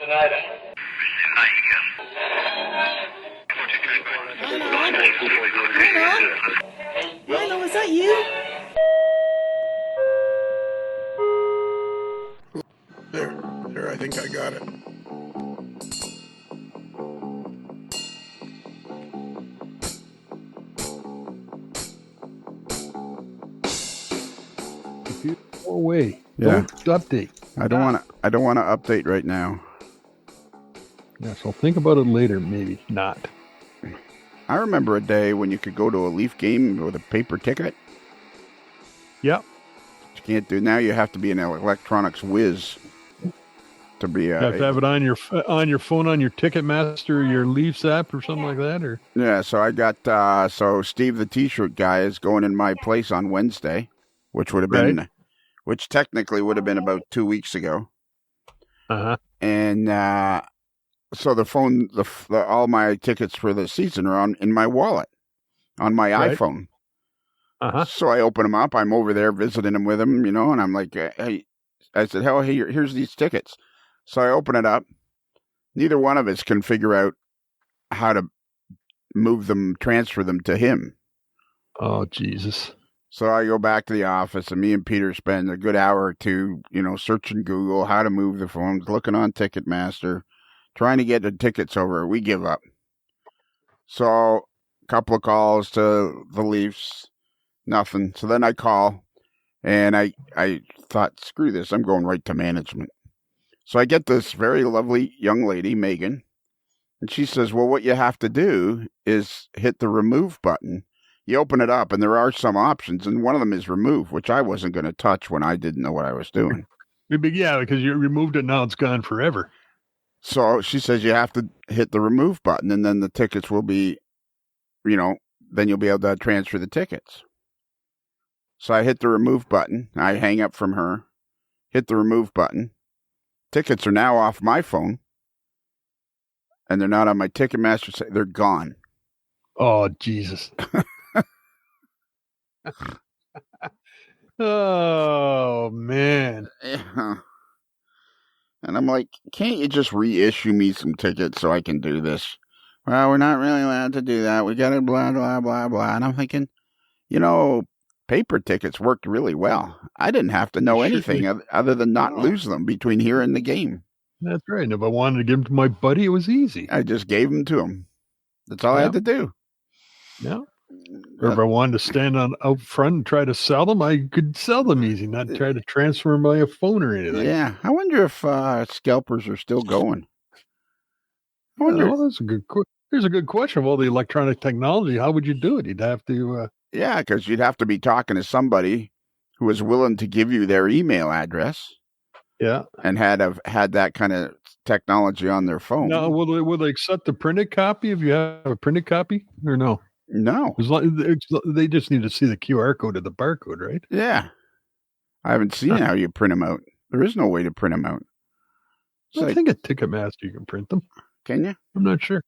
Hello, is that you? There, I think I got it. Go away. Yeah. Don't update. I don't want to update right now. Yeah, so think about it later, maybe not. I remember a day when you could go to a Leaf game with a paper ticket. Yep. You can't do now. You have to be an electronics whiz to be. You have to have it on your phone, on your Ticketmaster, your Leafs app, or something like that, or Yeah. So I got so Steve the T-shirt guy is going in my place on Wednesday, which would have been, which technically would have been about 2 weeks ago. And so the phone, all my tickets for the season are in my wallet, on my iPhone. So I open them up. I'm over there visiting him with him, and I'm like, hey, I said, hell, hey, here's these tickets. So I open it up. Neither one of us can figure out how to move them, transfer them to him. Oh, Jesus. So I go back to the office, and me and Peter spend a good hour or two, searching Google, how to move the phones, looking on Ticketmaster, trying to get the tickets over. We give up. So a couple of calls to the Leafs, nothing. So then I call, and I thought, screw this, I'm going right to management. So I get this very lovely young lady, Megan, and she says, well, what you have to do is hit the remove button. You open it up, and there are some options, and one of them is remove, which I wasn't going to touch when I didn't know what I was doing. Yeah, because you removed it, now it's gone forever. So she says you have to hit the remove button, and then the tickets will be, then you'll be able to transfer the tickets. So I hit the remove button. I hang up from her, hit the remove button. Tickets are now off my phone, and they're not on my Ticketmaster. They're gone. Oh, Jesus. Oh, man. Yeah. And I'm like, can't you just reissue me some tickets so I can do this? Well, we're not really allowed to do that. We got to blah, blah, blah, blah. And I'm thinking, paper tickets worked really well. I didn't have to know anything other than not lose them between here and the game. That's right. And if I wanted to give them to my buddy, it was easy. I just gave them to him. That's all I had to do. Yeah. Or if I wanted to stand out front and try to sell them, I could sell them easy, not try to transfer them by a phone or anything. Yeah. I wonder if scalpers are still going. I wonder. Well, there's a good question of all the electronic technology. How would you do it? You'd have to... Yeah, because you'd have to be talking to somebody who was willing to give you their email address. Yeah. And had that kind of technology on their phone. Now, will they accept the printed copy if you have a printed copy or no? No. They just need to see the QR code or the barcode, right? Yeah. I haven't seen how you print them out. There is no way to print them out. I think at Ticketmaster you can print them. Can you? I'm not sure.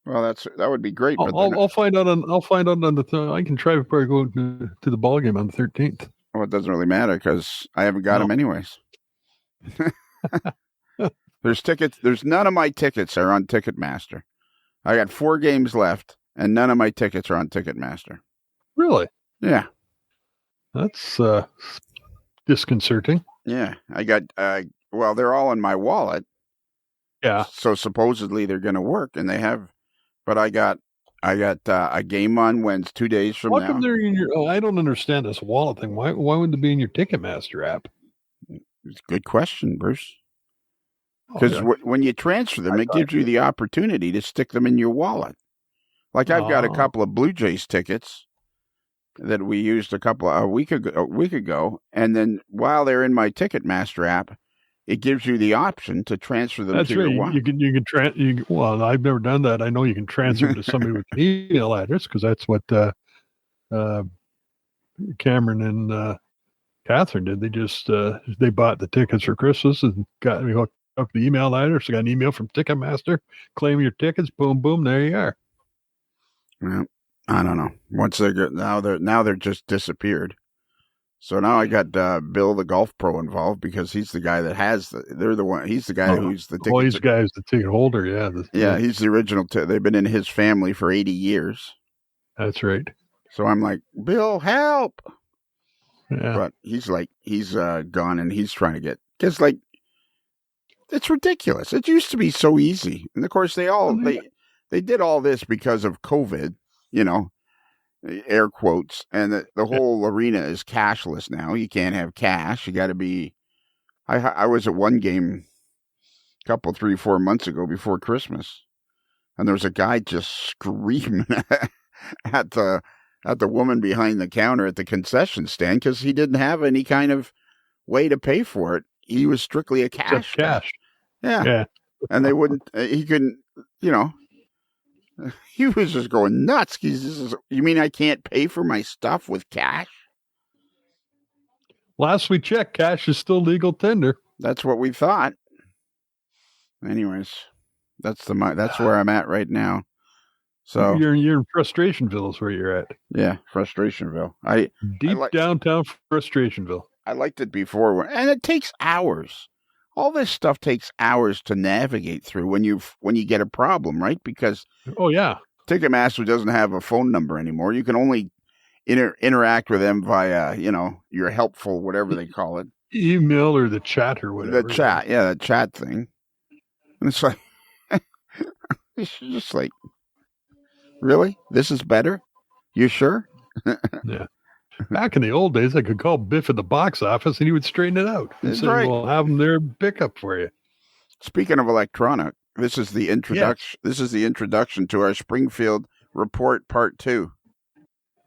Well, that would be great. I'll find out on the. I can try before I go to the ball game on the 13th. Well, it doesn't really matter because I haven't got them anyways. There's tickets. There's none of my tickets are on Ticketmaster. I got 4 games left, and none of my tickets are on Ticketmaster. Really? Yeah. That's disconcerting. Yeah, I got. Well, they're all in my wallet. Yeah. So supposedly they're going to work, and they have. But I got a game on Wednesday, 2 days from now. How come they're in your? I don't understand this wallet thing. Why would they be in your Ticketmaster app? It's a good question, Bruce. Because when you transfer them, it gives you the opportunity to stick them in your wallet. Like I've got a couple of Blue Jays tickets that we used a week ago, and then while they're in my Ticketmaster app, it gives you the option to transfer them to your wallet. Well, I've never done that. I know you can transfer them to somebody with an email address because that's what Cameron and Catherine did. They just they bought the tickets for Christmas and got me hooked up the email address. I got an email from Ticketmaster, claim your tickets, boom, boom, there you are. Well, I don't know. Once they get now they're just disappeared. So now I got Bill, the golf pro, involved because he's the guy that has they're the one. He's the guy who's the ticket. Oh, he's guy's the ticket holder. Yeah. Yeah, he's the original. They've been in his family for 80 years. That's right. So I'm like, Bill, help. Yeah. But he's gone and he's trying to get, because like, it's ridiculous. It used to be so easy. And of course they did all this because of COVID, air quotes. And the whole arena is cashless now. You can't have cash. You got to be, I was at one game a couple, 3-4 months ago before Christmas. And there was a guy just screaming at the woman behind the counter at the concession stand because he didn't have any kind of way to pay for it. He was strictly a cash. Yeah. And they wouldn't, he couldn't, he was just going nuts. You mean I can't pay for my stuff with cash? Last we checked, cash is still legal tender. That's what we thought. Anyways, that's where I'm at right now. So you're in Frustrationville is where you're at. Yeah, Frustrationville. Downtown Frustrationville. I liked it before, and it takes hours. All this stuff takes hours to navigate through when you get a problem, right? Because Ticketmaster doesn't have a phone number anymore. You can only interact with them via your helpful whatever they call it, email or the chat or whatever. The chat, the chat thing. And it's like it's just like, really? This is better? You sure? Yeah. Back in the old days, I could call Biff at the box office and he would straighten it out. That's say, right. We'll have them there pick up for you. Speaking of electronic, this is the introduction. Yes. This is the introduction to our Springfield report part 2.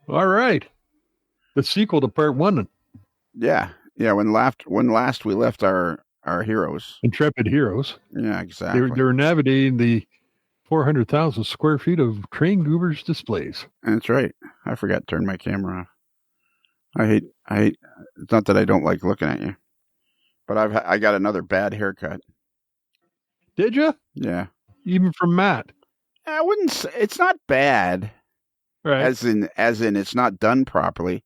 All right. The sequel to part 1. Yeah. When last we left our heroes. Intrepid heroes. Yeah, exactly. They were navigating the 400,000 square feet of train goobers displays. That's right. I forgot to turn my camera off. I hate. It's not that I don't like looking at you, but I got another bad haircut. Did you? Yeah. Even from Matt. I wouldn't say it's not bad. Right. As in, it's not done properly.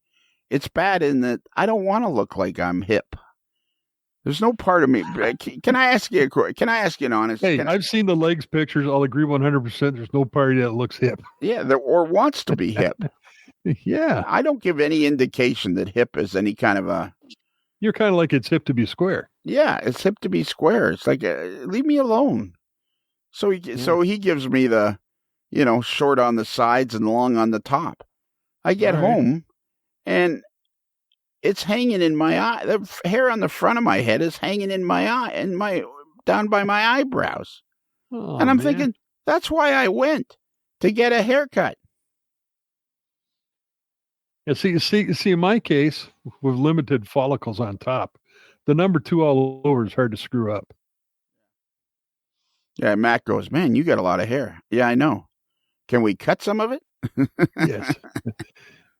It's bad in that I don't want to look like I'm hip. There's no part of me. Can I ask you an honest? Hey, I've seen the legs pictures. I'll agree 100%. There's no part that looks hip. Yeah, or wants to be hip. Yeah. I don't give any indication that hip is any kind of a... You're kind of like it's hip to be square. Yeah, it's hip to be square. It's like, leave me alone. So he gives me the, short on the sides and long on the top. I get home and it's hanging in my eye. The hair on the front of my head is hanging in my eye and down by my eyebrows. Oh, and I'm thinking, that's why I went to get a haircut. And see, in my case, with limited follicles on top, the number 2 all over is hard to screw up. Yeah, Matt goes, man, you got a lot of hair. Yeah, I know. Can we cut some of it? Yes.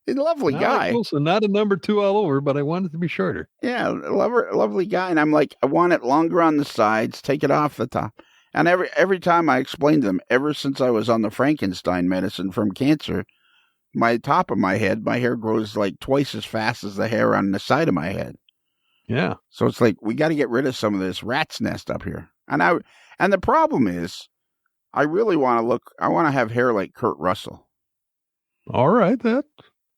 He's a lovely guy. Not a number 2 all over, but I want it to be shorter. Yeah, lovely guy. And I'm like, I want it longer on the sides, take it off the top. And every time I explained to them, ever since I was on the Frankenstein medicine from cancer, my top of my head, my hair grows like twice as fast as the hair on the side of my head. Yeah. So it's like, we got to get rid of some of this rat's nest up here. And the problem is, I really want to have hair like Kurt Russell. All right,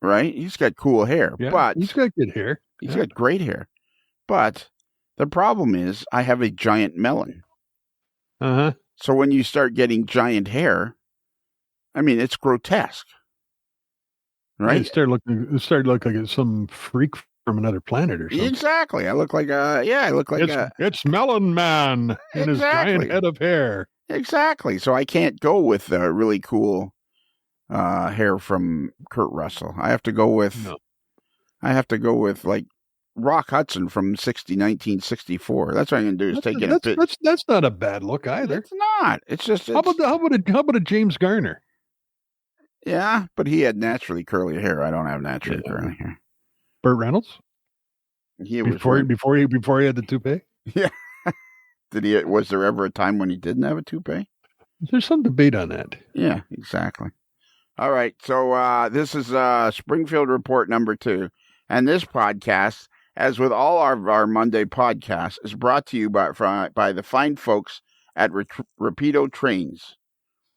right? He's got cool hair, but he's got good hair. He's got great hair. But the problem is, I have a giant melon. Uh-huh. So when you start getting giant hair, I mean, it's grotesque. Right? It started looking like some freak from another planet or something. Exactly. I look like it's Melon Man in his giant head of hair. Exactly. So I can't go with really cool hair from Kurt Russell. I have to go with like Rock Hudson from 1964. That's what I'm going to do is take it. That's not a bad look either. It's not. It's just. How about a James Garner? Yeah, but he had naturally curly hair. I don't have naturally curly hair. Burt Reynolds? Before he had the toupee? Yeah. Was there ever a time when he didn't have a toupee? There's some debate on that. Yeah, exactly. All right. So this is Springfield report number 2. And this podcast, as with all our Monday podcasts, is brought to you by the fine folks at Rapido Trains.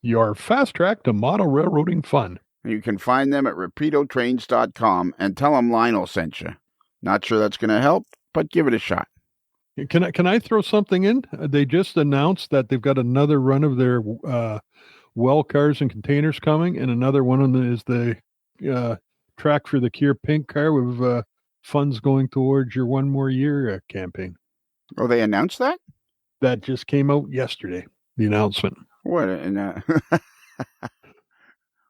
Your fast track to model railroading fun. You can find them at rapidotrains.com and tell them Lionel sent you. Not sure that's going to help, but give it a shot. Can I throw something in? They just announced that they've got another run of their well cars and containers coming, and another one of them is the track for the Cure Pink car with funds going towards your One More Year campaign. Oh, they announced that? That just came out yesterday, the announcement. What?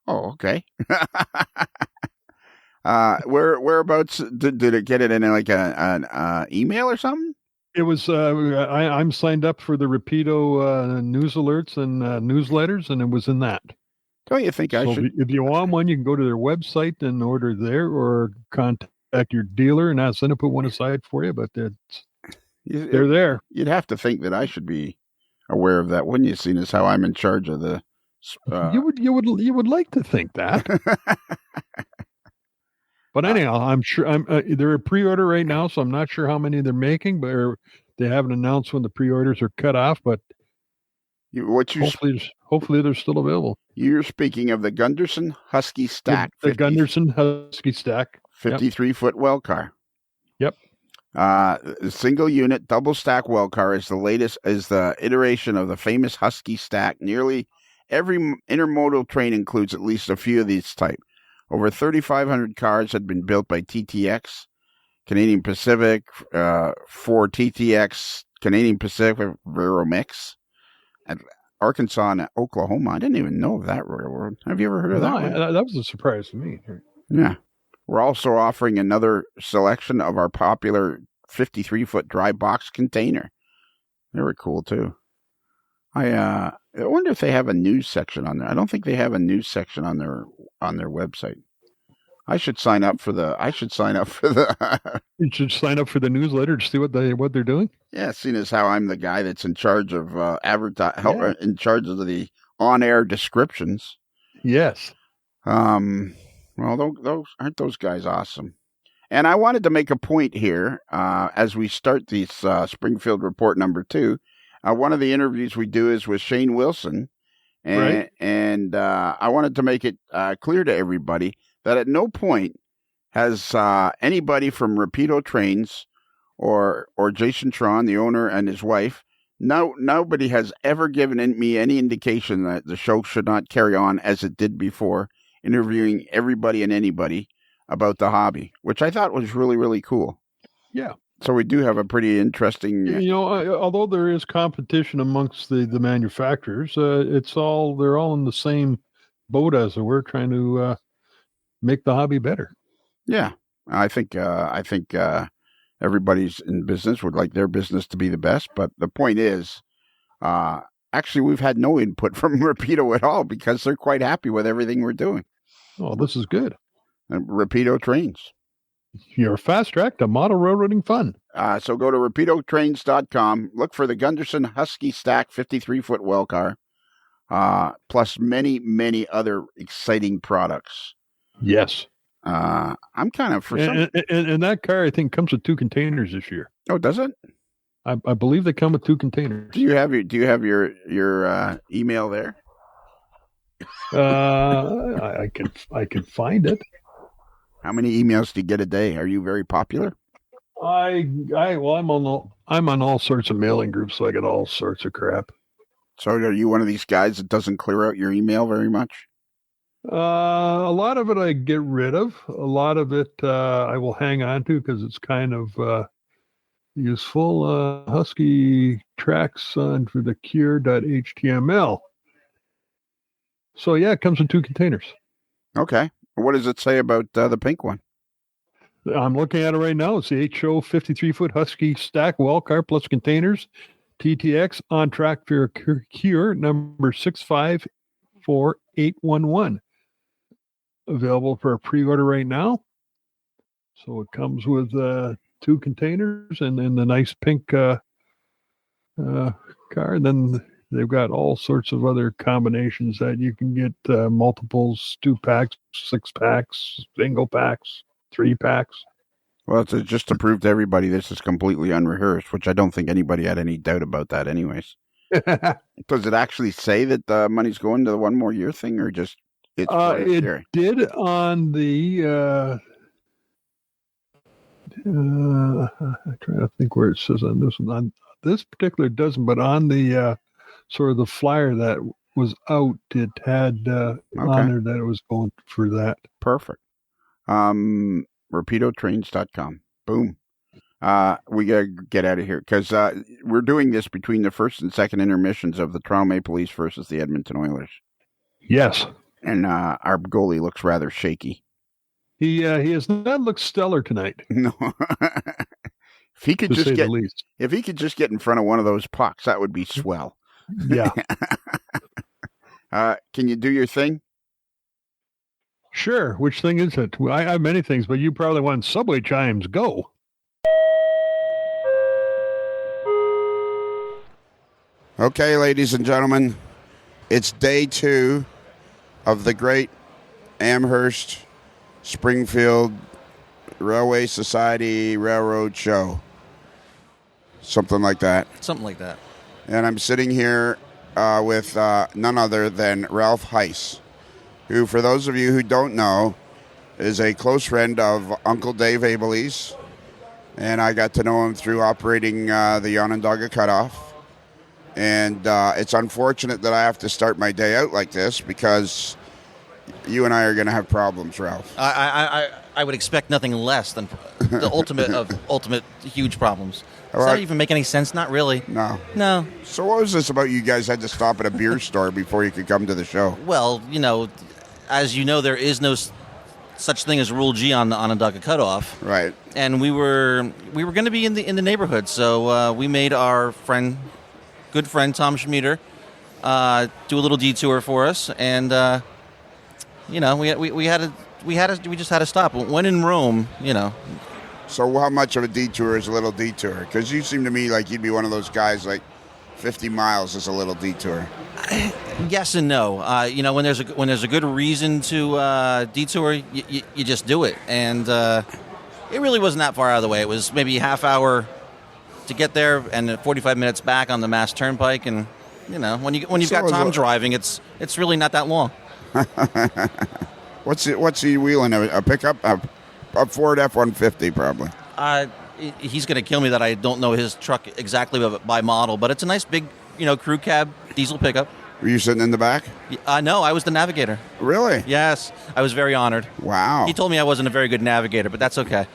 Oh, okay. Whereabouts did it get it in like an email or something? It was I'm signed up for the Rapido news alerts and newsletters, and it was in that. Don't you think I should? If you want one, you can go to their website and order there, or contact your dealer and ask them to put one aside for you. But they're there. You'd have to think that I should be aware of that, wouldn't you? Seeing as how I'm in charge of the. You would like to think that. But anyhow, I'm sure they're a pre-order right now, so I'm not sure how many they're making, but they haven't announced when the pre-orders are cut off. But hopefully they're still available. You're speaking of the Gunderson Husky Stack. The Gunderson Husky Stack. 53-foot well car. Yep. The single unit double stack well car is the iteration of the famous Husky Stack. Nearly every intermodal train includes at least a few of these type. Over 3,500 cars had been built by TTX, Canadian Pacific, for TTX, Canadian Pacific, Veromix, at Arkansas and Oklahoma. I didn't even know of that railroad. Have you ever heard of that one? That was a surprise to me. Yeah. We're also offering another selection of our popular 53-foot dry box container. They were cool, too. I wonder if they have a news section on there. I don't think they have a news section on their website. I should sign up for the. You should sign up for the newsletter to see what they're doing. Yeah, seeing as how I'm the guy that's in charge of in charge of the on-air descriptions. Yes. Well, aren't those guys awesome? And I wanted to make a point here as we start this Springfield Report number 2. One of the interviews we do is with Shane Wilson, and I wanted to make it clear to everybody that at no point has anybody from Rapido Trains or Jason Tron, the owner, and his wife, nobody has ever given me any indication that the show should not carry on as it did before, interviewing everybody and anybody about the hobby, which I thought was really, really cool. Yeah. So we do have a pretty interesting. Although there is competition amongst the manufacturers, they're all in the same boat as we're trying to make the hobby better. Yeah, I think everybody's in business would like their business to be the best, but the point is, actually, we've had no input from Rapido at all because they're quite happy with everything we're doing. Oh, this is good. Rapido Trains. Your fast track to model railroading fun. So go to rapidotrains.com, look for the Gunderson Husky Stack 53-foot well car, plus many, many other exciting products. Yes. I'm kind of and that car, I think, comes with 2 containers this year. Oh, does it? I believe they come with 2 containers. Do you have your email there? I can find it. How many emails do you get a day? Are you very popular? I'm on all sorts of mailing groups, so I get all sorts of crap. So are you one of these guys that doesn't clear out your email very much? A lot of it I get rid of. A lot of it I will hang on to because it's kind of useful. Husky tracks for the cure.html. So yeah, it comes in 2 containers. Okay. What does it say about the pink one? I'm looking at it right now. It's the HO 53-foot Husky Stack well car plus containers. TTX on track for cure number 654811. Available for a pre-order right now. So it comes with 2 containers and then the nice pink car. And then they've got all sorts of other combinations that you can get multiples, 2 packs, 6 packs, single packs, 3 packs. Well, it's just to prove to everybody this is completely unrehearsed, which I don't think anybody had any doubt about that anyways. Does it actually say that the money's going to the one more year thing, or just it's it did on the I'm trying to think where it says on this one. On this particular doesn't, but on the sort of the flyer that was out, it had on there that it was going for that. Perfect. RapidoTrains.com. Boom. We gotta get out of here because we're doing this between the first and second intermissions of the Toronto Maple Leafs versus the Edmonton Oilers. Yes. And our goalie looks rather shaky. He has not looked stellar tonight. No. If he could just get in front of one of those pucks, that would be swell. Yeah. Can you do your thing? Sure. Which thing is it? I have many things, but you probably want subway chimes. Go. Okay, ladies and gentlemen, it's day 2 of the great Amherst Springfield Railway Society Railroad Show. Something like that. Something like that. And I'm sitting here with none other than Ralph Heiss, who, for those of you who don't know, is a close friend of Uncle Dave Abelese. And I got to know him through operating the Onondaga Cutoff. And it's unfortunate that I have to start my day out like this because you and I are going to have problems, Ralph. I would expect nothing less than the ultimate of ultimate huge problems. Does that even make any sense? Not really. No. So what was this about you guys had to stop at a beer store before you could come to the show? Well, as you know, there is no such thing as Rule G on the Onondaga Cutoff. Right. And we were going to be in the neighborhood, so we made our good friend Tom Schmieder do a little detour for us, and we just had to stop. When in Rome, So how much of a detour is a little detour? Because you seem to me like you'd be one of those guys like 50 miles is a little detour. Yes and no. When there's a good reason to detour, you just do it, and it really wasn't that far out of the way. It was maybe a half hour to get there and 45 minutes back on the Mass Turnpike, and when you've got Tom driving, it's really not that long. What's he wheeling? A pickup? A Ford F-150 probably. He's going to kill me that I don't know his truck exactly by model, but it's a nice big crew cab diesel pickup. Were you sitting in the back? No, I was the navigator. Really? Yes, I was very honored. Wow. He told me I wasn't a very good navigator, but that's okay.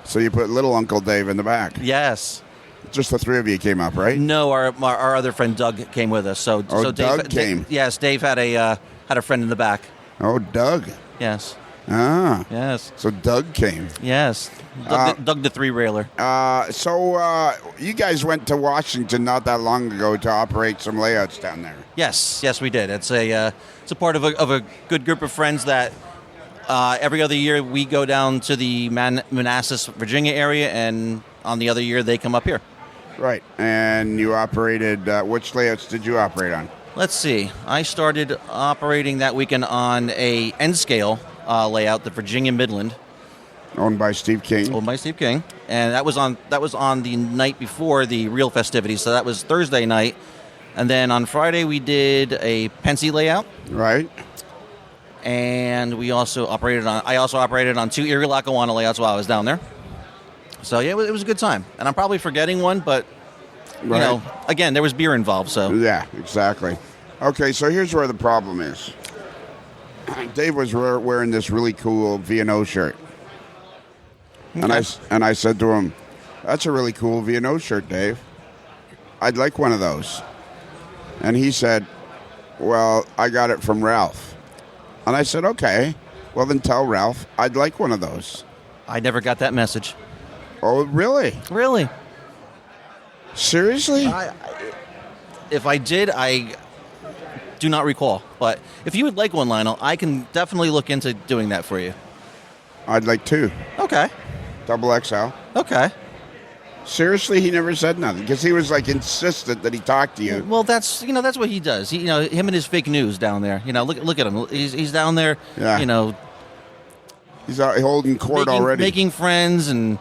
So you put little Uncle Dave in the back? Yes. Just the three of you came up, right? No, our other friend Doug came with us. So Doug came. Yes, Dave had a friend in the back. Oh, Doug. Yes. Ah. Yes. So Doug came. Yes. Doug the three-railer. So you guys went to Washington not that long ago to operate some layouts down there. Yes, we did. It's a part of a good group of friends that every other year we go down to the Manassas, Virginia area, and on the other year they come up here. Right. And you operated, which layouts did you operate on? Let's see. I started operating that weekend on a N-scale layout, the Virginia Midland. Owned by Steve King. And that was on the night before the real festivities, so that was Thursday night. And then on Friday we did a Pensy layout. Right. And I also operated on 2 Erie Lackawanna layouts while I was down there. So yeah, it was a good time. And I'm probably forgetting one, but again, there was beer involved, so. Yeah, exactly. Okay, so here's where the problem is. Dave was wearing this really cool V&O shirt. Okay. And I said to him, "That's a really cool V&O shirt, Dave. I'd like one of those." And he said, "Well, I got it from Ralph." And I said, "Okay, well then tell Ralph I'd like one of those." I never got that message. Oh, really? Really? Seriously? If I did, I do not recall. But if you would like one, Lionel, I can definitely look into doing that for you. I'd like 2. Okay. Double XL. Okay. Seriously, he never said nothing because he was like insistent that he talked to you. Well, that's what he does. Him and his fake news down there. Look at him. He's down there. Yeah. He's out holding court already, making friends and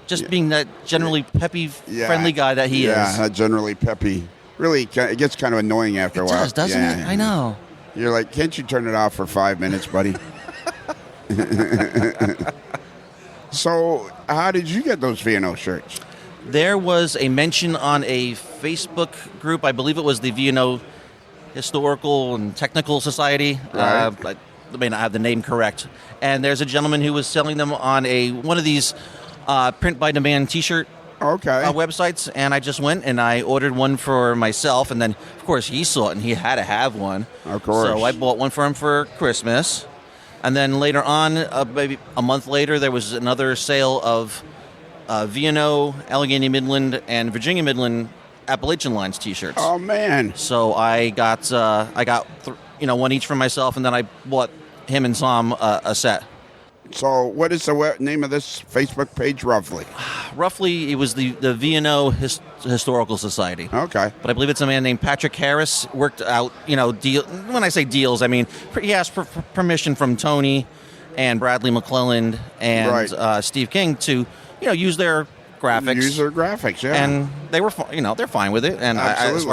just being that generally peppy, friendly guy that he is. Yeah, generally peppy. Really, it gets kind of annoying after a while. It does, doesn't it? I know. You're like, can't you turn it off for 5 minutes, buddy? So, how did you get those V&O shirts? There was a mention on a Facebook group. I believe it was the V&O Historical and Technical Society. Right. I may not have the name correct. And there's a gentleman who was selling them on one of these print-by-demand T-shirt websites. And I just went and I ordered one for myself. And then, of course, he saw it and he had to have one. Of course. So I bought one for him for Christmas. And then later on, maybe a month later, there was another sale of V&O, Allegheny Midland, and Virginia Midland Appalachian Lines T-shirts. Oh man! So I got one each for myself, and then I bought him and Sam a set. So what is the name of this Facebook page roughly? Roughly, it was the V&O Historical Society. Okay. But I believe it's a man named Patrick Harris worked out, deal. When I say deals, I mean he asked for permission from Tony and Bradley McClelland and Steve King to, use their graphics. Use their graphics, yeah. And they were, they're fine with it. And as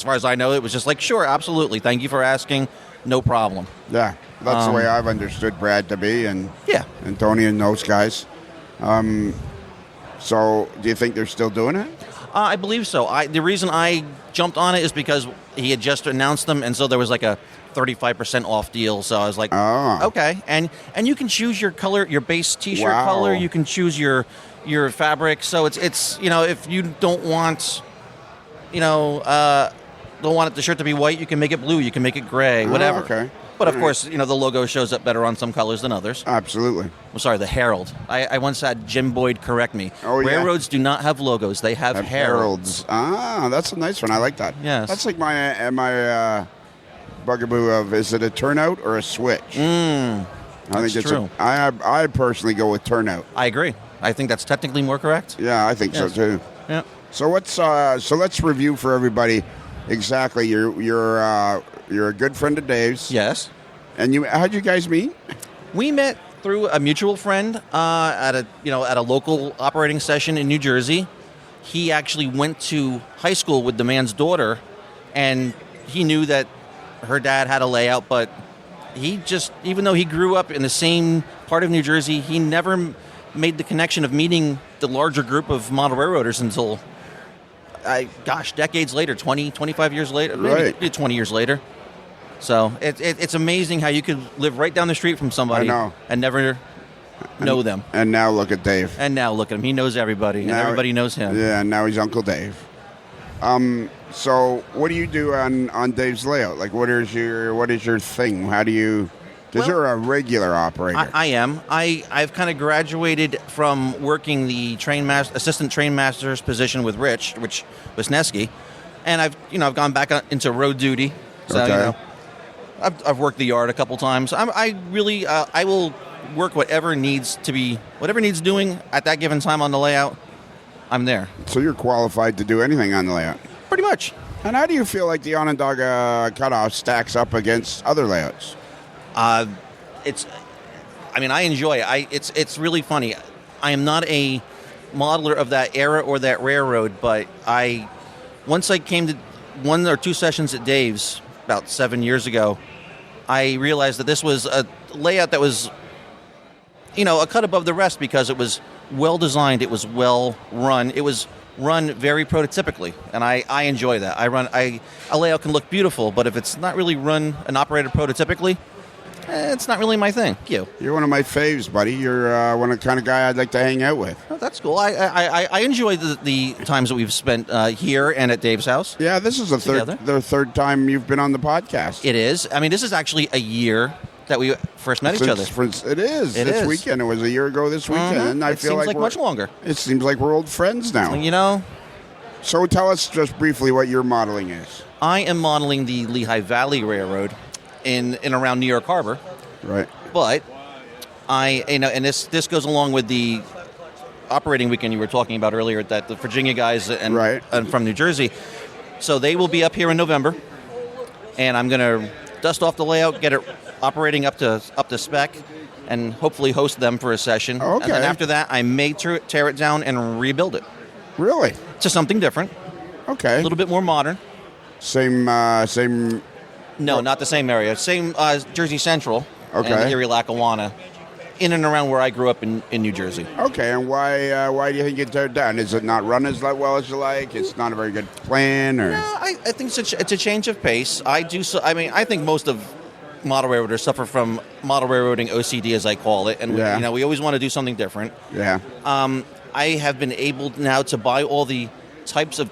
far as I know, it was just like, sure, absolutely. Thank you for asking. No problem. Yeah, that's the way I've understood Brad to be, and Tony and those guys. So, do you think they're still doing it? I believe so. The reason I jumped on it is because he had just announced them, and so there was like a 35% off deal. So I was like, okay. And you can choose your color, your base T-shirt color. You can choose your fabric. So it's if you don't want, the shirt to be white, you can make it blue. You can make it gray, whatever. Okay. But of course, the logo shows up better on some colors than others. Absolutely. I'm sorry, the Herald. I once had Jim Boyd correct me. Oh, yeah. Railroads do not have logos; they have heralds. That's a nice one. I like that. Yes. That's like my bugaboo of, is it a turnout or a switch? I think it's true. I personally go with turnout. I agree. I think that's technically more correct. Yeah, I think so too. Yeah. So let's review for everybody exactly. You're a good friend of Dave's. Yes. And how'd you guys meet? We met through a mutual friend at a local operating session in New Jersey. He actually went to high school with the man's daughter, and he knew that her dad had a layout, but he just, even though he grew up in the same part of New Jersey, he never made the connection of meeting the larger group of model railroaders until, decades later, 20, 25 years later, maybe 20 years later. So it's amazing how you could live right down the street from somebody and never know them. And now look at Dave. And now look at him. He knows everybody, and everybody knows him. Yeah, and now he's Uncle Dave. So what do you do on Dave's layout? Like, what is your thing? How do you... Because you're a regular operator. I am. I've kind of graduated from working the assistant train master's position with Rich Wisniewski, and I've gone back into road duty. So I've worked the yard a couple times. I will work whatever needs doing at that given time on the layout. I'm there. So you're qualified to do anything on the layout. Pretty much. And how do you feel like the Onondaga cutoff stacks up against other layouts? I enjoy it. It's really funny. I am not a modeler of that era or that railroad, but once I came to 1 or 2 sessions at Dave's about 7 years ago, I realized that this was a layout that was, a cut above the rest because it was well designed, it was well run, it was run very prototypically, and I enjoy that. A layout can look beautiful, but if it's not really run and operated prototypically, it's not really my thing. You're one of my faves, buddy. You're one of the kind of guy I'd like to hang out with. Oh, that's cool. I enjoy the times that we've spent here and at Dave's house. Yeah, this is the third time you've been on the podcast. It is. I mean, this is actually a year that we first met each other. It is. This weekend. It was a year ago this weekend. Mm-hmm. And it seems like much longer. It seems like we're old friends now. So tell us just briefly what your modeling is. I am modeling the Lehigh Valley Railroad in around New York Harbor. Right. But and this goes along with the operating weekend you were talking about earlier, that the Virginia guys and from New Jersey. So they will be up here in November, and I'm going to dust off the layout, get it operating up to spec, and hopefully host them for a session. Okay. And then after that, I may tear it down and rebuild it Really? to something different, Okay. a little bit more modern. Same. No, not the same area. Same Jersey Central Okay. and Erie, Lackawanna, in and around where I grew up in New Jersey. Okay, and why do you think you tear it down? Is it not run as well as you like? It's not a very good plan, or? No, I think it's a change of pace. I think most of model railroaders suffer from model railroading OCD, as I call it, and Yeah. we always want to do something different. Yeah. I have been able now to buy all the types of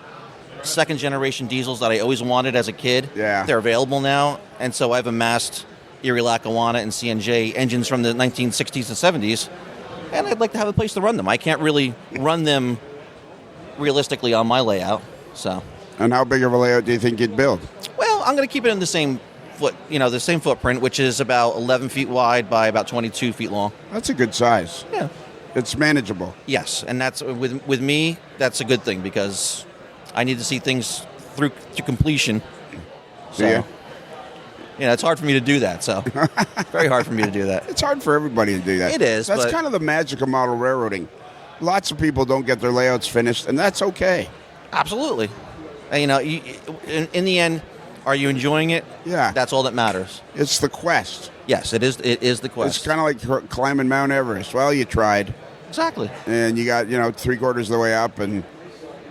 second generation diesels that I always wanted as a kid. Yeah. They're available now, and so I've amassed Erie, Lackawanna, and CNJ engines from the 1960s and 70s, and I'd like to have a place to run them. I can't really run them realistically on my layout, so. And how big of a layout do you think you'd build? Well, I'm going to keep it in the same the same footprint, which is about 11 feet wide by about 22 feet long. That's a good size. Yeah. It's manageable. Yes, and that's with me. That's a good thing because I need to see things through to completion. So, Yeah. it's hard for me to do that. So, very hard for me to do that. It's hard for everybody to do that. It is, That's but- kind of the magic of model railroading. Lots of people don't get their layouts finished, and that's okay. Absolutely. And, in the end, are you enjoying it? Yeah. That's all that matters. It's the quest. Yes, it is. It is the quest. It's kind of like climbing Mount Everest. Well, you tried, Exactly. and you got 3/4 of the way up, and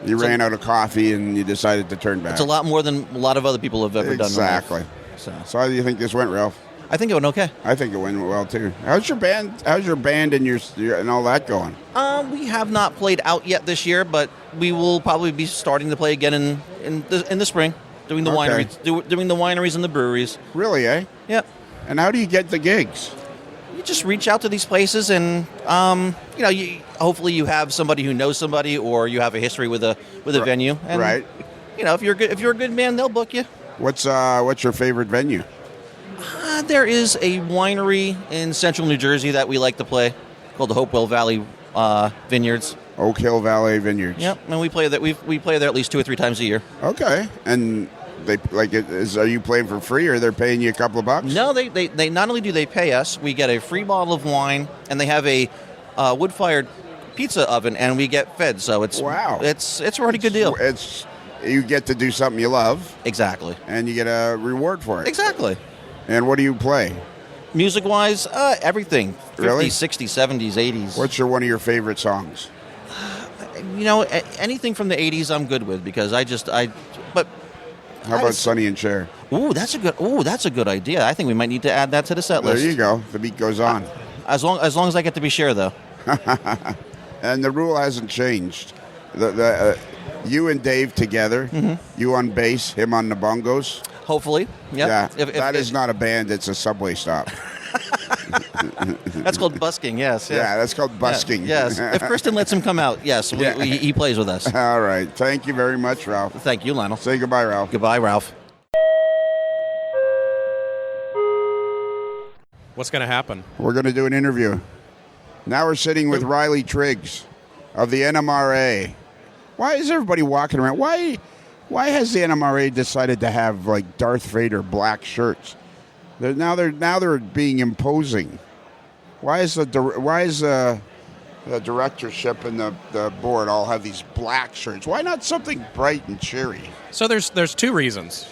you ran out of coffee, and you decided to turn back. It's a lot more than a lot of other people have ever done. Exactly. In life. So, So how do you think this went, Ralph? I think it went okay. I think it went well too. How's your band? How's your band and your and all that going? We have not played out yet this year, but we will probably be starting to play again in the spring, doing the Okay. wineries, doing the wineries and the breweries. Really, eh? Yep. And how do you get the gigs? You just reach out to these places, and hopefully you have somebody who knows somebody, or you have a history with a venue. And, Right. If you're a good man, they'll book you. What's your favorite venue? There is a winery in central New Jersey that we like to play, called the Hopewell Valley Vineyards. Oak Hill Valley Vineyards. Yep, and we play that. We play there at least 2 or 3 times a year. Okay. And they are you playing for free, or they're paying you a couple of bucks? No, they not only do they pay us, we get a free bottle of wine, and they have a wood-fired pizza oven, and we get fed. So it's Wow. it's a pretty good deal. You get to do something you love, Exactly. and you get a reward for it. Exactly. And what do you play? Music-wise, everything. 50s, Really? 60s, 70s, 80s. What's one of your favorite songs? Anything from the 80s I'm good with because but How about Sonny and Cher? that's a good idea. I think we might need to add that to the set There list. you go. The beat goes on. As long as I get to be Cher though. And the rule hasn't changed. You and Dave together, you on bass, him on the bongos. Hopefully. Yep. Yeah, that is not a band, it's a subway stop. That's called busking, yes. Yeah, that's called busking. Yes. If Kristen lets him come out, yes, Yeah. he plays with us. All right. Thank you very much, Ralph. Thank you, Lionel. Say goodbye, Ralph. Goodbye, Ralph. What's going to happen? We're going to do an interview. Now we're sitting with Riley Triggs of the NMRA. Why is everybody walking around? Why has the NMRA decided to have like Darth Vader black shirts? They're being imposing. Why is the directorship and the board all have these black shirts? Why not something bright and cheery? So there's 2 reasons.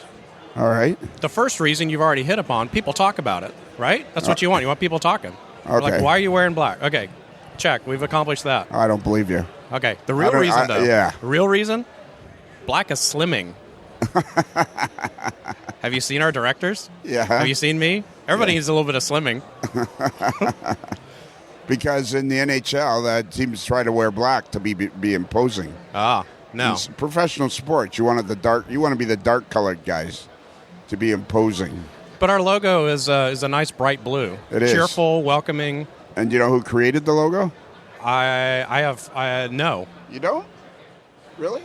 All right. The first reason you've already hit upon, people talk about it, right? That's what you want. You want people talking. Okay. Like, why are you wearing black? Okay, check. We've accomplished that. I don't believe you. Okay, the real reason, though. Yeah. The real reason? Black is slimming. Have you seen our directors? Yeah. Have you seen me? Everybody needs a little bit of slimming. Because in the NHL, teams try to wear black to be imposing. No. It's professional sports. You want to be the dark colored guys to be imposing. But our logo is a nice bright blue. It is. Cheerful, welcoming. And you know who created the logo? I no. You don't? Really?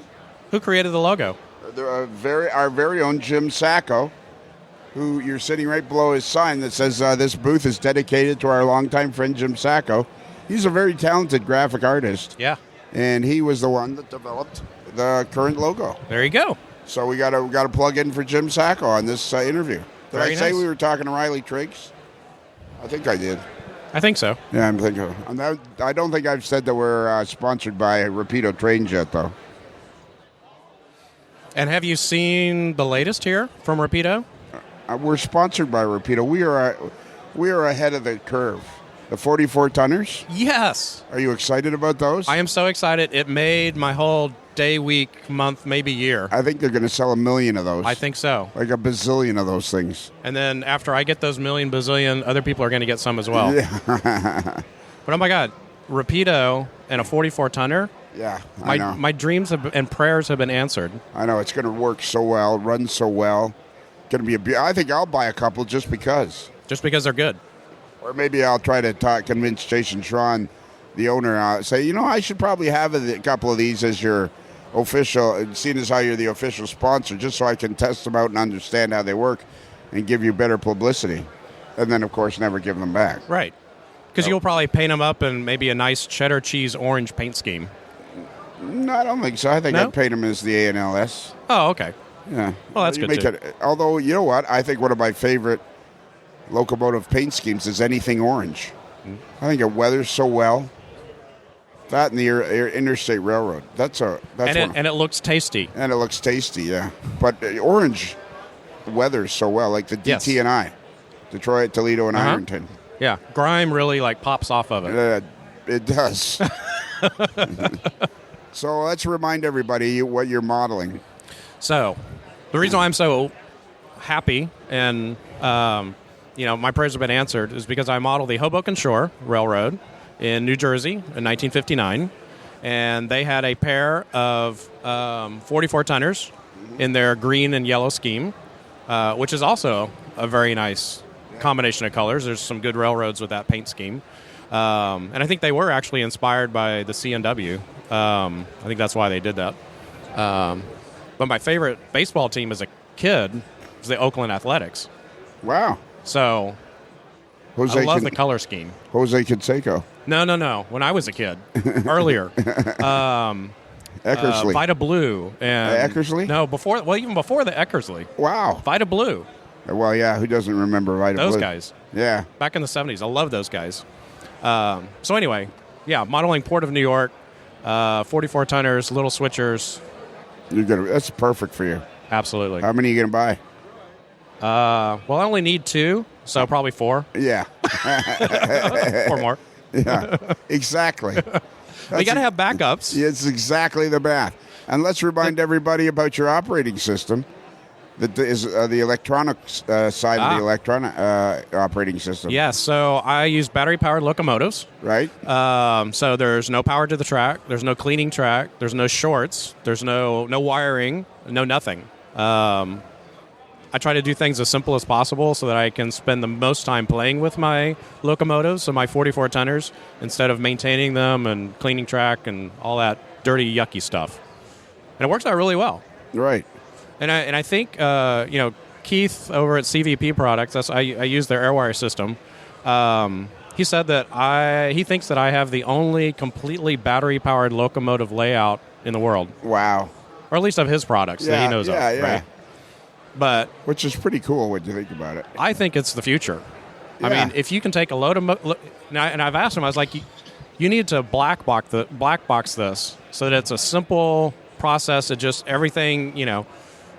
Who created the logo? Our very own Jim Sacco, who you're sitting right below his sign that says this booth is dedicated to our longtime friend Jim Sacco. He's a very talented graphic artist. Yeah. And he was the one that developed the current logo. There you go. So we got to plug in for Jim Sacco on this interview. Did Very I say nice. we were talking to Riley Triggs? I think I did. I think so. Yeah, I'm thinking. I don't think I've said that we're sponsored by Rapido Trains yet, though. And have you seen the latest here from Rapido? We're sponsored by Rapido. We are ahead of the curve. The 44 tonners. Yes. Are you excited about those? I am so excited. It made my whole day, week, month, maybe year. I think they're going to sell 1 million of those. I think so. Like a bazillion of those things. And then after I get those million bazillion, other people are going to get some as well. Yeah. But oh my God, Rapido and a 44 tonner. Yeah, I know. My dreams and prayers have been answered. I know. It's going to work so well, run so well. Going to be I think I'll buy a couple just because. Just because they're good. Or maybe I'll try to convince Jason Schron, the owner, say, I should probably have a couple of these as your official, seeing as how you're the official sponsor, just so I can test them out and understand how they work and give you better publicity. And then, of course, never give them back. Right. Because you'll probably paint them up in maybe a nice cheddar cheese orange paint scheme. No, I don't think so. I think No? I'd paint them as the ANLS. Oh, okay. Yeah. Well, that's You good, make too. Although, you know what? I think one of my favorite locomotive paint schemes is anything orange. I think it weathers so well. That and the Interstate Railroad. And it looks tasty. And it looks tasty, yeah. But orange weathers so well, like the Yes. DT&I, Detroit, Toledo, and Uh-huh. Ironton. Yeah. Grime really pops off of it. It does. So let's remind everybody what you're modeling. So, the reason why I'm so happy and my prayers have been answered is because I modeled the Hoboken Shore Railroad in New Jersey in 1959, and they had a pair of 44 tonners in their green and yellow scheme, which is also a very nice combination of colors. There's some good railroads with that paint scheme, and I think they were actually inspired by the CNW. I think that's why they did that. But my favorite baseball team as a kid was the Oakland Athletics. Wow. So Jose I love the color scheme. Jose Canseco. No. When I was a kid, earlier, Eckersley. Vita Blue and Eckersley? No, even before the Eckersley, Wow. Vita Blue. Well, yeah, who doesn't remember Vita Those Blue? guys Yeah. back in the 70s. I love those guys. So anyway, yeah, modeling Port of New York, 44 tonners, little switchers. That's perfect for you. Absolutely. How many are you going to buy? Well, I only need 2, so probably 4 Yeah. or more. Yeah. Exactly. We got to have backups. It's exactly the math. And let's remind everybody about your operating system. That is the electronic side of the electronic operating system. Yes, so I use battery-powered locomotives. Right? So there's no power to the track. There's no cleaning track. There's no shorts. There's no wiring. No nothing. I try to do things as simple as possible so that I can spend the most time playing with my locomotives, so my 44 tonners, instead of maintaining them and cleaning track and all that dirty, yucky stuff. And it works out really well. Right. And I think Keith over at CVP Products, I use their AirWire system. He said that he thinks that I have the only completely battery-powered locomotive layout in the world, Wow. or at least of his products that he knows of. Right? But Which is pretty cool when you think about it. I think it's the future. I Yeah. mean, if you can take a load of and I've asked him, I was like, you need to black box this so that it's a simple process. It just everything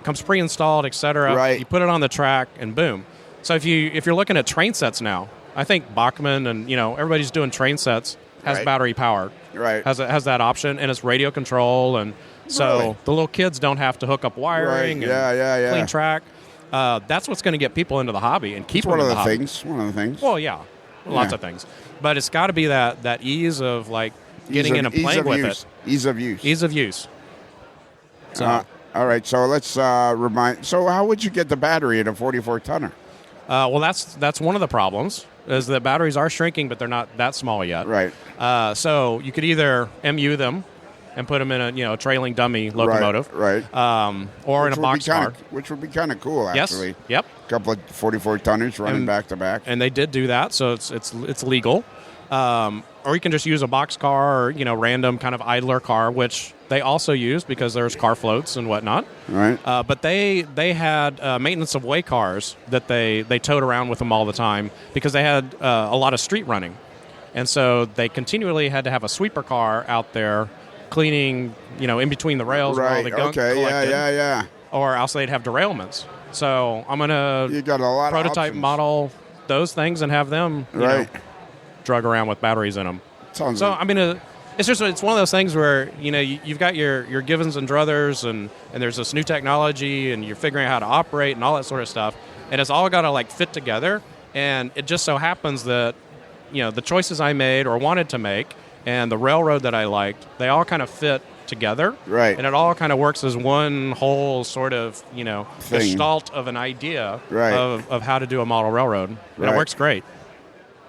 comes pre-installed, etc. Right. You put it on the track, and boom. So if you're looking at train sets now, I think Bachman and everybody's doing train sets has Right. battery powered, Right. has that option, and it's radio control, and so Really? the little kids don't have to hook up wiring Right. and Yeah. clean track. That's what's going to get people into the hobby and keep It's them one in of the the hobby. things. One of the things. Well, yeah, lots Yeah. of things, but it's got to be that ease of getting in and playing with it. Ease of use. Ease of use. So. All right, so let's remind. So, how would you get the battery in a 44 tonner? Well, that's one of the problems is that batteries are shrinking, but they're not that small yet. Right. So you could either MU them and put them in a trailing dummy locomotive, Right. or in a boxcar. Which would be kind of cool, actually. Yes. Yep. A couple of 44 tonners running back to back. And they did do that, so it's legal. Or you can just use a boxcar or random kind of idler car, which they also used because there's car floats and whatnot. Right. But they had maintenance of way cars that they towed around with them all the time because they had a lot of street running. And so they continually had to have a sweeper car out there cleaning, in between the rails where all the gunk collected. Yeah. Or else they'd have derailments. So I'm going to prototype model those things and have them drug around with batteries in them. It's one of those things where you've got your givens and druthers and there's this new technology and you're figuring out how to operate and all that sort of stuff, and it's all got to fit together. And it just so happens that the choices I made or wanted to make and the railroad that I liked, they all kind of fit together, right? And it all kind of works as one whole sort of gestalt of an idea, right, of how to do a model railroad. And it works great.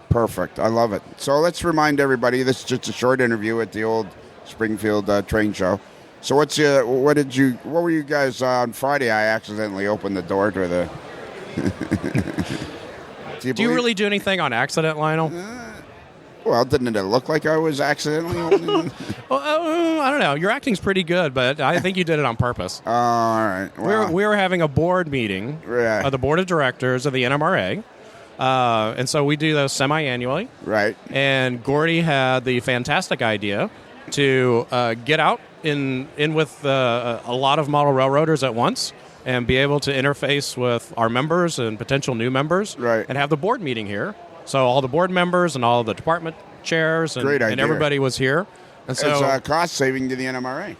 Perfect. I love it. So let's remind everybody, this is just a short interview at the old Springfield train show. So what were you guys on Friday? I accidentally opened the door to the... Do you really do anything on accident, Lionel? Well, didn't it look like I was accidentally opening? Well, I don't know. Your acting's pretty good, but I think you did it on purpose. All right. Well, we were having a board meeting of the board of directors of the NMRA. And so we do those semi-annually. Right. And Gordy had the fantastic idea to get out in with a lot of model railroaders at once and be able to interface with our members and potential new members. Right. And have the board meeting here. So all the board members and all the department chairs and everybody was here. And so it's cost saving to the NMRA.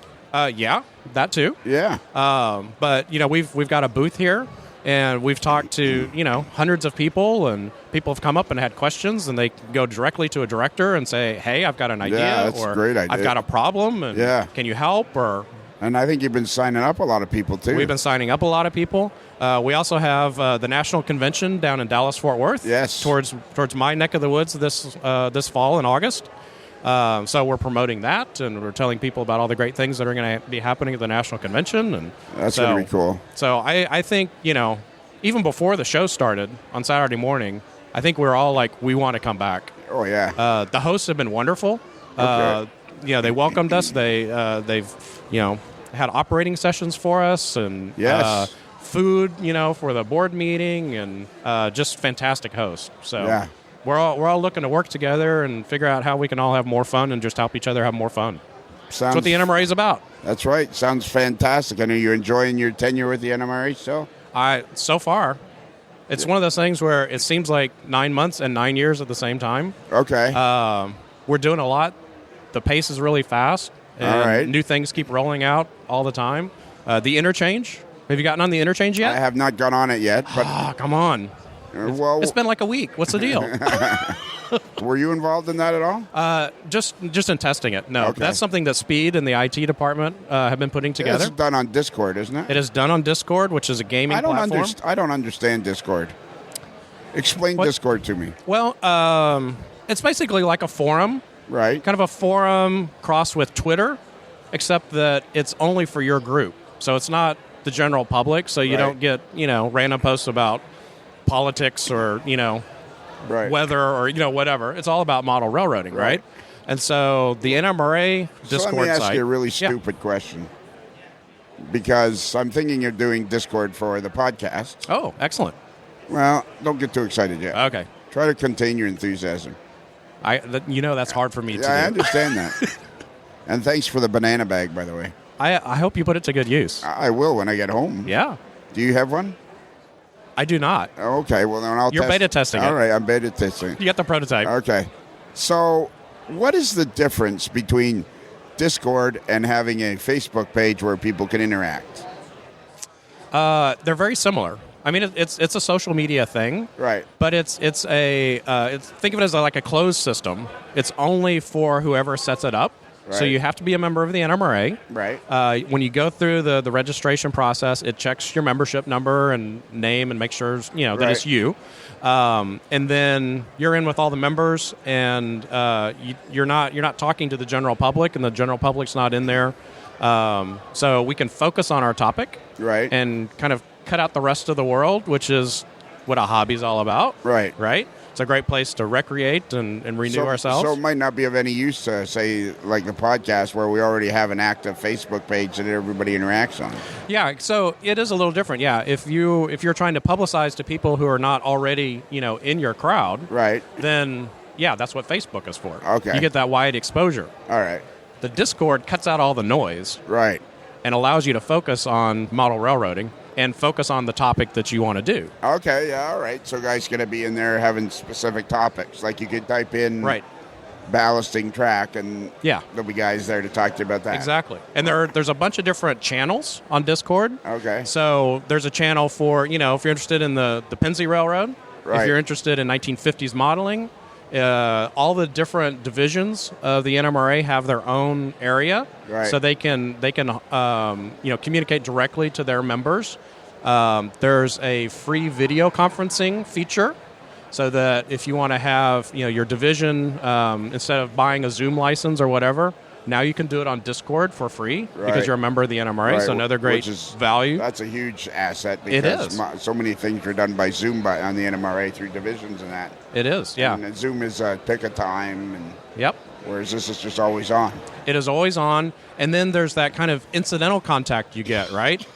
Yeah, that too. Yeah. But we've got a booth here. And we've talked to, hundreds of people, and people have come up and had questions, and they can go directly to a director and say, hey, I've got an idea, that's or a great idea. I've got a problem, and can you help? And I think you've been signing up a lot of people, too. We've been signing up a lot of people. We also have the National Convention down in Dallas-Fort Worth. Yes. Towards my neck of the woods this fall in August. So we're promoting that, and we're telling people about all the great things that are going to be happening at the National Convention. And that's going to be cool. So I think, even before the show started on Saturday morning, I think we're all like, we want to come back. Oh, yeah. The hosts have been wonderful. Okay. They welcomed us. They've had operating sessions for us and food, for the board meeting, and just fantastic hosts. So yeah. We're all looking to work together and figure out how we can all have more fun and just help each other have more fun. That's what the NMRA is about. That's right. Sounds fantastic. I know you're enjoying your tenure with the NMRA, so? So far, it's one of those things where it seems like 9 months and 9 years at the same time. Okay. We're doing a lot. The pace is really fast. And all right. New things keep rolling out all the time. The interchange. Have you gotten on the interchange yet? I have not got on it yet. But come on. It's been like a week. What's the deal? Were you involved in that at all? Just in testing it. No, okay. That's something that Speed and the IT department have been putting together. It's done on Discord, isn't it? It is done on Discord, which is a gaming platform. I don't understand Discord. Explain Discord to me. Well, it's basically like a forum. Right. Kind of a forum crossed with Twitter, except that it's only for your group. So it's not the general public, so you don't get, random posts about politics or, weather or, whatever. It's all about model railroading, right? And so the NMRA Discord site... let me ask you a really stupid question. Because I'm thinking of doing Discord for the podcast. Oh, excellent. Well, don't get too excited yet. Okay. Try to contain your enthusiasm. That's hard for me to do. I understand that. And thanks for the banana bag, by the way. I hope you put it to good use. I will when I get home. Yeah. Do you have one? I do not. Okay, well then You're beta testing it. All right, I'm beta testing. You got the prototype. Okay. So, what is the difference between Discord and having a Facebook page where people can interact? They're very similar. I mean, it's a social media thing, right? But it's think of it as like a closed system. It's only for whoever sets it up. Right. So you have to be a member of the NMRA. Right. When you go through the registration process, it checks your membership number and name and makes sure that it's you. And then you're in with all the members, and you're not talking to the general public, and the general public's not in there. So we can focus on our topic, right, and kind of cut out the rest of the world, which is what a hobby's all about. Right. Right. It's a great place to recreate and renew ourselves. So it might not be of any use to, say, like the podcast where we already have an active Facebook page that everybody interacts on. Yeah, so it is a little different. Yeah, if you're trying to publicize to people who are not already, in your crowd, Right. then yeah, that's what Facebook is for. Okay. You get that wide exposure. All right. The Discord cuts out all the noise Right. and allows you to focus on model railroading and focus on the topic that you want to do. Okay, yeah, all right. So guys going to be in there having specific topics. Like you could type in Right. ballasting track and Yeah. there'll be guys there to talk to you about that. Exactly. And there's a bunch of different channels on Discord. Okay. So there's a channel for, if you're interested in the Pennsy Railroad, Right. if you're interested in 1950s modeling, all the different divisions of the NMRA have their own area, Right. so they can communicate directly to their members. There's a free video conferencing feature, so that if you want to have your division instead of buying a Zoom license or whatever, now you can do it on Discord for free Right. because you're a member of the NMRA. Right, So another great which is- value. That's a huge asset It because is. so many things are done by Zoom on the NMRA through divisions and that. It is, yeah. And Zoom is pick a time, and Yep. whereas this is just always on. It is always on, and then there's that kind of incidental contact you get, right?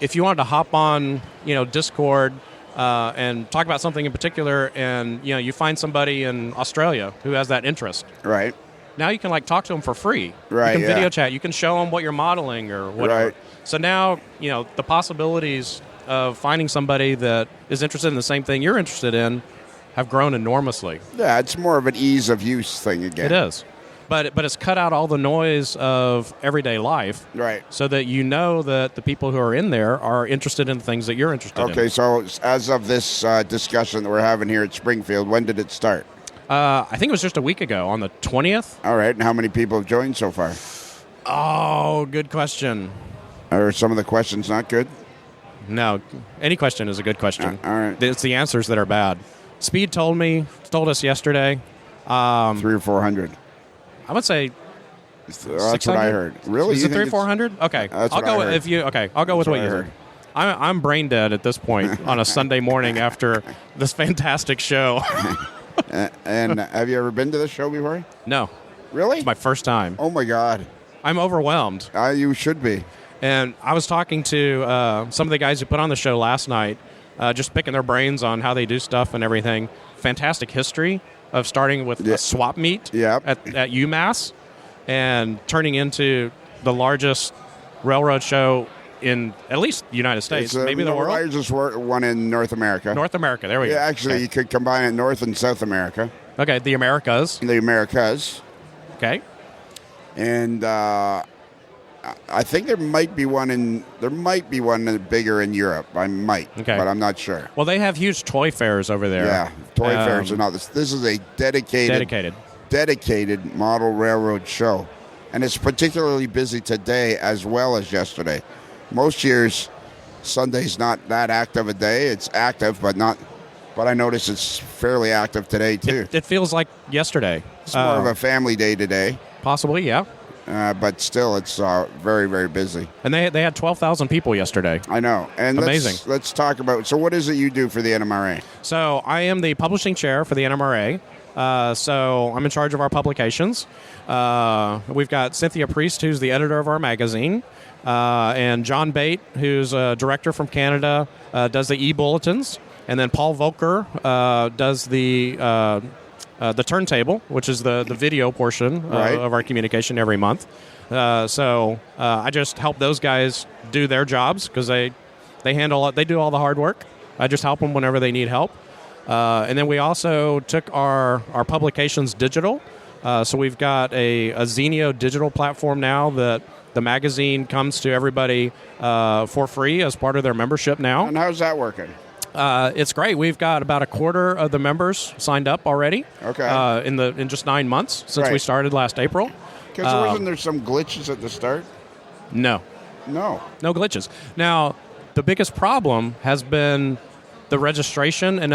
If you wanted to hop on, Discord and talk about something in particular, and you find somebody in Australia who has that interest, Right. now you can talk to them for free. Right, You can yeah. video chat. You can show them what you're modeling or whatever. Right. So now the possibilities of finding somebody that is interested in the same thing you're interested in have grown enormously. Yeah, it's more of an ease of use thing again. It is. But it's cut out all the noise of everyday life, Right. so that that the people who are in there are interested in the things that you're interested in. Okay, so as of this discussion that we're having here at Springfield, when did it start? I think it was just a week ago, on the 20th. All right, and how many people have joined so far? Oh, good question. Are some of the questions not good? No, any question is a good question. All right. It's the answers that are bad. Speed told us yesterday. 300 or 400. I would say That's what I 600? heard. Really? Is You it think 300 or it's- 400? Okay, That's I'll what go I with heard. if you. Okay, I'll go with what what you I said. heard. I'm brain dead at this point on a Sunday morning after this fantastic show. And have you ever been to this show before? No, Really? it's my first time. Oh my God. I'm overwhelmed. You should be. And I was talking to some of the guys who put on the show last night, just picking their brains on how they do stuff and everything. Fantastic history of starting with Yeah. a swap meet Yeah. at UMass and turning into the largest railroad show in at least the United States, It's maybe the world. largest one in North America. North America, there we go. Yeah, actually, Okay. you could combine it North and South America, Okay, the Americas. the Americas, Okay. and I think there might be one bigger in Europe. I might, Okay. but I'm not sure. Well, they have huge toy fairs over there. Yeah, toy fairs and all this. This is a dedicated model railroad show, and it's particularly busy today as well as yesterday. Most years, Sunday's not that active a day. It's active, but not. But I notice it's fairly active today too. It feels like yesterday. It's more of a family day today, Possibly, yeah. but still, it's very, very busy. And they had 12,000 people yesterday. I know. And Amazing. Let's talk about. So, what is it you do for the NMRA? So I am the publishing chair for the NMRA. So I'm in charge of our publications. We've got Cynthia Priest, who's the editor of our magazine, and John Bate, who's a director from Canada, does the e-bulletins, and then Paul Volker does the turntable, which is the video portion Right. of our communication every month. So I just help those guys do their jobs because they do all the hard work. I just help them whenever they need help. And then we also took our publications digital. So we've got a Zenio digital platform now that the magazine comes to everybody for free as part of their membership now. And how's that working? It's great. We've got about a quarter of the members signed up already. Okay. In just 9 months since we Right. started last April. Because wasn't there some glitches at the start? No glitches. Now, the biggest problem has been the registration and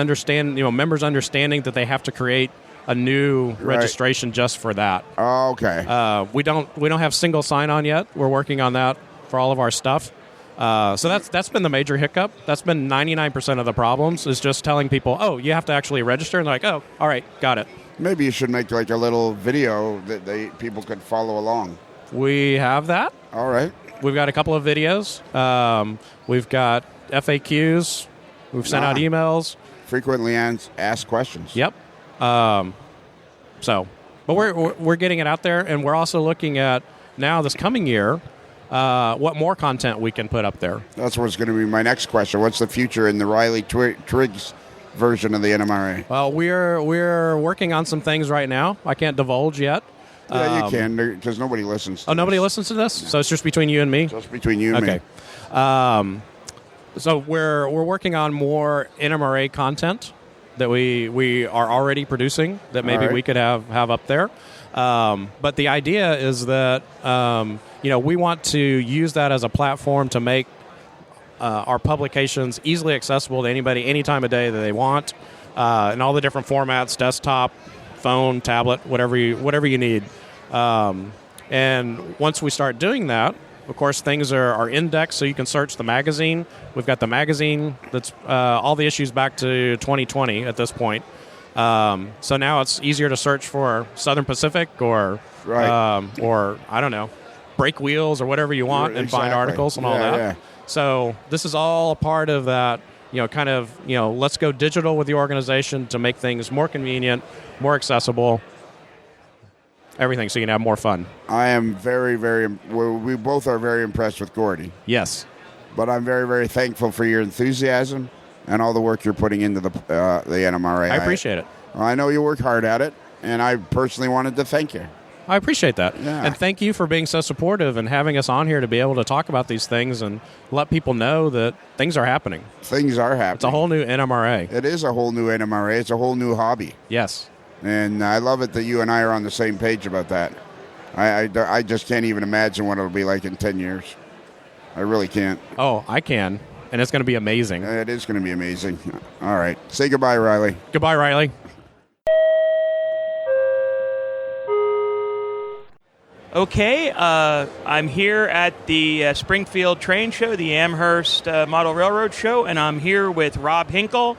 members understanding that they have to create a new registration just for that. Oh, okay. We don't have single sign-on yet. We're working on that for all of our stuff. So that's been the major hiccup. That's been 99% of the problems, is just telling people, oh, you have to actually register. And they're like, oh, all right, got it. Maybe you should make like a little video that people could follow along. We have that. All right. We've got a couple of videos. We've got FAQs. We've sent out emails. Frequently asked questions. Yep. But we're getting it out there, and we're also looking at now this coming year what more content we can put up there. That's what's going to be my next question. What's the future in the Riley Triggs version of the NMRA? Well, we're working on some things right now. I can't divulge yet. Yeah, you can, because nobody listens to nobody this. listens to this? So it's just between you and me? Just between you and me. Okay. So we're working on more NMRA content that we are already producing that maybe we could have up there. But the idea is that we want to use that as a platform to make our publications easily accessible to anybody any time of day that they want, in all the different formats: desktop, phone, tablet, whatever you need. And once we start doing that, of course, things are indexed, so you can search the magazine. We've got the magazine that's all the issues back to 2020 at this point. So now it's easier to search for Southern Pacific or I don't know, brake wheels or whatever you want, and find articles and all that. Yeah. So this is all a part of that, let's go digital with the organization to make things more convenient, more accessible, everything, so you can have more fun. I am very, very, we both are very impressed with Gordy. Yes. But I'm very, very thankful for your enthusiasm and all the work you're putting into the NMRA. I appreciate it. I know you work hard at it, and I personally wanted to thank you. I appreciate that. Yeah. And thank you for being so supportive and having us on here to be able to talk about these things and let people know that things are happening. Things are happening. It's a whole new NMRA. It is a whole new NMRA. It's a whole new hobby. Yes. And I love it that you and I are on the same page about that. I just can't even imagine what it'll be like in 10 years. I really can't. Oh, I can. And it's going to be amazing. It is going to be amazing. All right. Say goodbye, Riley. Goodbye, Riley. Okay, I'm here at the Springfield Train Show, the Amherst Model Railroad Show, and I'm here with Rob Hinkle.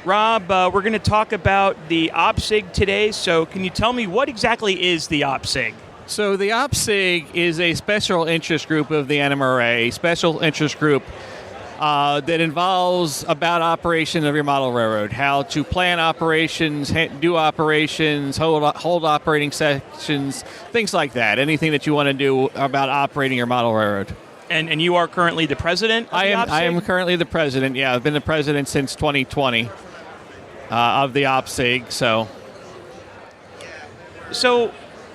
Rob, we're going to talk about the OPSIG today, so can you tell me what exactly is the OPSIG? So the OPSIG is a special interest group of the NMRA, special interest group that involves about operation of your model railroad, how to plan operations, do operations, hold operating sections, things like that. Anything that you want to do about operating your model railroad. And you are currently the president of the OPSIG? I am currently the president, yeah. I've been the president since 2020 of the OPSIG, so. So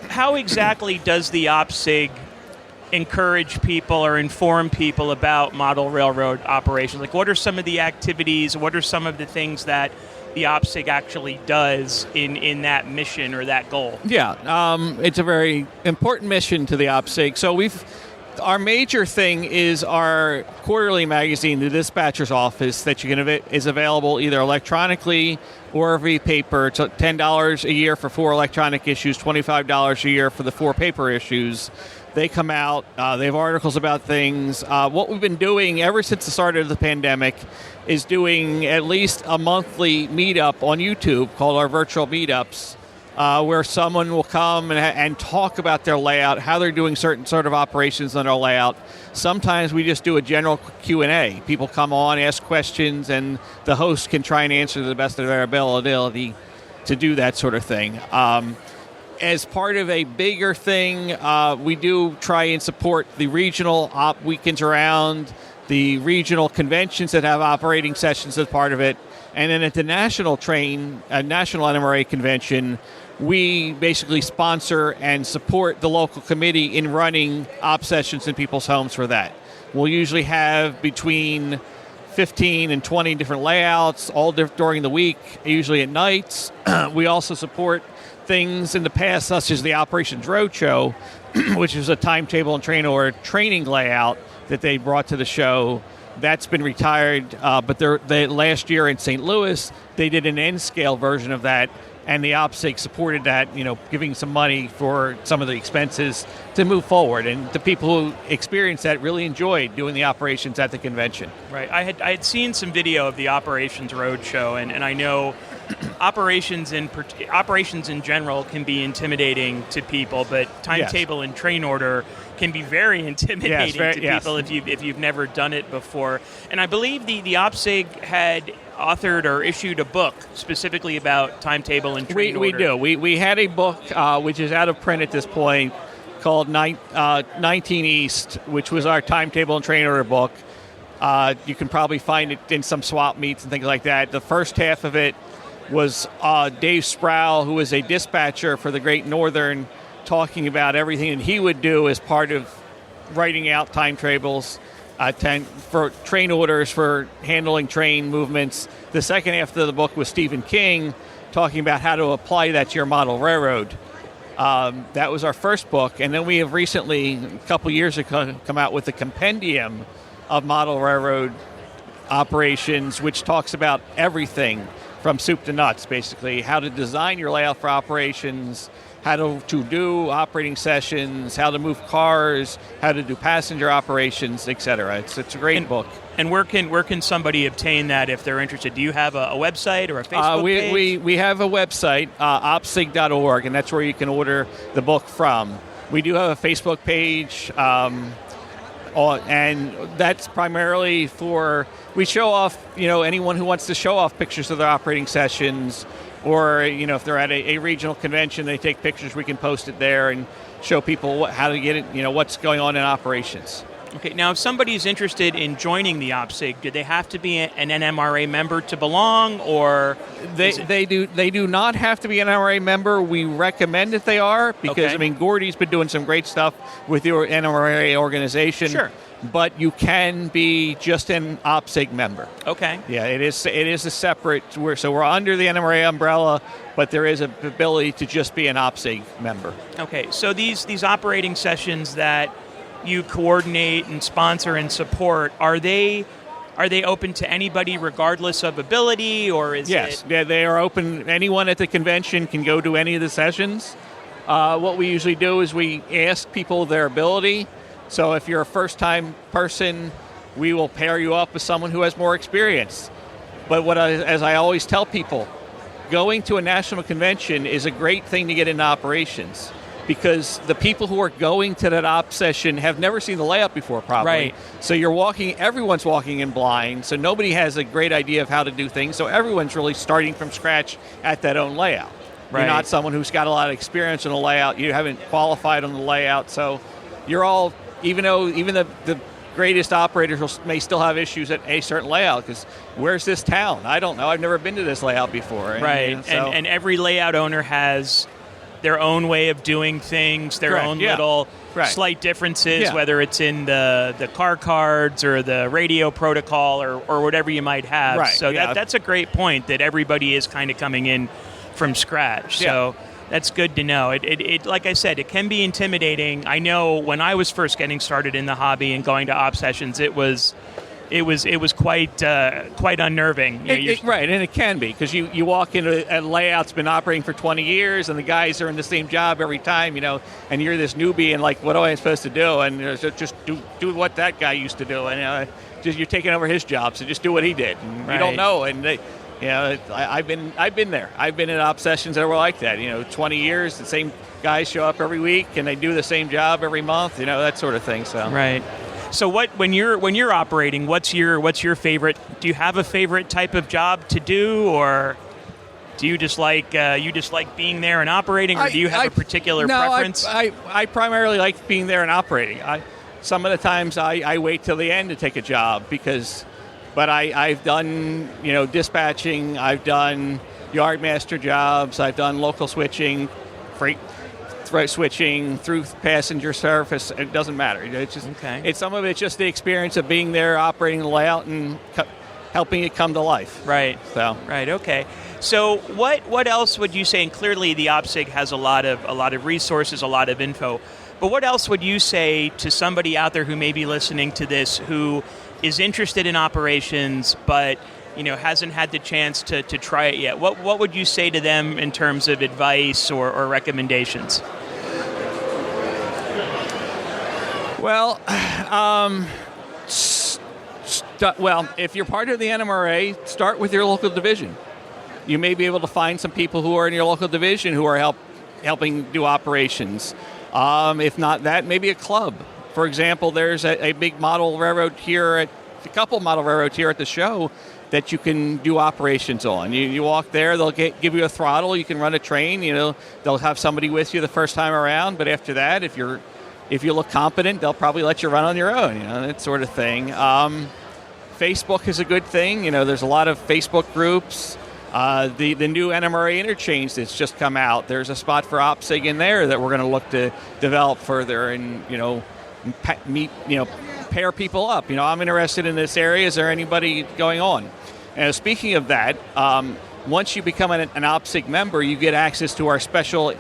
how exactly does the OPSIG encourage people or inform people about model railroad operations? Like, what are some of the activities, what are some of the things that the OPSIG actually does in that mission or that goal? Yeah, it's a very important mission to the OPSIG. So our major thing is our quarterly magazine, The Dispatcher's Office, that is available either electronically or via paper. It's $10 a year for 4 electronic issues, $25 a year for the 4 paper issues. They come out, they have articles about things. What we've been doing ever since the start of the pandemic is doing at least a monthly meetup on YouTube called our virtual meetups, where someone will come and talk about their layout, how they're doing certain sort of operations on their layout. Sometimes we just do a general Q&A. People come on, ask questions, and the host can try and answer to the best of their ability to do that sort of thing. As part of a bigger thing, we do try and support the regional op weekends around, the regional conventions that have operating sessions as part of it. And then at the national NMRA convention, we basically sponsor and support the local committee in running op sessions in people's homes for that. We'll usually have between 15 and 20 different layouts, all during the week, usually at nights. We also support things in the past, such as the Operations Roadshow, which is a timetable and train order training layout that they brought to the show. That's been retired, but last year in St. Louis, they did an N-scale version of that and the OPSIG supported that, giving some money for some of the expenses to move forward. And the people who experienced that really enjoyed doing the operations at the convention. Right. I had seen some video of the Operations Roadshow, and I know operations in general can be intimidating to people, but timetable and train order can be very intimidating to people if you've never done it before. And I believe the OPSIG had authored or issued a book specifically about timetable and train order. We do. We had a book which is out of print at this point called 19 East, which was our timetable and train order book. You can probably find it in some swap meets and things like that. The first half of it was Dave Sproul, who was a dispatcher for the Great Northern, talking about everything that he would do as part of writing out timetables for train orders for handling train movements. The second half of the book was Stephen King talking about how to apply that to your model railroad. That was our first book, and then we have recently, a couple years ago, come out with a compendium of model railroad operations, which talks about everything from soup to nuts, basically, how to design your layout for operations, how to do operating sessions, how to move cars, how to do passenger operations, etc. It's a great book. And where can somebody obtain that if they're interested? Do you have a website or a Facebook page? We have a website, opsig.org, and that's where you can order the book from. We do have a Facebook page, and that's primarily for, we show off, anyone who wants to show off pictures of their operating sessions, or, if they're at a regional convention, they take pictures, we can post it there and show people how to get it, what's going on in operations. Okay, now if somebody's interested in joining the OPSIG, do they have to be an NMRA member to belong, or they do not have to be an NMRA member. We recommend that they are, because Gordy's been doing some great stuff with your NMRA organization. Sure. But you can be just an OPSIG member. Okay. Yeah, it is a separate. We're under the NMRA umbrella, but there is an ability to just be an OPSIG member. Okay, so these operating sessions that you coordinate and sponsor and support, are they open to anybody regardless of ability, or is Yes, they are open. Anyone at the convention can go to any of the sessions. What we usually do is we ask people their ability. So if you're a first-time person, we will pair you up with someone who has more experience. But as I always tell people, going to a national convention is a great thing to get into operations, because the people who are going to that op session have never seen the layout before, probably. Right. So everyone's walking in blind, so nobody has a great idea of how to do things, so everyone's really starting from scratch at that own layout. Right. You're not someone who's got a lot of experience on the layout, you haven't qualified on the layout, so you're all, even the greatest operators may still have issues at a certain layout, because where's this town? I don't know, I've never been to this layout before. Right, and every layout owner has their own way of doing things, their own little slight differences, whether it's in the car cards or the radio protocol or whatever you might have. Right. So that's a great point, that everybody is kind of coming in from scratch. So that's good to know. It like I said, it can be intimidating. I know when I was first getting started in the hobby and going to op sessions, it was quite unnerving. Right, and it can be, because you walk into a layout's been operating for 20 years, and the guys are in the same job every time, and you're this newbie, and like, what am I supposed to do? And just do what that guy used to do, and you're taking over his job, so just do what he did. And you don't know, and I've been there. I've been in op sessions that were like that. 20 years, the same guys show up every week, and they do the same job every month. That sort of thing. So right. So when you're operating, what's your favorite? Do you have a favorite type of job to do, or do you just like being there and operating, or do you have a particular preference? I primarily like being there and operating. Some of the times I wait till the end to take a job, but I've done dispatching, I've done yardmaster jobs, I've done local switching, freight switching, through passenger service. It doesn't matter. It's just it's some of it's just the experience of being there, operating the layout, and helping it come to life. Right. So right. Okay. So what else would you say? And clearly, the OPSIG has a lot of resources, a lot of info. But what else would you say to somebody out there who may be listening to this, who is interested in operations, but hasn't had the chance to try it yet, what would you say to them in terms of advice or recommendations? Well, if you're part of the NMRA, start with your local division. You may be able to find some people who are in your local division who are helping do operations. If not that, maybe a club. For example, there's a big model railroad here, a couple model railroads here at the show that you can do operations on. You walk there, they'll give you a throttle, you can run a train, they'll have somebody with you the first time around, but after that, if you look competent, they'll probably let you run on your own, that sort of thing. Facebook is a good thing. There's a lot of Facebook groups. The new NMRA interchange that's just come out, there's a spot for OPSIG in there that we're going to look to develop further and, pair people up. I'm interested in this area. Is there anybody going on? And speaking of that, once you become an OPSIG member, you get access to our special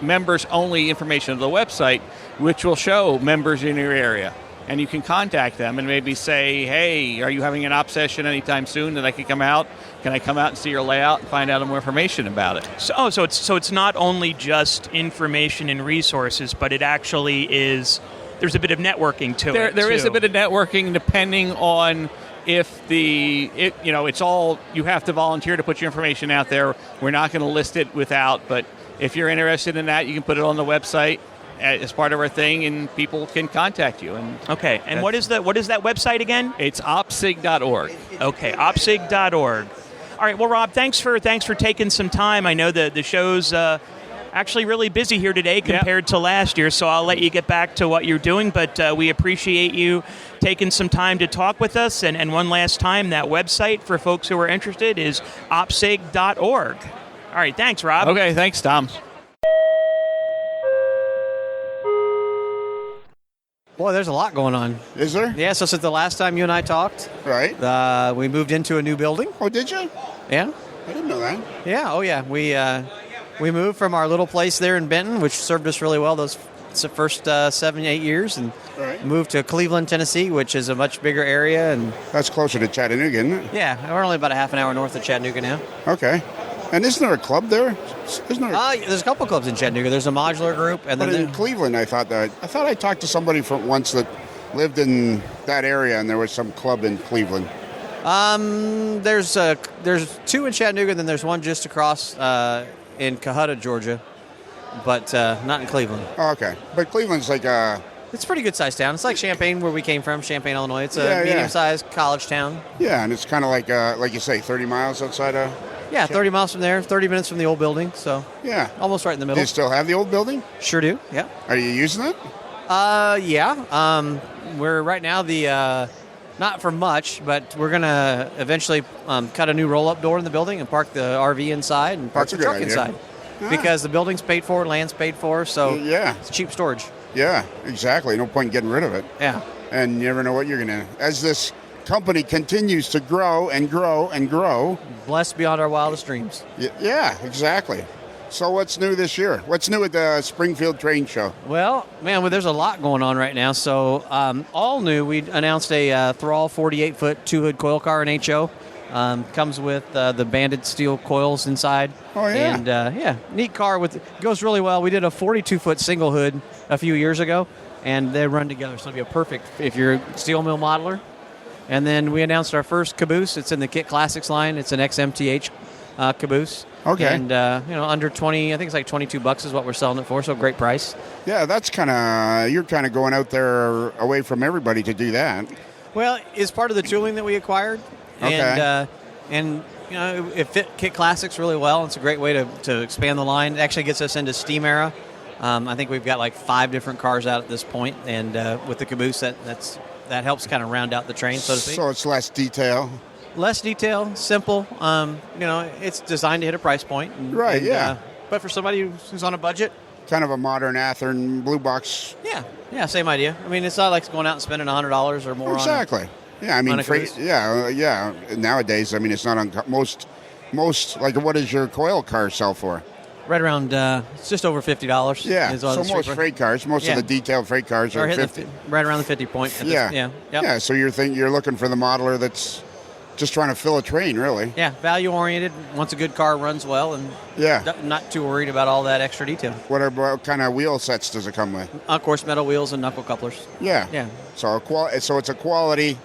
members-only information on the website, which will show members in your area. And you can contact them and maybe say, hey, are you having an op session anytime soon that I can come out? Can I come out and see your layout and find out more information about it? So it's not only just information and resources, but it actually is, there's a bit of networking to it. There is a bit of networking depending on if it's all, you have to volunteer to put your information out there. We're not going to list it without, but if you're interested in that, you can put it on the website as part of our thing, and people can contact you. Okay, and what is that website again? It's opsig.org. Okay, opsig.org. All right, well, Rob, thanks for taking some time. I know the show's actually really busy here today compared to last year, so I'll let you get back to what you're doing, but we appreciate you taking some time to talk with us. And one last time, that website for folks who are interested is opsig.org. All right, thanks, Rob. Okay, thanks, Tom. Boy, there's a lot going on. Is there? Yeah, so since the last time you and I talked, right? We moved into a new building. Oh, did you? Yeah. I didn't know that. Yeah, oh yeah. We moved from our little place there in Benton, which served us really well those first 7-8 years, and moved to Cleveland, Tennessee, which is a much bigger area. And that's closer to Chattanooga, isn't it? Yeah, we're only about a half an hour north of Chattanooga now. Okay. And isn't there a club there? Isn't there? There's a couple clubs in Chattanooga. There's a modular group, and but in Cleveland, I thought I talked to somebody from once that lived in that area, and there was some club in Cleveland. There's two in Chattanooga, and then there's one just across in Cohutta, Georgia, but not in Cleveland. Oh, okay, but Cleveland's like it's a pretty good sized town. It's like Champaign, where we came from, Champaign, Illinois. It's a medium-sized college town. Yeah, and it's kind of like you say, 30 miles outside of. Yeah, 30 miles from there, 30 minutes from the old building, so yeah, almost right in the middle. Do you still have the old building? Sure do, yeah. Are you using it? Yeah. We're right now not for much, but we're going to eventually cut a new roll-up door in the building and park the RV inside and park the truck inside. Because the building's paid for, land's paid for, so it's cheap storage. Yeah, exactly. No point in getting rid of it. Yeah. And you never know what you're going to... As this company continues to grow and grow and grow... Blessed beyond our wildest dreams. Yeah, exactly. So what's new this year? What's new at the Springfield Train Show? Well, man, there's a lot going on right now. So all new, we announced a Thrall 48-foot two-hood coil car in HO. Comes with the banded steel coils inside. Oh, yeah. And, neat car. Goes really well. We did a 42-foot single hood a few years ago, and they run together. So it'll be a perfect if you're a steel mill modeler. And then we announced our first caboose. It's in the Kit Classics line. It's an XMTH caboose. Okay. And, under 20, I think it's like $22 is what we're selling it for, so great price. Yeah, that's you're kind of going out there away from everybody to do that. Well, it's part of the tooling that we acquired. Okay. And it fit Kit Classics really well. It's a great way to expand the line. It actually gets us into steam era. I think we've got like 5 different cars out at this point, and with the caboose, that helps kind of round out the train, so to speak. So it's less detail. Less detail, simple. It's designed to hit a price point. Right, yeah. But for somebody who's on a budget. Kind of a modern Athearn blue box. Yeah, same idea. I mean, it's not like going out and spending $100 or more exactly. Yeah, I mean, nowadays, I mean, it's not on most, like, what does your coil car sell for? Right around, it's just over $50. Yeah, so most freight cars, most of the detailed freight cars are 50. Right around the 50 point. Yeah, so you're looking for the modeler that's just trying to fill a train, really. Yeah, value oriented. Wants a good car, runs well, and not too worried about all that extra detail. What kind of wheel sets does it come with? Of course, metal wheels and knuckle couplers. Yeah. So it's a quality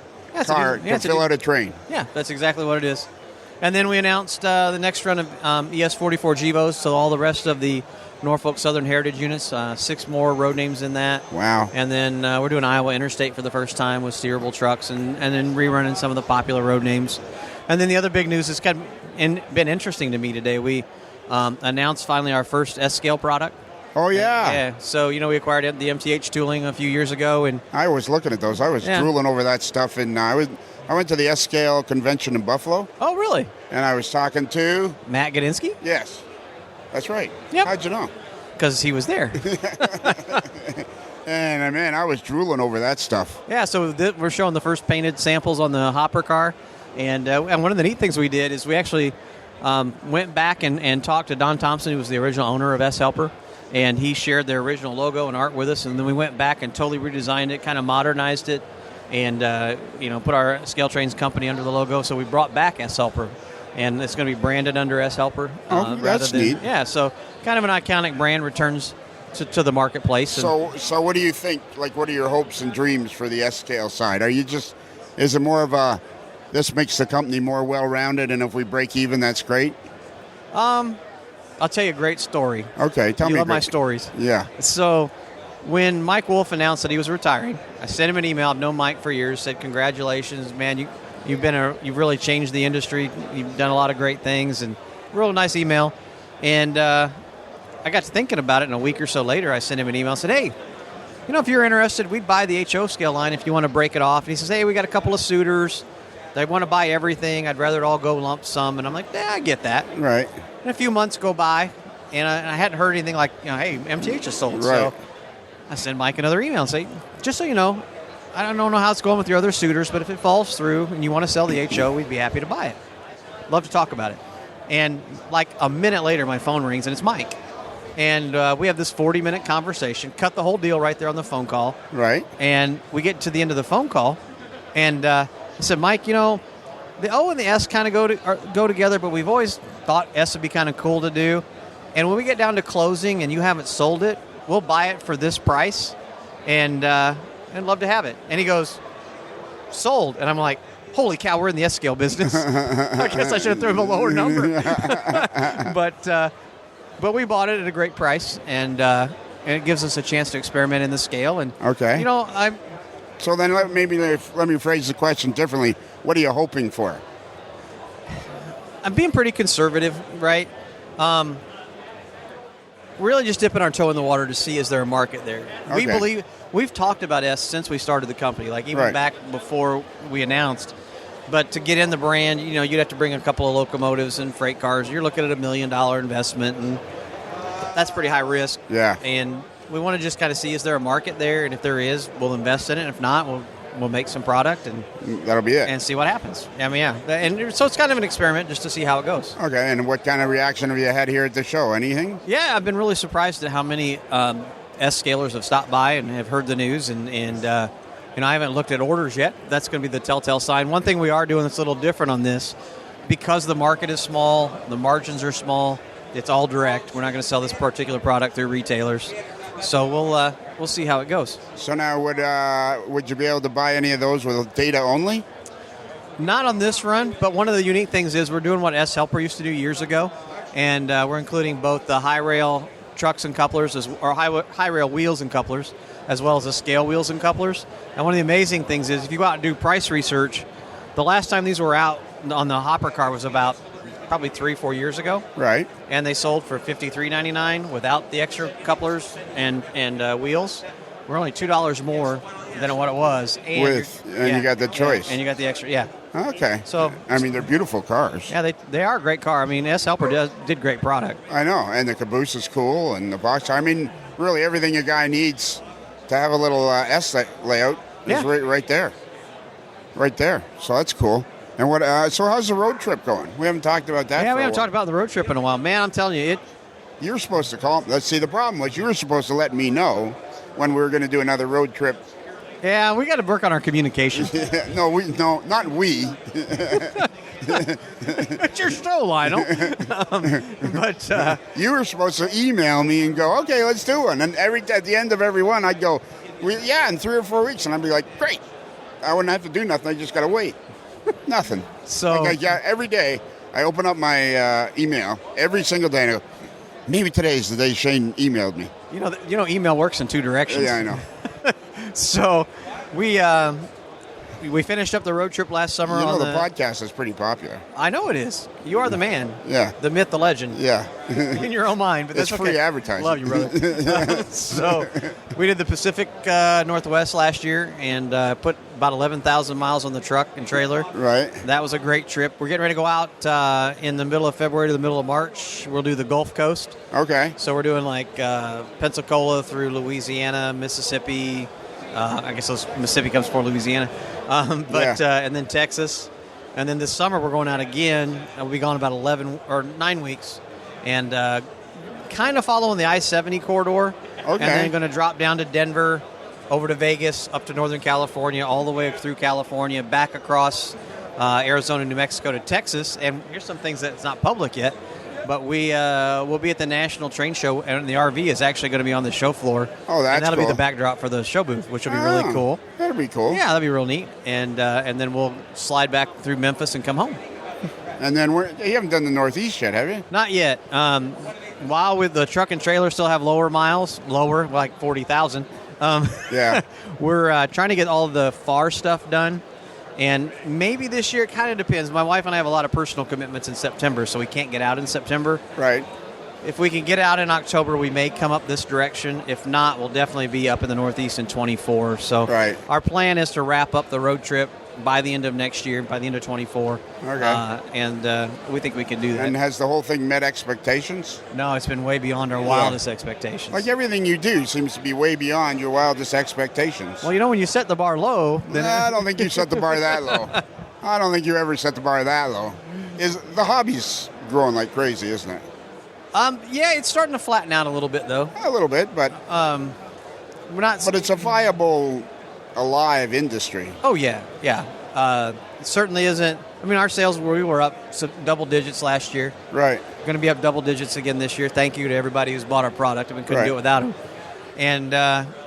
car to fill out a train. Yeah, that's exactly what it is. And then we announced the next run of ES44 Gevos, so all the rest of the Norfolk Southern Heritage units, 6 more road names in that. Wow. And then we're doing Iowa Interstate for the first time with steerable trucks and then rerunning some of the popular road names. And then the other big news has kind of been interesting to me today. We announced finally our first S-Scale product. Oh, yeah. Yeah. So, we acquired the MTH tooling a few years ago. And I was looking at those. I was drooling over that stuff. And I went to the S-Scale convention in Buffalo. Oh, really? And I was talking to... Matt Gadinsky? Yes. That's right. Yep. How'd you know? Because he was there. And, man, I was drooling over that stuff. Yeah, so we're showing the first painted samples on the hopper car. And one of the neat things we did is we actually went back and talked to Don Thompson, who was the original owner of S-Helper. And he shared their original logo and art with us. And then we went back and totally redesigned it, kind of modernized it, and put our ScaleTrains company under the logo. So we brought back S-Helper. And it's going to be branded under S-Helper. That's neat. Yeah, so kind of an iconic brand returns to the marketplace. So what do you think? Like, what are your hopes and dreams for the S-Scale side? Is it more of this makes the company more well-rounded, and if we break even, that's great? I'll tell you a great story. Okay, tell me. You love my stories. Yeah. So when Mike Wolf announced that he was retiring, I sent him an email. I've known Mike for years, said, congratulations, man, you've really changed the industry. You've done a lot of great things, and real nice email. And I got to thinking about it, and a week or so later, I sent him an email and said, hey, if you're interested, we'd buy the HO scale line if you want to break it off. And he says, hey, we got a couple of suitors. They want to buy everything. I'd rather it all go lump sum. And I'm like, I get that. Right. And a few months go by, and I hadn't heard anything like, hey, MTH is sold. Right. So I send Mike another email and say, just so you know, I don't know how it's going with your other suitors, but if it falls through and you want to sell the HO, we'd be happy to buy it. Love to talk about it. And like a minute later, my phone rings, and it's Mike. And we have this 40-minute conversation, cut the whole deal right there on the phone call. Right. And we get to the end of the phone call, and I said, Mike, the O and the S kind of go together, but we've always thought S would be kind of cool to do. And when we get down to closing and you haven't sold it, we'll buy it for this price, and love to have it. And he goes, sold. And I'm like, holy cow, we're in the S-Scale business. I guess I should have thrown him a lower number. But we bought it at a great price, and it gives us a chance to experiment in the scale. And okay. So then let me phrase the question differently. What are you hoping for? I'm being pretty conservative, right? Really just dipping our toe in the water to see is there a market there. Okay. We've talked about S since we started the company, like even back before we announced. But to get in the brand, you'd have to bring a couple of locomotives and freight cars. You're looking at $1 million investment, and that's pretty high risk. Yeah. And we want to just kind of see, is there a market there? And if there is, we'll invest in it. If not, we'll make some product, and that'll be it. And see what happens. I mean, yeah. And so it's kind of an experiment just to see how it goes. Okay. And what kind of reaction have you had here at the show? Anything? Yeah, I've been really surprised at how many S-scalers have stopped by and have heard the news, and I haven't looked at orders yet. That's going to be the telltale sign. One thing we are doing that's a little different on this, because the market is small, the margins are small, it's all direct. We're not going to sell this particular product through retailers. So we'll see how it goes. So now would you be able to buy any of those with data only? Not on this run, but one of the unique things is we're doing what S-Helper used to do years ago, and we're including both the high rail trucks and couplers, or high rail wheels and couplers, as well as the scale wheels and couplers. And one of the amazing things is if you go out and do price research, the last time these were out on the hopper car was about probably 3-4 years ago. Right. And they sold for $53.99 without the extra couplers and wheels. We're only $2 more than what it was. And you got the choice. And you got the extra, yeah. Okay. So I mean, they're beautiful cars. Yeah, they are a great car. I mean, S-Helper did great product. I know, and the caboose is cool, and the box. I mean, really everything a guy needs to have a little S layout is right there. Right there. So that's cool. And what? So how's the road trip going? We haven't talked about that. Yeah, we haven't talked about the road trip in a while. Man, I'm telling you, you were supposed to call. Let's see. The problem was you were supposed to let me know when we were going to do another road trip Yeah, we got to work on our communication. No, not we. It's your show, Lionel. But you were supposed to email me and go, okay, let's do one. And at the end of every one, I'd go, in 3 or 4 weeks. And I'd be like, great. I wouldn't have to do nothing. I just got to wait. Nothing. So every day, I open up my email every single day and I go, maybe today's the day Shane emailed me. You know, email works in two directions. Yeah, I know. So we finished up the road trip last summer. The podcast is pretty popular. I know it is. You are the man. Yeah. The myth, the legend. Yeah. In your own mind, but that's it's free okay. advertising. Love you, brother. So we did the Pacific Northwest last year and put about 11,000 miles on the truck and trailer. Right. That was a great trip. We're getting ready to go out in the middle of February to the middle of March. We'll do the Gulf Coast. Okay. So we're doing like Pensacola through Louisiana, Mississippi. I guess Mississippi comes before Louisiana. And then Texas. And then this summer we're going out again. We'll be gone about 11 or 9 weeks. And kind of following the I-70 corridor. Okay. And then going to drop down to Denver, over to Vegas, up to Northern California, all the way through California, back across Arizona, New Mexico to Texas. And here's some things that's not public yet. But we'll be at the National Train Show, and the RV is actually going to be on the show floor. Oh, that's and that'll cool. be the backdrop for the show booth, which will be really cool. That'll be cool. Yeah, that'll be real neat. And then we'll slide back through Memphis and come home. And then you haven't done the Northeast yet, have you? Not yet. While with the truck and trailer still have lower miles, like 40,000. Yeah. We're trying to get all the far stuff done. And maybe this year, it kind of depends. My wife and I have a lot of personal commitments in September, so we can't get out in September. Right. If we can get out in October, we may come up this direction. If not, we'll definitely be up in the Northeast in 24. So Our plan is to wrap up the road trip by the end of next year, by the end of 24. Okay. And we think we can do that. And has the whole thing met expectations? No, it's been way beyond our wildest expectations. Like everything you do seems to be way beyond your wildest expectations. Well, when you set the bar low, then I don't think you set the bar that low. I don't think you ever set the bar that low. The hobby's growing like crazy, isn't it? Yeah, it's starting to flatten out a little bit, though. A little bit, but we're not. But it's a viable, alive industry. Oh yeah. It certainly isn't. I mean, our sales we were up double digits last year. Right. We're going to be up double digits again this year. Thank you to everybody who's bought our product. We couldn't do it without them. And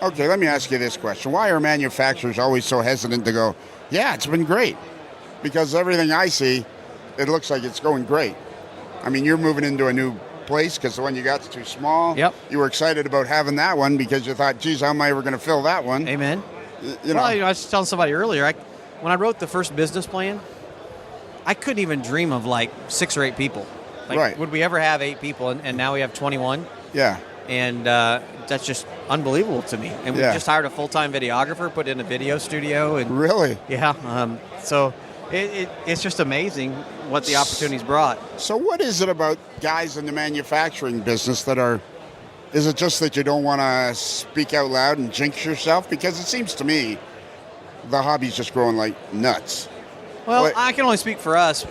okay, let me ask you this question: why are manufacturers always so hesitant to go? Yeah, it's been great, because everything I see, it looks like it's going great. I mean, you're moving into a new place because the one you got's too small. Yep. You were excited about having that one because you thought, geez, how am I ever going to fill that one? Amen. I was telling somebody earlier, when I wrote the first business plan, I couldn't even dream of like 6 or 8 people. Right. Would we ever have 8 people? And now we have 21. Yeah. And that's just unbelievable to me. And we just hired a full-time videographer, put in a video studio. And really? Yeah. So it's just amazing what the opportunities brought. So what is it about guys in the manufacturing business is it just that you don't want to speak out loud and jinx yourself? Because it seems to me the hobby's just growing like nuts. Well, I can only speak for us.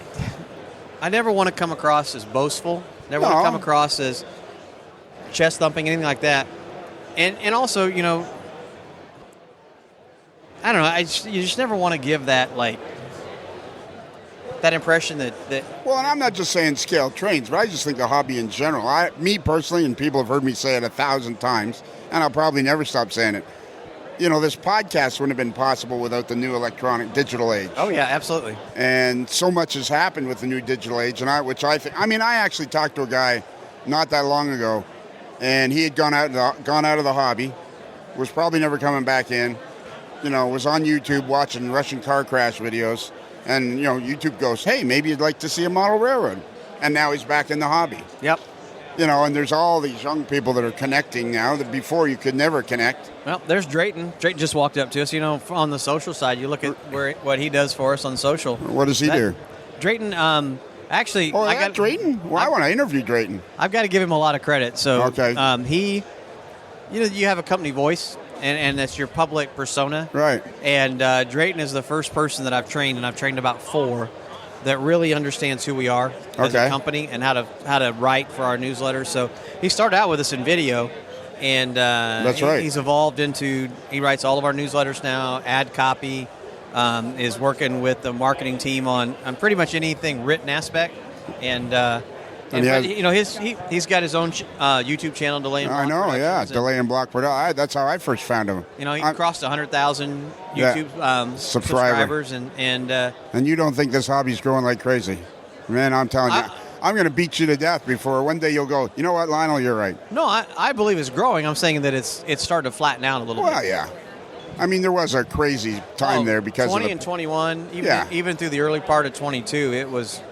I never want to come across as boastful. Never want to come across as chest thumping, anything like that. And also, I don't know. You just never want to give that that impression that. Well, and I'm not just saying ScaleTrains, but I just think the hobby in general. Me personally, and people have heard me say it 1,000 times, and I'll probably never stop saying it. This podcast wouldn't have been possible without the new electronic digital age. Oh yeah, absolutely. And so much has happened with the new digital age, I actually talked to a guy not that long ago, and he had gone out of the hobby, was probably never coming back in. Was on YouTube watching Russian car crash videos, and YouTube goes, hey, maybe you'd like to see a model railroad, and now he's back in the hobby. Yep. And there's all these young people that are connecting now that before you could never connect. Well, there's Drayton. Drayton just walked up to us. On the social side, you look at what he does for us on social. What does he do? Drayton, actually... Oh, Drayton? Well, I want to interview Drayton. I've got to give him a lot of credit. So, okay. He... you have a company voice, and that's your public persona. Right. And Drayton is the first person that I've trained, and I've trained about 4, that really understands who we are as a company and how to write for our newsletter. So he started out with us in video, and That's right. He's evolved into. He writes all of our newsletters now, ad copy, is working with the marketing team on pretty much anything written aspect, and he's got his own YouTube channel, Delay and Block. I know, Productions, Delay and Block Production. That's how I first found him. He crossed 100,000 YouTube subscribers, and you don't think this hobby's growing like crazy, man? I'm telling you. I'm going to beat you to death before one day you'll go, you know what, Lionel, you're right. No, I believe it's growing. I'm saying that it's starting to flatten out a little bit. Well, yeah. I mean, there was a crazy time there because 20 and 21, even through the early part of 22, it was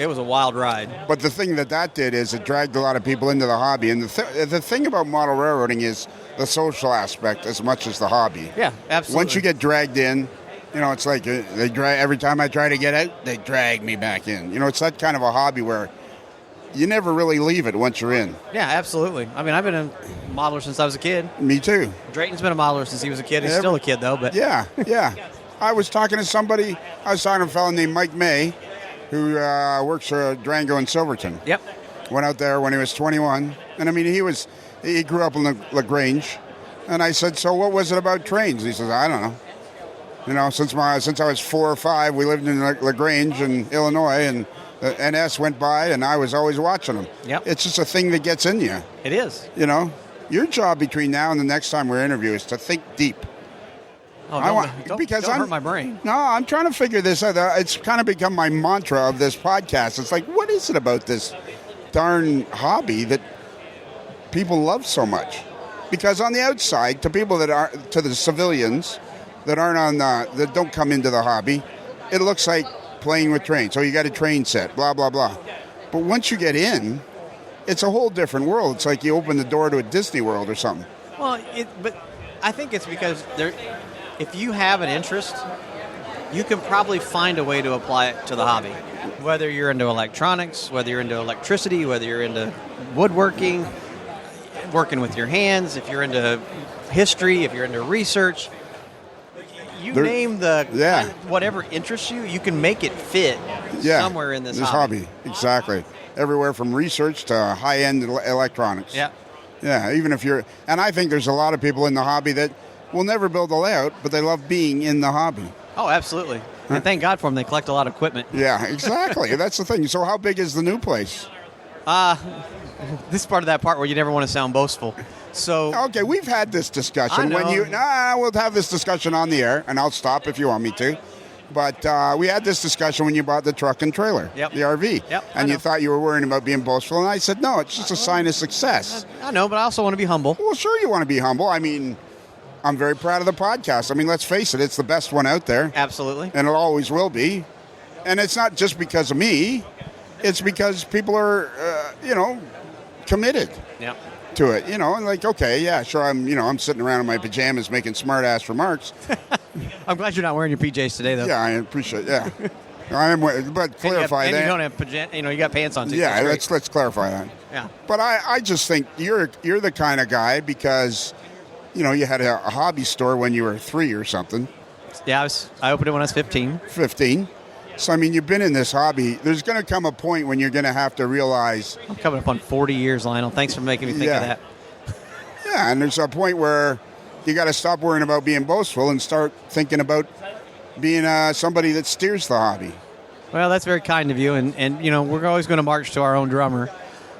a wild ride. But the thing that did is it dragged a lot of people into the hobby. And the thing about model railroading is the social aspect as much as the hobby. Yeah, absolutely. Once you get dragged in, it's like they drag every time I try to get out, they drag me back in. It's that kind of a hobby where you never really leave it once you're in. Yeah, absolutely. I mean, I've been a modeler since I was a kid. Me too. Drayton's been a modeler since he was a kid. He's still a kid, though. But yeah. I was talking to a fellow named Mike May, who works for Durango and Silverton. Yep. Went out there when he was 21. And, I mean, he grew up in LaGrange. And I said, so what was it about trains? He says, I don't know. Since I was 4 or 5, we lived in LaGrange in Illinois, and the NS went by, and I was always watching them. Yep. It's just a thing that gets in you. It is. Your job between now and the next time we're interviewing is to think deep. Oh, don't hurt my brain. No, I'm trying to figure this out. It's kind of become my mantra of this podcast. It's like, what is it about this darn hobby that people love so much? Because on the outside, to the civilians that aren't that don't come into the hobby, it looks like playing with trains. So you got a train set, blah, blah, blah. But once you get in, it's a whole different world. It's like you open the door to a Disney World or something. Well, but I think it's because if you have an interest, you can probably find a way to apply it to the hobby. Whether you're into electronics, whether you're into electricity, whether you're into woodworking, working with your hands, if you're into history, if you're into research, name whatever interests you, you can make it fit somewhere in this hobby. Exactly. Everywhere from research to high-end electronics. Yeah. Yeah, even if you're... And I think there's a lot of people in the hobby that will never build a layout, but they love being in the hobby. Oh, absolutely. And thank God for them. They collect a lot of equipment. Yeah, exactly. That's the thing. So how big is the new place? This is part of that part where you never want to sound boastful. So okay, we've had this discussion. I know. We'll have this discussion on the air, and I'll stop if you want me to. But we had this discussion when you bought the truck and trailer, the RV. Yep, and you thought you were worrying about being boastful, and I said, no, it's just a sign of success. I know, but I also want to be humble. Well, sure you want to be humble. I mean, I'm very proud of the podcast. I mean, let's face it, it's the best one out there. Absolutely. And it always will be. And it's not just because of me. It's because people are, committed. Yeah. To it, and like, okay, yeah, sure, I'm sitting around in my pajamas making smart-ass remarks. I'm glad you're not wearing your PJs today, though. Yeah, I appreciate I am, but clarify that. And you don't have pajamas, you got pants on, too. Yeah, let's clarify that. Yeah. But I just think you're the kind of guy because, you had a hobby store when you were 3 or something. Yeah, I opened it when I was 15. 15. So, I mean, you've been in this hobby. There's going to come a point when you're going to have to realize... I'm coming up on 40 years, Lionel. Thanks for making me think of that. Yeah, and there's a point where you got to stop worrying about being boastful and start thinking about being somebody that steers the hobby. Well, that's very kind of you. And we're always going to march to our own drummer.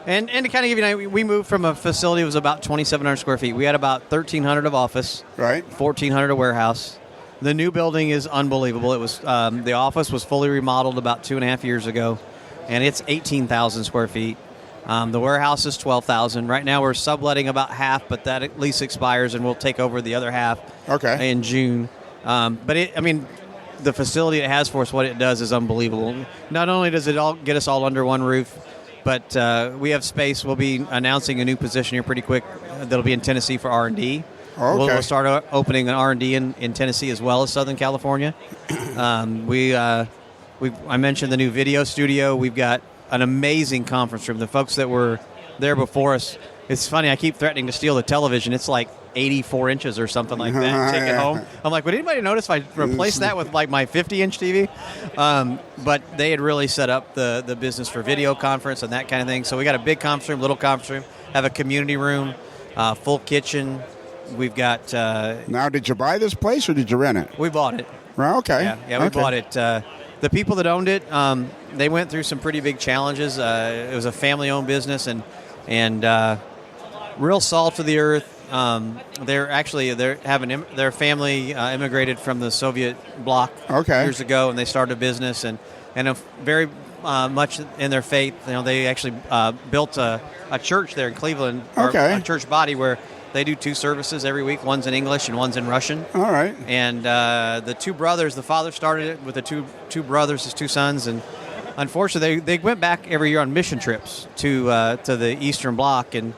And to kind of give you an idea, we moved from a facility that was about 2,700 square feet. We had about 1,300 of office. Right. 1,400 of warehouse. The new building is unbelievable. It was the office was fully remodeled about 2.5 years ago, and it's 18,000 square feet. The warehouse is 12,000. Right now we're subletting about half, but that lease expires, and we'll take over the other half in June. But the facility it has for us, what it does is unbelievable. Not only does it all get us all under one roof, but we have space. We'll be announcing a new position here pretty quick that'll be in Tennessee for R&D. Okay. We'll start opening an R&D in Tennessee as well as Southern California. I mentioned the new video studio. We've got an amazing conference room. The folks that were there before us, it's funny, I keep threatening to steal the television. It's like 84 inches or something like that and take it home. I'm like, would anybody notice if I replace that with like my 50-inch TV? But they had really set up the business for video conference and that kind of thing. So we got a big conference room, little conference room, have a community room. full kitchen. We've got. Now, did you buy this place or did you rent it? We bought it. Well, okay. Yeah, we bought it. The people that owned it, they went through some pretty big challenges. It was a family-owned business, and real salt of the earth. Their family immigrated from the Soviet bloc years ago, and they started a business and very much in their faith. They actually built a church there in Cleveland, or a church body where they do 2 services every week. One's in English and one's in Russian. All right. And the 2 brothers, the father started it with the two brothers, his 2 sons, and unfortunately they went back every year on mission trips to the Eastern Bloc, and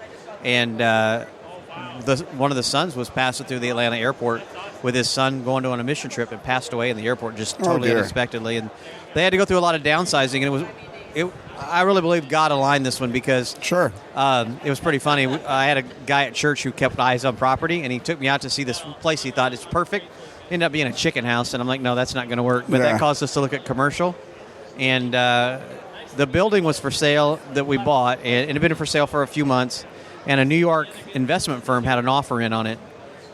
one of the sons was passing through the Atlanta airport with his son going on a mission trip and passed away in the airport just totally unexpectedly, and they had to go through a lot of downsizing, and I really believe God aligned this one because it was pretty funny. I had a guy at church who kept eyes on property, and he took me out to see this place. He thought it's perfect. Ended up being a chicken house, and I'm like, no, that's not going to work. But that caused us to look at commercial, and the building was for sale that we bought, and it had been for sale for a few months, and a New York investment firm had an offer in on it,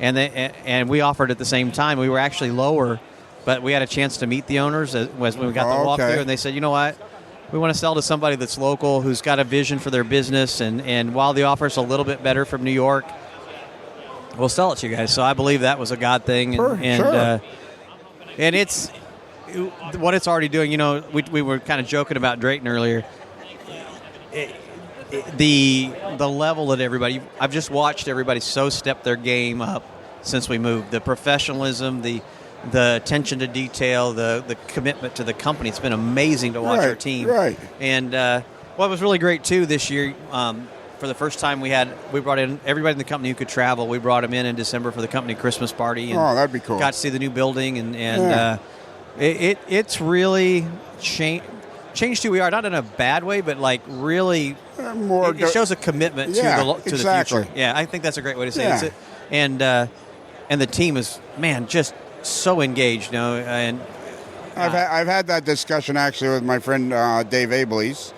and we offered at the same time. We were actually lower, but we had a chance to meet the owners when we got the walkthrough, and they said, you know what? We want to sell to somebody that's local, who's got a vision for their business, and while the offer is a little bit better from New York, we'll sell it to you guys. So I believe that was a God thing, and it's what it's already doing. We were kind of joking about Drayton earlier. The level that I've just watched everybody so step their game up since we moved. The professionalism, the attention to detail, the commitment to the company. It's been amazing to watch our team. Right. And what was really great, too, this year, for the first time we brought in everybody in the company who could travel. We brought them in December for the company Christmas party. And that'd be cool. Got to see the new building, and it's really changed who we are, not in a bad way, but like really it shows a commitment to the future. Yeah, I think that's a great way to say it. And the team is, man, just so engaged, and I've had that discussion actually with my friend Dave Abeleys,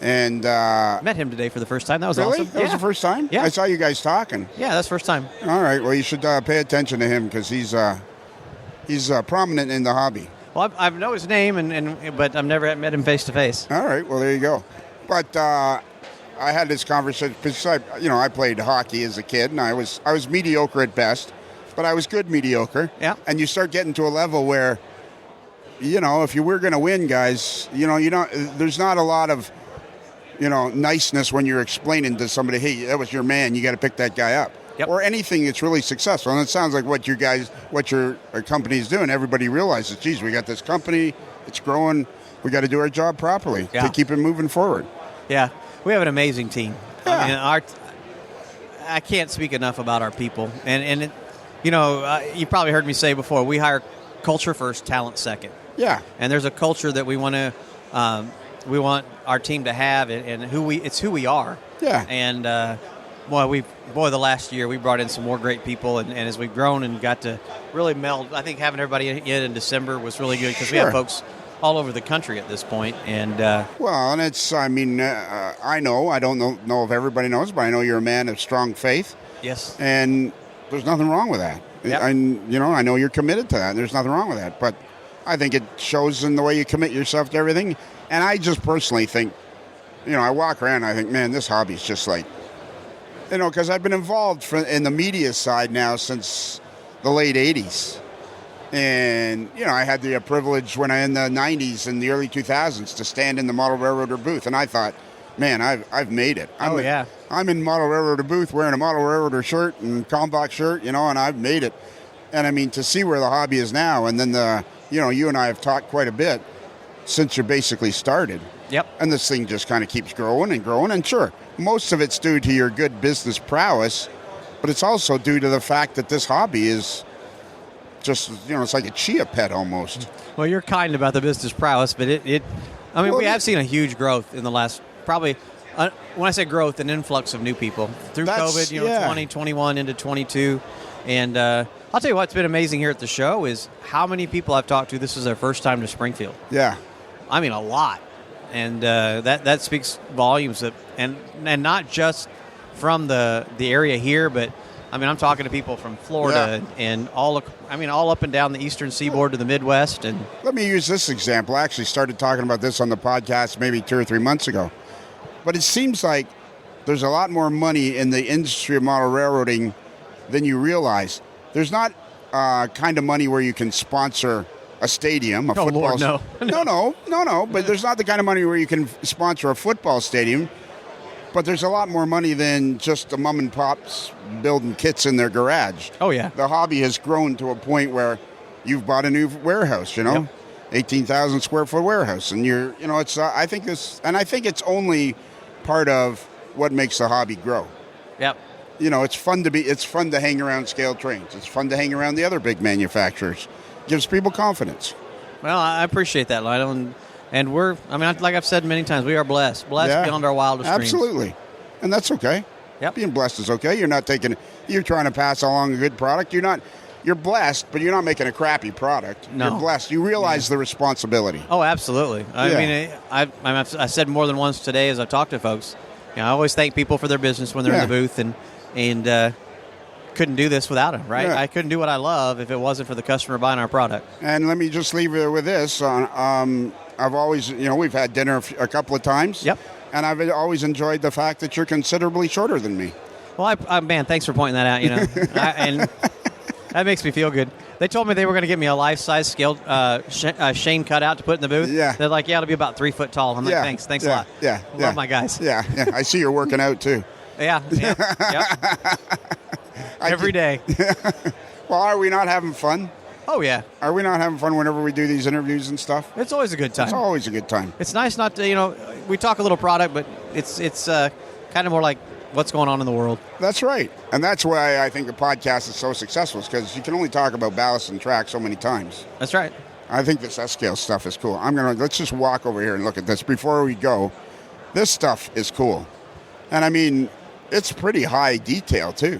and met him today for the first time. That was really awesome. That was the first time. Yeah, I saw you guys talking. Yeah, that's the first time. All right, well, you should pay attention to him because he's prominent in the hobby. Well, I know his name, but I've never met him face to face. All right, well, there you go. But I had this conversation because I played hockey as a kid, and I was mediocre at best. But I was good mediocre. Yeah. And you start getting to a level where, if you were going to win, guys, there's not a lot of, niceness when you're explaining to somebody, hey, that was your man, you got to pick that guy up. Yep. Or anything that's really successful. And it sounds like what your company is doing. Everybody realizes, geez, we got this company, it's growing, we got to do our job properly to keep it moving forward. Yeah. We have an amazing team. Yeah. I mean, I can't speak enough about our people. And you probably heard me say before, we hire culture first, talent second. Yeah. And there's a culture that we want our team to have, and it's who we are. Yeah. And the last year we brought in some more great people, and as we've grown and got to really meld, I think having everybody in December was really good because we have folks all over the country at this point. And and it's, I don't know if everybody knows, but I know you're a man of strong faith. Yes. And there's nothing wrong with that. Yep. And, I know you're committed to that. And there's nothing wrong with that. But I think it shows in the way you commit yourself to everything. And I just personally think, I walk around and I think, man, this hobby is just like, because I've been involved in the media side now since the late 80s. And, I had the privilege when in the 90s and the early 2000s to stand in the Model Railroader booth. And I thought, man, I've made it. I'm in Model Railroader booth wearing a Model Railroader shirt and Kalmbach shirt, and I've made it. And I mean, to see where the hobby is now, and then you and I have talked quite a bit since you basically started. Yep. And this thing just kind of keeps growing and growing. And sure, most of it's due to your good business prowess, but it's also due to the fact that this hobby is just, it's like a chia pet almost. Well, you're kind about the business prowess, but we have seen a huge growth in the last, probably, when I say growth, an influx of new people through COVID, 2021 into 22. And I'll tell you what's been amazing here at the show is how many people I've talked to, this is their first time to Springfield. Yeah. I mean, a lot. And that speaks volumes. And not just from the area here, but I mean, I'm talking to people from Florida and all up and down the eastern seaboard to the Midwest. And let me use this example. I actually started talking about this on the podcast maybe 2 or 3 months ago. But it seems like there's a lot more money in the industry of model railroading than you realize. There's not kind of money where you can sponsor a stadium, a football. Lord, no. No. But there's not the kind of money where you can sponsor a football stadium. But there's a lot more money than just the mom and pops building kits in their garage. Oh, yeah. The hobby has grown to a point where you've bought a new warehouse, 18,000 square foot warehouse. And I think it's only part of what makes the hobby grow. Yep. It's fun to hang around ScaleTrains. It's fun to hang around the other big manufacturers. Gives people confidence. Well, I appreciate that, Lionel. And like I've said many times, we are blessed beyond our wildest dreams. Absolutely. And that's okay. Yep. Being blessed is okay. You're trying to pass along a good product. You're blessed, but you're not making a crappy product. No. You're blessed. You realize the responsibility. Oh, absolutely. I mean, I said more than once today as I've talked to folks, I always thank people for their business when they're in the booth, and couldn't do this without them, right? Yeah. I couldn't do what I love if it wasn't for the customer buying our product. And let me just leave you with this. I've always, we've had dinner a couple of times. Yep. And I've always enjoyed the fact that you're considerably shorter than me. Well, man, thanks for pointing that out, and that makes me feel good. They told me they were going to give me a life-size scaled Shane cutout to put in the booth. Yeah. They're like, it'll be about 3 foot tall. I'm like, thanks a lot. Yeah. Love my guys. Yeah. I see you're working out, too. Yeah. Yep. Every day. Well, are we not having fun? Oh, yeah. Are we not having fun whenever we do these interviews and stuff? It's always a good time. It's always a good time. It's nice not to, we talk a little product, but it's kind of more like what's going on in the world. That's right. And that's why I think the podcast is so successful, is because you can only talk about ballast and track so many times. That's right. I think this S-Scale stuff is cool. Let's just walk over here and look at this before we go. This stuff is cool. And I mean, it's pretty high detail, too.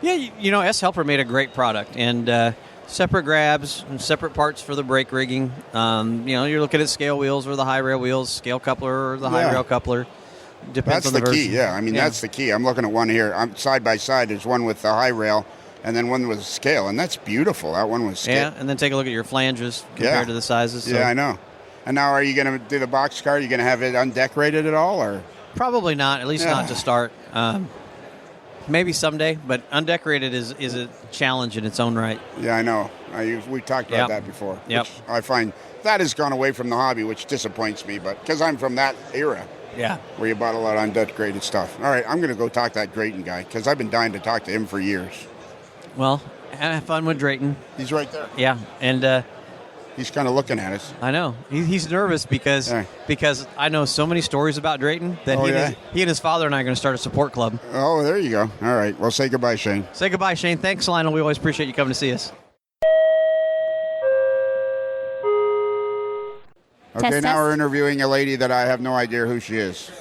Yeah, S-Helper made a great product, and separate grabs and separate parts for the brake rigging. You're looking at scale wheels or the high rail wheels, scale coupler or the high rail coupler. Depends That's on the key, version. That's the key. I'm looking at one here. I'm side by side. There's one with the high rail and then one with scale, and that's beautiful. That one was scale. Yeah, and then take a look at your flanges compared to the sizes. So. Yeah, I know. And now are you going to do the box car? Are you going to have it undecorated at all? Or Probably not, at least not to start. Maybe someday, but undecorated is a challenge in its own right. Yeah, I know. We've talked about that before. Yep. I find that has gone away from the hobby, which disappoints me, but because I'm from that era. Yeah. Where you bought a lot of undecorated stuff. All right, I'm going to go talk to that Drayton guy, because I've been dying to talk to him for years. Well, have fun with Drayton. He's right there. Yeah, and he's kind of looking at us. I know. He's nervous because I know so many stories about Drayton that he and his father and I are going to start a support club. Oh, there you go. All right. Well, say goodbye, Shane. Say goodbye, Shane. Thanks, Lionel. We always appreciate you coming to see us. Okay, now we're interviewing a lady that I have no idea who she is.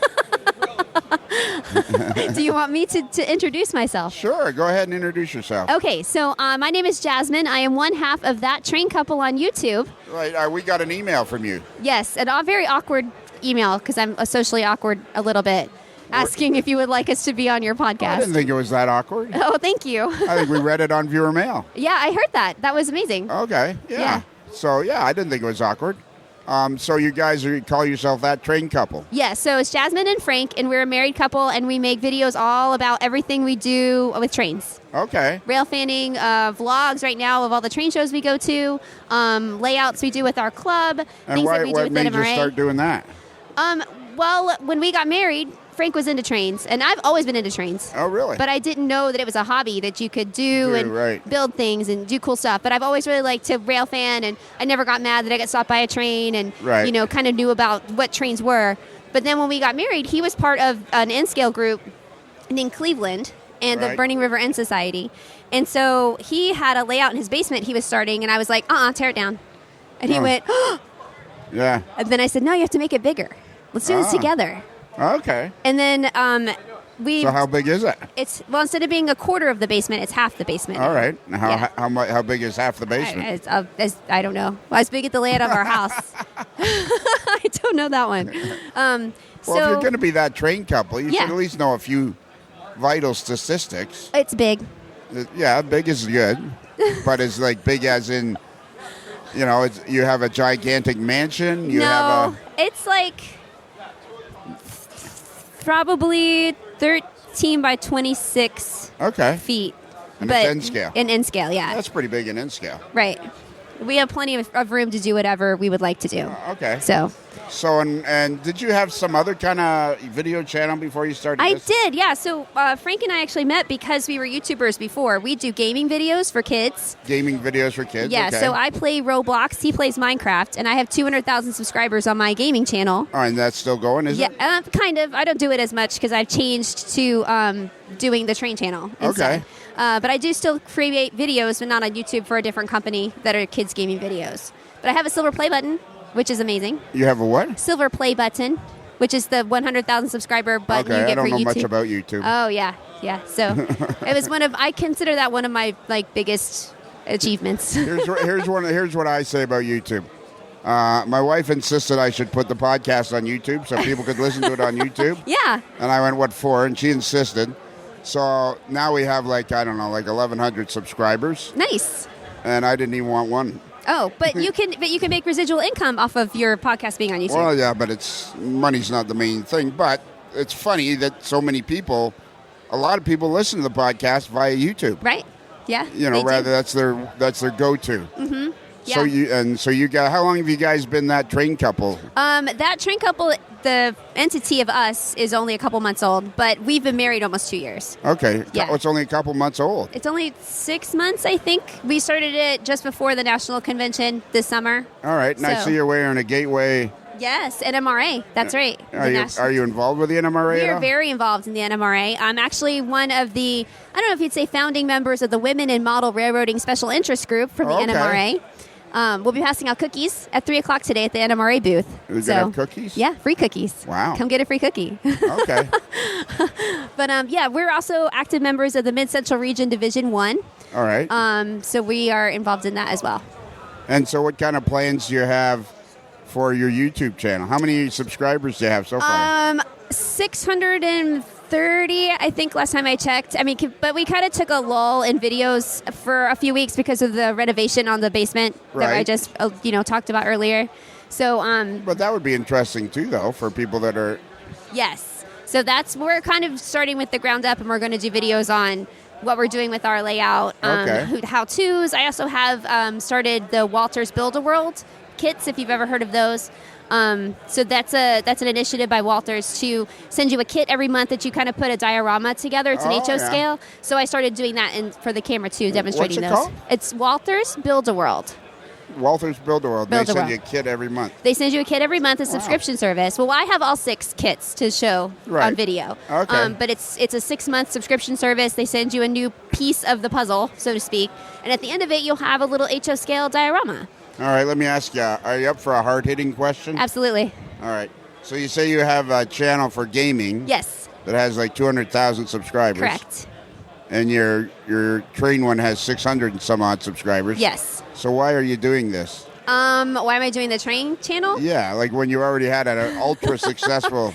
Do you want me to introduce myself? Sure. Go ahead and introduce yourself. Okay, so my name is Jasmine. I am one half of That Train Couple on YouTube. Right. We got an email from you. Yes, a very awkward email because I'm socially awkward a little bit, asking if you would like us to be on your podcast. I didn't think it was that awkward. Oh, thank you. I think we read it on viewer mail. Yeah, I heard that. That was amazing. Okay. Yeah. So, I didn't think it was awkward. So you guys call yourself That Train Couple? Yeah, so it's Jasmine and Frank, and we're a married couple, and we make videos all about everything we do with trains. Okay. Rail fanning, vlogs right now of all the train shows we go to, layouts we do with our club, and things that we do with made NMRA. you start doing that? Well, when we got married, Frank was into trains, and I've always been into trains. Oh, really? But I didn't know that it was a hobby that you could do and build things and do cool stuff. But I've always really liked to rail fan, and I never got mad that I got stopped by a train and, kind of knew about what trains were. But then when we got married, he was part of an N-Scale group in Cleveland and the Burning River End Society. And so he had a layout in his basement he was starting, and I was like, tear it down. And he went, yeah. And then I said, no, you have to make it bigger. Let's do this together. Okay. And then So how big is it? Instead of being a quarter of the basement, it's half the basement. All right. How big is half the basement? I don't know. As big as the layout of our house. I don't know that one. Well, if you're going to be That Train Couple, you should at least know a few vital statistics. It's big. Yeah, big is good, but it's like big as in, you have a gigantic mansion. It's like probably 13 by 26 feet. And it's N scale. In N scale, yeah. That's pretty big in N scale. Right. We have plenty of room to do whatever we would like to do. Okay. So, and did you have some other kind of video channel before you started I this? did, yeah. So Frank and I actually met because we were YouTubers before. We do gaming videos for kids. Gaming videos for kids? Yeah, okay. so I play Roblox, he plays Minecraft, and I have 200,000 subscribers on my gaming channel. Oh, and that's still going, is it? Yeah, kind of. I don't do it as much because I've changed to doing the train channel instead. Okay. But I do still create videos, but not on YouTube, for a different company that are kids gaming videos. But I have a silver play button, which is amazing. You have a what? Silver play button, which is the 100,000 subscriber button you get for YouTube. I don't know much about YouTube. Oh, yeah. So it was I consider that one of my biggest achievements. Here's what I say about YouTube. My wife insisted I should put the podcast on YouTube so people could listen to it on YouTube. Yeah. And I went, what for? And she insisted. So now we have 1,100 subscribers. Nice. And I didn't even want one. Oh, but you can make residual income off of your podcast being on YouTube. Well, yeah, but money's not the main thing. But it's funny that so many people, a lot of people listen to the podcast via YouTube. Right. Yeah. That's their go-to. Mm-hmm. Yeah. So you got, how long have you guys been that train couple? That train couple, the entity of us is only a couple months old, but we've been married almost 2 years. Okay. Yeah. It's only a couple months old. It's only 6 months, I think. We started it just before the national convention this summer. All right. And I see you're wearing a Gateway. Yes, NMRA. That's right. Are you involved with the NMRA? We are very involved in the NMRA. I'm actually one of the, I don't know if you'd say founding members of the Women in Model Railroading Special Interest Group from the NMRA. We'll be passing out cookies at 3 o'clock today at the NMRA booth. You're going to have cookies? Yeah, free cookies. Wow. Come get a free cookie. Okay. But we're also active members of the Mid-Central Region Division 1. All right. So we are involved in that as well. And so what kind of plans do you have for your YouTube channel? How many subscribers do you have so far? 630, I think, last time I checked. But we kind of took a lull in videos for a few weeks because of the renovation on the basement that I just talked about earlier. So, but that would be interesting too, though, for people that are. Yes. So we're kind of starting with the ground up, and we're going to do videos on what we're doing with our layout, how-tos. I also have started the Walters Build-A-World kits, if you've ever heard of those. So that's an initiative by Walters to send you a kit every month that you kind of put a diorama together. It's an HO scale. So I started doing that for the camera too, demonstrating What's it those. called? It's Walters Build-A-World. Walters Build-A-World. They send you a kit every month. They send you a kit every month, a subscription service. Well, I have all 6 kits to show on video. Okay. But it's a 6-month subscription service. They send you a new piece of the puzzle, so to speak. And at the end of it, you'll have a little HO scale diorama. All right, let me ask you, are you up for a hard-hitting question? Absolutely. All right. So you say you have a channel for gaming. Yes. That has 200,000 subscribers. Correct. And your train one has 600 and some odd subscribers. Yes. So why are you doing this? Why am I doing the train channel? Yeah, when you already had an ultra successful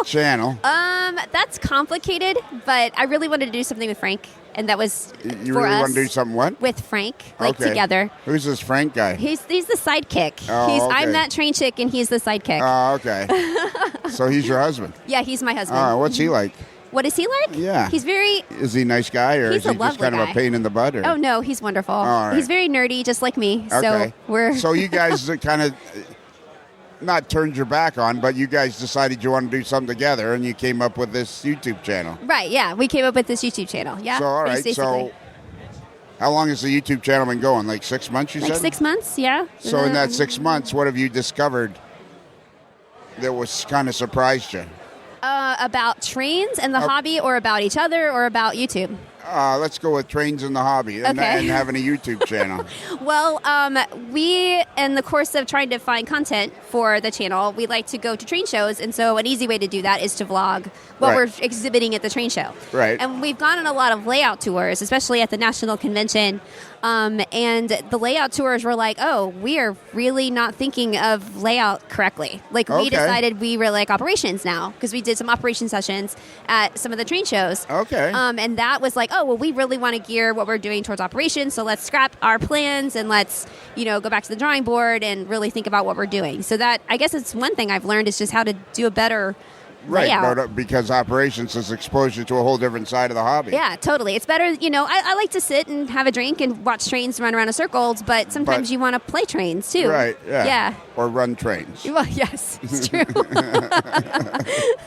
channel. That's complicated, but I really wanted to do something with Frank, and that was you for really us want to do something what? with Frank, together. Who's this Frank guy? He's the sidekick. Oh, I'm that train chick, and he's the sidekick. Oh, okay. So he's your husband. Yeah, he's my husband. What's he like? What is he like? Yeah. He's very... Is he a nice guy, or He's is a he just kind lovely of a pain in the butt? Or? Oh, no, he's wonderful. All right. He's very nerdy, just like me. Okay. So we're... So you guys kind of not turned your back on, but you guys decided you want to do something together, and you came up with this YouTube channel. Right, yeah. We came up with this YouTube channel. Yeah. So, all right. basically. So how long has the YouTube channel been going? 6 months, you said? 6 months, yeah. So in that 6 months, what have you discovered that was kind of surprised you? About trains and the hobby, or about each other, or about YouTube? Let's go with trains in the hobby and having a YouTube channel. Well, we, in the course of trying to find content for the channel, we like to go to train shows, and so an easy way to do that is to vlog what we're exhibiting at the train show. Right. And we've gone on a lot of layout tours, especially at the National Convention, and the layout tours were like, oh, we are really not thinking of layout correctly. Like, we decided we were like operations now, because we did some operation sessions at some of the train shows. Okay. And that was like, oh, well, we really want to gear what we're doing towards operations, so let's scrap our plans and let's, go back to the drawing board and really think about what we're doing. So that, I guess it's one thing I've learned is just how to do a better layout. Right, because operations is exposure to a whole different side of the hobby. Yeah, totally. It's better, I like to sit and have a drink and watch trains run around in circles, but sometimes you want to play trains too. Right, yeah. Or run trains. Well, yes, it's true.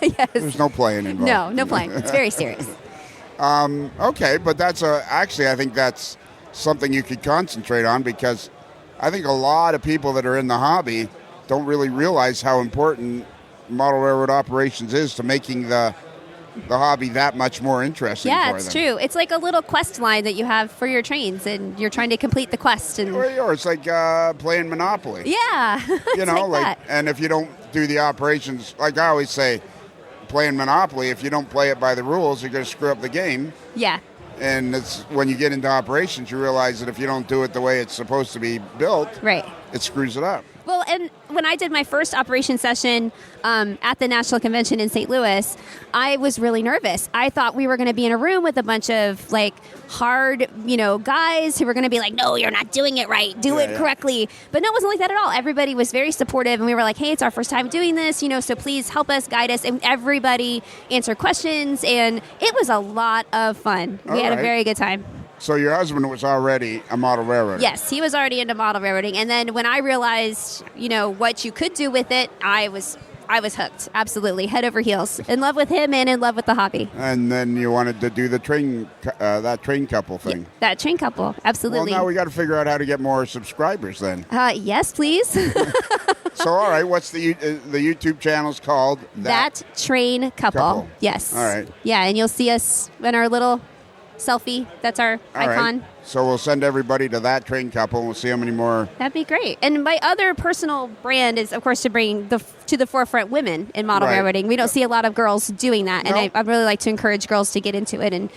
Yes. There's no playing involved. No playing. It's very serious. Okay, but that's actually, I think that's something you could concentrate on, because I think a lot of people that are in the hobby don't really realize how important model railroad operations is to making the hobby that much more interesting for them. Yeah, it's true. It's like a little quest line that you have for your trains, and you're trying to complete the quest. Or it's like playing Monopoly. Yeah. And if you don't do the operations, like I always say, playing Monopoly, if you don't play it by the rules, you're going to screw up the game. Yeah. And it's when you get into operations, you realize that if you don't do it the way it's supposed to be built, it screws it up. Well, and when I did my first operation session at the National Convention in St. Louis, I was really nervous. I thought we were going to be in a room with a bunch of hard, guys who were going to be like, no, you're not doing it right. Do it correctly. But no, it wasn't like that at all. Everybody was very supportive, and we were like, hey, it's our first time doing this, so please help us, guide us. And everybody answered questions, and it was a lot of fun. We had a very good time. So your husband was already a model railroader? Yes, he was already into model railroading. And then when I realized, what you could do with it, I was hooked. Absolutely. Head over heels. In love with him and in love with the hobby. And then you wanted to do the that train couple thing. Yeah, that train couple. Absolutely. Well, now we got to figure out how to get more subscribers then. Yes, please. So, all right, what's the YouTube channel's called? That Train Couple. Yes. All right. Yeah, and you'll see us in our little selfie. That's our icon. Right. So we'll send everybody to That Train Couple, and we'll see how many more. That'd be great. And my other personal brand is, of course, to bring to the forefront women in model railroading. We don't see a lot of girls doing that, and I'd really like to encourage girls to get into it and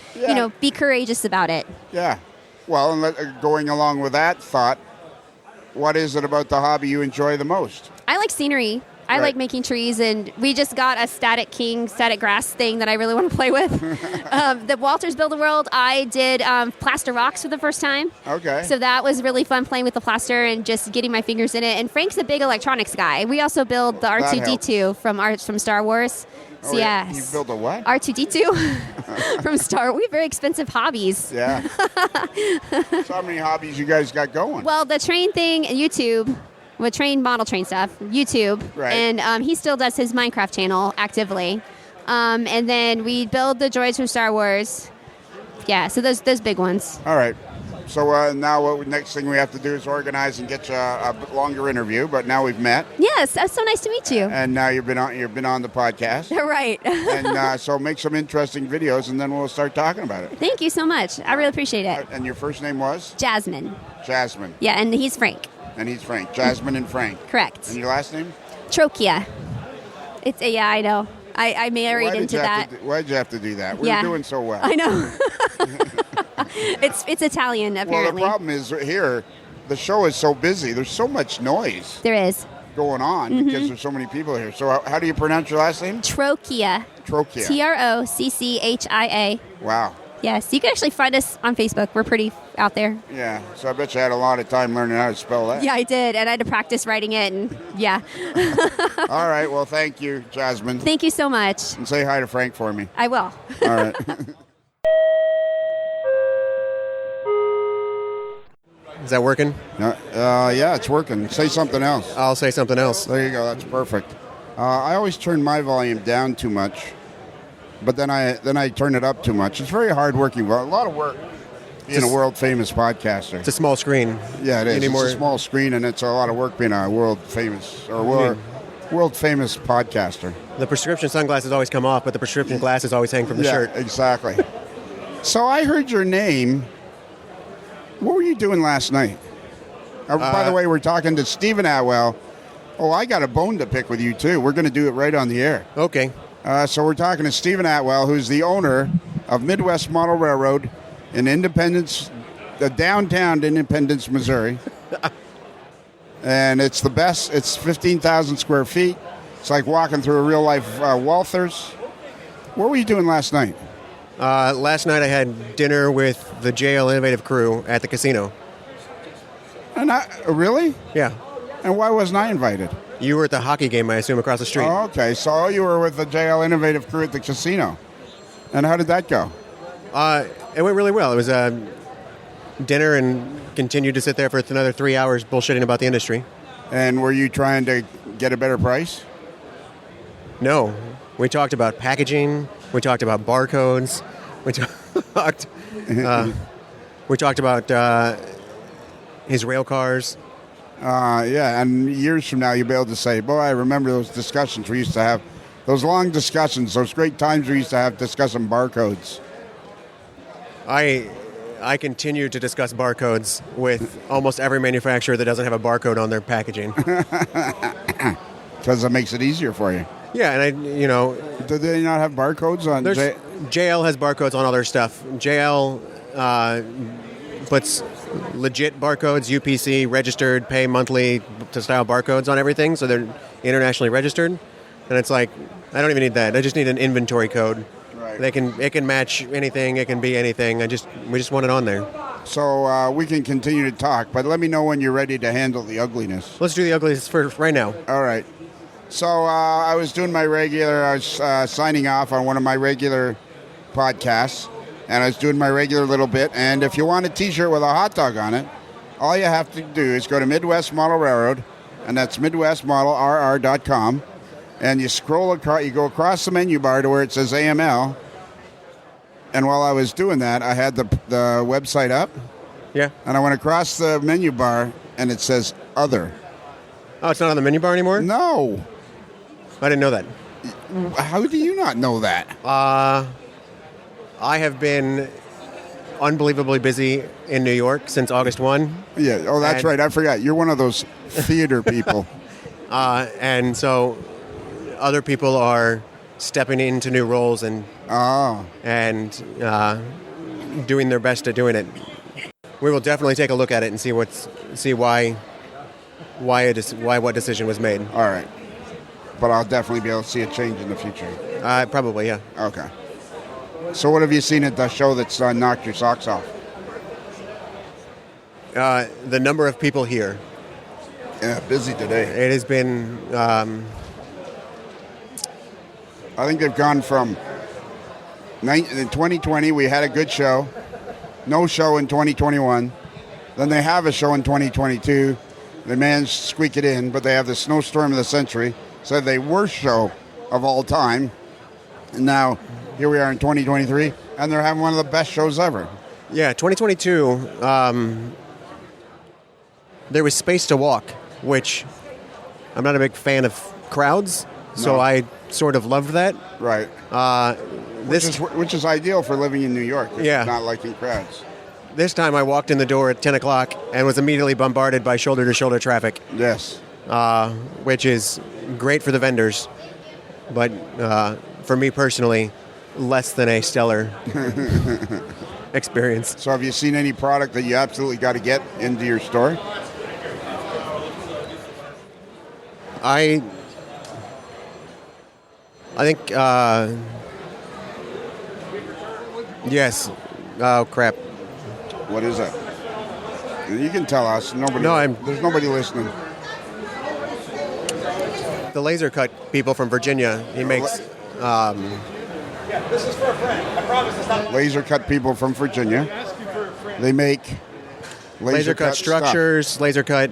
be courageous about it. Yeah. Well, and going along with that thought, what is it about the hobby you enjoy the most? I like scenery. I like making trees, and we just got a static grass thing that I really want to play with. The Walters Build a World, I did plaster rocks for the first time. Okay. So that was really fun playing with the plaster and just getting my fingers in it. And Frank's a big electronics guy. We also build the R2-D2 from Star Wars. So You build a what? R2-D2 from Star Wars. We have very expensive hobbies. Yeah. So how many hobbies you guys got going? Well, the train thing, YouTube. With model train stuff, YouTube, and he still does his Minecraft channel actively, and then we build the droids from Star Wars. Yeah, so those big ones. All right. So now what next thing we have to do is organize and get you a longer interview. But now we've met. Yes, that's so nice to meet you. And now you've been on the podcast. Right. And so make some interesting videos, and then we'll start talking about it. Thank you so much. I really appreciate it. And your first name was? Jasmine. Jasmine. Yeah, and he's Frank. And he's Frank. Jasmine and Frank. Correct. And your last name? Trochia. I know. I married into that. Why did you have to do that? We were doing so well. I know. It's Italian, apparently. Well, the problem is here, the show is so busy. There's so much noise. There is. Going on because there's so many people here. So how do you pronounce your last name? Trochia. Trochia. Trocchia. Wow. Yes, you can actually find us on Facebook. We're pretty out there. Yeah, so I bet you had a lot of time learning how to spell that. Yeah, I did, and I had to practice writing it, and yeah. All right, well, thank you, Jasmine. Thank you so much. And say hi to Frank for me. I will. All right. Is that working? Yeah, it's working. Say something else. I'll say something else. There you go. That's perfect. I always turn my volume down too much, but then I turn it up too much. It's very hard working. A lot of work being a world-famous podcaster. It's a small screen. Yeah, it is. It's a small screen, and it's a lot of work being a world-famous podcaster. The prescription sunglasses always come off, but the prescription glasses always hang from the shirt. Exactly. So I heard your name. What were you doing last night? By the way, we're talking to Stephen Atwell. Oh, I got a bone to pick with you, too. We're going to do it right on the air. Okay. So we're talking to Stephen Atwell, who's the owner of Midwest Model Railroad in Independence, downtown Independence, Missouri. And it's the best. It's 15,000 square feet. It's like walking through a real-life Walthers. What were you doing last night? Last night I had dinner with the JL Innovative crew at the casino. And really? Yeah. And why wasn't I invited? You were at the hockey game, I assume, across the street. Oh, okay. So you were with the JL Innovative crew at the casino. And how did that go? It went really well. It was dinner and continued to sit there for another 3 hours bullshitting about the industry. And were you trying to get a better price? No. We talked about packaging. We talked about barcodes. We talked about his rail cars. Yeah, and years from now you'll be able to say, boy, I remember those discussions we used to have. Those long discussions, those great times we used to have discussing barcodes. I continue to discuss barcodes with almost every manufacturer that doesn't have a barcode on their packaging. Because it makes it easier for you. Yeah, and do they not have barcodes on? JL has barcodes on all their stuff. JL puts legit barcodes, UPC, registered, pay monthly to style barcodes on everything, so they're internationally registered. And it's like, I don't even need that. I just need an inventory code. Right. It can match anything. It can be anything. We just want it on there. So we can continue to talk, but let me know when you're ready to handle the ugliness. Let's do the ugliness first right now. All right. So I was doing I was signing off on one of my regular podcasts, and I was doing my regular little bit. And if you want a T-shirt with a hot dog on it, all you have to do is go to Midwest Model Railroad, and that's MidwestModelRR.com, and you scroll across, you go across the menu bar to where it says AML. And while I was doing that, I had the website up. Yeah. And I went across the menu bar, and it says Other. Oh, it's not on the menu bar anymore? No. I didn't know that. How do you not know that? I have been unbelievably busy in New York since August 1. Yeah. Oh, that's right. I forgot. You're one of those theater people. And so other people are stepping into new roles and doing their best at doing it. We will definitely take a look at it and see why what decision was made. All right. But I'll definitely be able to see a change in the future. Probably, yeah. Okay. So what have you seen at the show that's knocked your socks off? The number of people here. Yeah, busy today. It has been... I think they've gone from... In 2020, we had a good show. No show in 2021. Then they have a show in 2022. They managed to squeak it in, but they have the snowstorm of the century. So the worst show of all time. And now, here we are in 2023, and they're having one of the best shows ever. Yeah, 2022, there was space to walk, which I'm not a big fan of crowds, so I sort of loved that. Right. Which is ideal for living in New York, not liking crowds. This time I walked in the door at 10 o'clock and was immediately bombarded by shoulder-to-shoulder traffic. Yes. Which is great for the vendors, but for me personally, less than a stellar experience. So have you seen any product that you absolutely got to get into your store? I think, yes. Oh, crap. What is that? You can tell us. There's nobody listening. The laser cut people from Virginia. He makes... This is for a friend. I promise it's not... Laser cut people from Virginia. They make laser cut structures, stuff. Laser cut...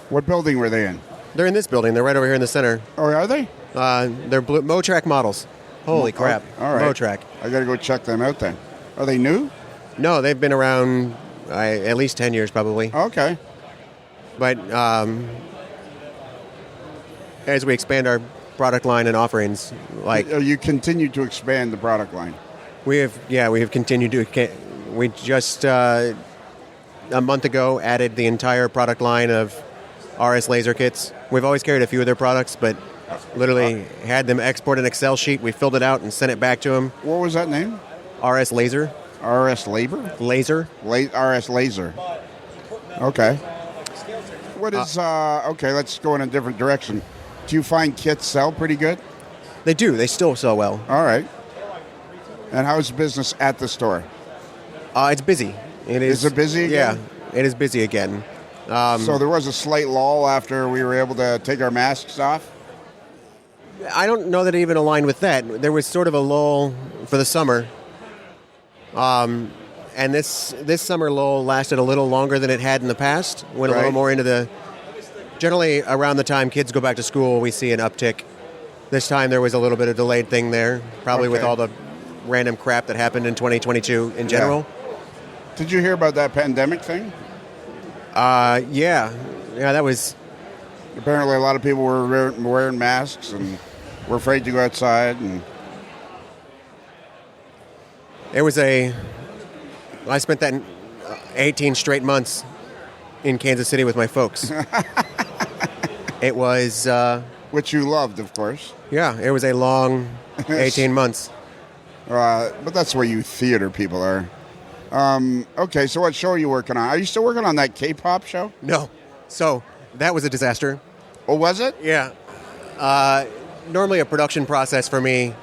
what building were they in? They're in this building. They're right over here in the center. Oh, are they? They're Motrack models. Holy crap. All right. Motrack. I got to go check them out then. Are they new? No, they've been around at least 10 years probably. Okay. But as we expand our product line and offerings, you continue to expand the product line. We have continued to. We just a month ago added the entire product line of RS laser kits. We've always carried a few of their products, but literally had them export an Excel sheet. We filled it out and sent it back to them. What was that name? RS Laser. RS Labor? Laser. RS Laser. Okay. What is, okay, let's go in a different direction. Do you find kits sell pretty good? They do. They still sell well. All right. And how's business at the store? It's busy. Is it busy again? Yeah, it is busy again. So there was a slight lull after we were able to take our masks off? I don't know that it even aligned with that. There was sort of a lull for the summer. And this summer lull lasted a little longer than it had in the past. Went a little more into the... Generally, around the time kids go back to school, we see an uptick. This time there was a little bit of delayed thing there, probably with all the random crap that happened in 2022 in general. Yeah. Did you hear about that pandemic thing? Yeah, that was... Apparently a lot of people were wearing masks and were afraid to go outside. And it was I spent that 18 straight months in Kansas City with my folks. It was... which you loved, of course. Yeah, it was a long 18 months. But that's where you theater people are. Okay, so what show are you working on? Are you still working on that K-pop show? No. So, that was a disaster. Oh, was it? Yeah. Normally a production process for me,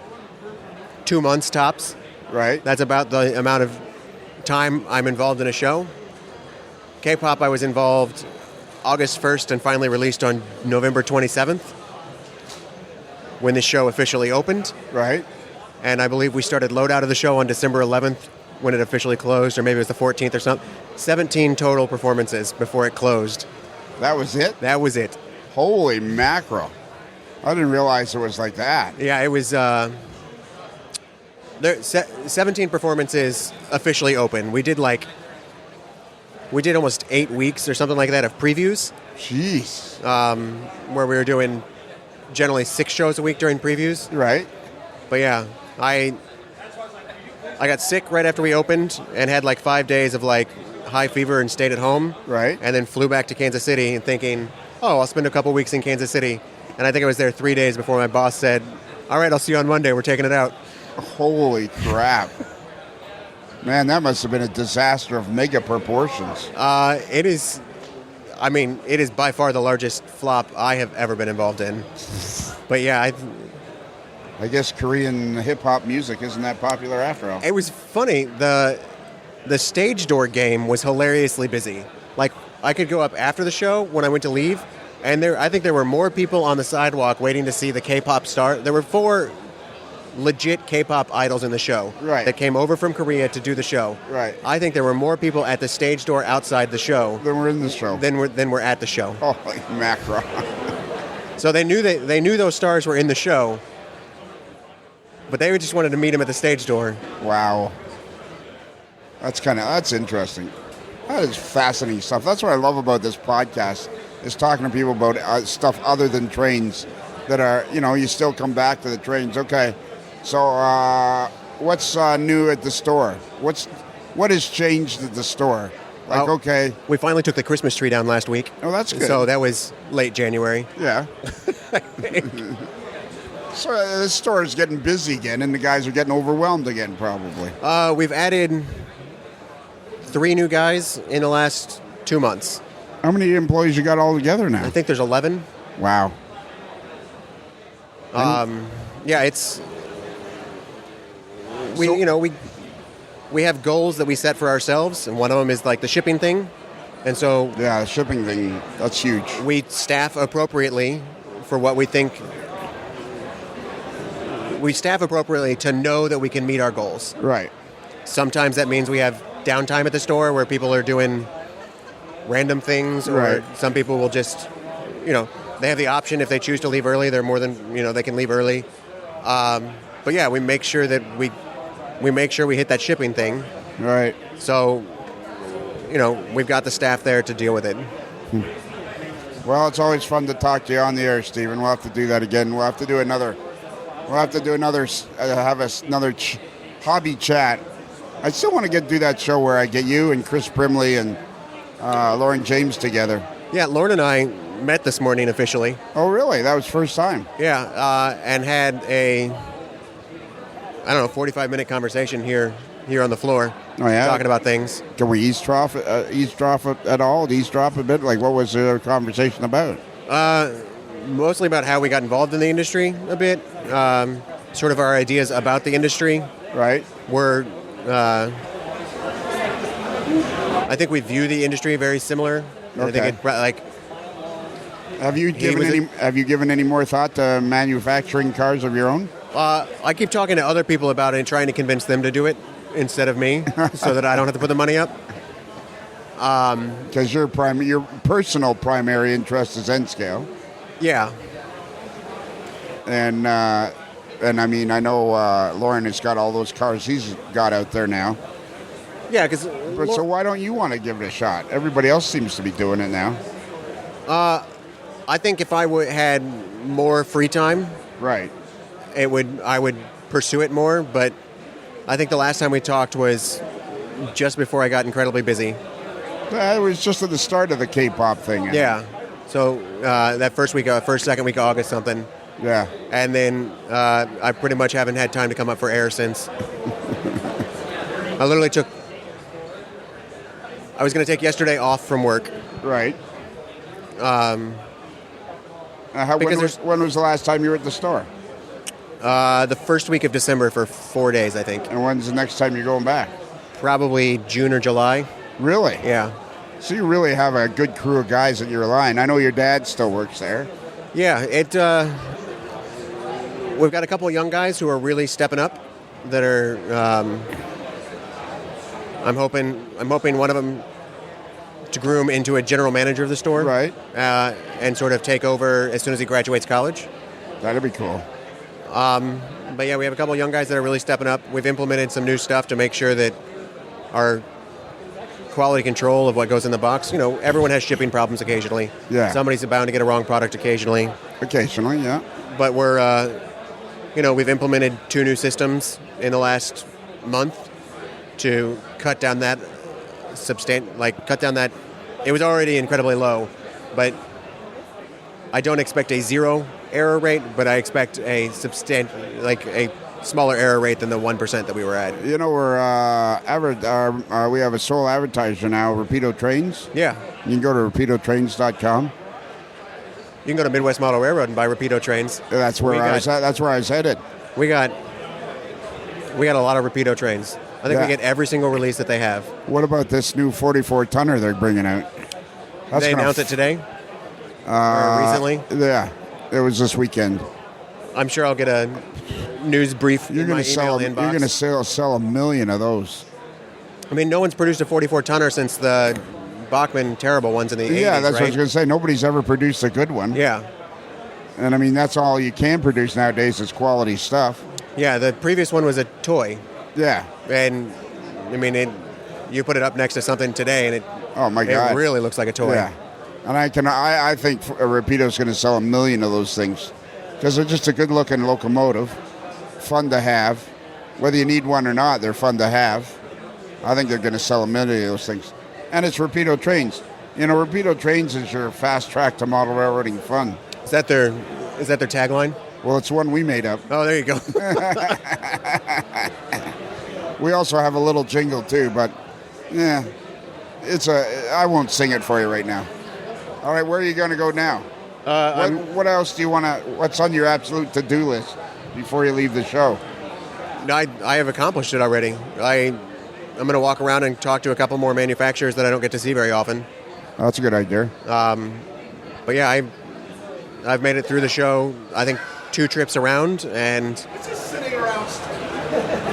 2 months tops. Right. That's about the amount of time I'm involved in a show. K-pop, I was involved August 1st and finally released on November 27th when the show officially opened. Right. And I believe we started loadout of the show on December 11th when it officially closed, or maybe it was the 14th or something. 17 total performances before it closed. That was it? That was it. Holy mackerel. I didn't realize it was like that. Yeah, it was... 17 performances officially open. We did almost 8 weeks or something like that of previews. Jeez. Where we were doing generally 6 shows a week during previews. Right. But yeah, I got sick right after we opened and had 5 days of high fever and stayed at home. Right. And then flew back to Kansas City and thinking, I'll spend a couple weeks in Kansas City. And I think I was there 3 days before my boss said, all right, I'll see you on Monday. We're taking it out. Holy crap. Man, that must have been a disaster of mega proportions. It is by far the largest flop I have ever been involved in. But yeah, I guess Korean hip-hop music isn't that popular after all. It was funny. The stage door game was hilariously busy. I could go up after the show when I went to leave, and I think there were more people on the sidewalk waiting to see the K-pop star. There were 4 legit K-pop idols in the show that came over from Korea to do the show. Right. I think there were more people at the stage door outside the show than were in the show. Than were at the show. Holy mackerel. So they knew those stars were in the show, but they just wanted to meet him at the stage door. Wow. That's interesting. That is fascinating stuff. That's what I love about this podcast, is talking to people about stuff other than trains that are, you still come back to the trains. Okay, so what's new at the store? What has changed at the store? Okay. We finally took the Christmas tree down last week. Oh, that's good. So that was late January. Yeah. So this store is getting busy again, and the guys are getting overwhelmed again, probably. We've added 3 new guys in the last 2 months. How many employees you got all together now? I think there's 11. Wow. Yeah, it's... We have goals that we set for ourselves, and one of them is the shipping thing. And so... Yeah, the shipping thing, that's huge. We staff appropriately for what we think... We staff appropriately to know that we can meet our goals. Right. Sometimes that means we have downtime at the store where people are doing random things, or some people will just, they have the option if they choose to leave early. They're more than, they can leave early. But yeah, we make sure that we hit that shipping thing. Right. So, we've got the staff there to deal with it. Well, it's always fun to talk to you on the air, Stephen. We'll have to do that again. We'll have to do another hobby chat. I still want to do that show where I get you and Chris Brimley and Lauren James together. Yeah, Lauren and I met this morning officially. Oh, really? That was first time? Yeah, and had a 45-minute conversation here on the floor. Oh, yeah? Talking about things. Can we eavesdrop at all? Eavesdrop a bit? Like, what was the conversation about? Mostly about how we got involved in the industry a bit. Sort of our ideas about the industry. Right. I think we view the industry very similar. Okay. I think have you given any more thought to manufacturing cars of your own? I keep talking to other people about it and trying to convince them to do it instead of me, so that I don't have to put the money up. Because your personal primary interest is N-Scale. Yeah. And I mean, I know Lauren has got all those cars he's got out there now. Yeah, because... So why don't you want to give it a shot? Everybody else seems to be doing it now. I think if I had more free time... Right. I would pursue it more, but I think the last time we talked was just before I got incredibly busy. It was just at the start of the K-pop thing. Yeah. So that second week of August something. Yeah. And then I pretty much haven't had time to come up for air since. I was going to take yesterday off from work. Right. When was the last time you were at the store? The first week of December for 4 days, I think. And when's the next time you're going back? Probably June or July. Really? Yeah. So you really have a good crew of guys at your line. I know your dad still works there. Yeah, we've got a couple of young guys who are really stepping up. That are, I'm hoping one of them to groom into a general manager of the store, right? And sort of take over as soon as he graduates college. That'd be cool. But yeah, we have a couple of young guys that are really stepping up. We've implemented some new stuff to make sure that our quality control of what goes in the box. Everyone has shipping problems occasionally. Yeah. Somebody's bound to get a wrong product occasionally. Occasionally, yeah. But we've implemented 2 new systems in the last month to cut down that it was already incredibly low, but I don't expect a 0 error rate, but I expect a smaller error rate than the 1% that we were at. We have a sole advertiser now, Rapido Trains. Yeah. You can go to rapidotrains.com. You can go to Midwest Model Railroad and buy Rapido Trains. That's where I was headed. We got a lot of Rapido Trains. I think we get every single release that they have. What about this new 44-tonner they're bringing out? They announced it today? Recently? Yeah. It was this weekend. I'm sure I'll get a news brief in my email inbox. You're going to sell 1 million of those. I mean, no one's produced a 44-tonner since the Bachmann terrible ones in the 80s, Yeah, that's right? what I was going to say. Nobody's ever produced a good one. Yeah. And, I mean, that's all you can produce nowadays is quality stuff. Yeah, the previous one was a toy. Yeah. And, I mean, you put it up next to something today, and it really looks like a toy. Yeah. And I think Rapido's going to sell 1 million of those things because they're just a good-looking locomotive, fun to have. Whether you need one or not, they're fun to have. I think they're going to sell 1 million of those things. And it's Rapido Trains. Rapido Trains is your fast track to model railroading fun. Is that their tagline? Well, it's one we made up. Oh, there you go. We also have a little jingle too, but yeah, I won't sing it for you right now. All right, where are you going to go now? What else do you want to? What's on your absolute to-do list before you leave the show? I have accomplished it already. I'm going to walk around and talk to a couple more manufacturers that I don't get to see very often. Oh, that's a good idea. But yeah, I've made it through the show. I think 2 trips around, and it's just sitting around.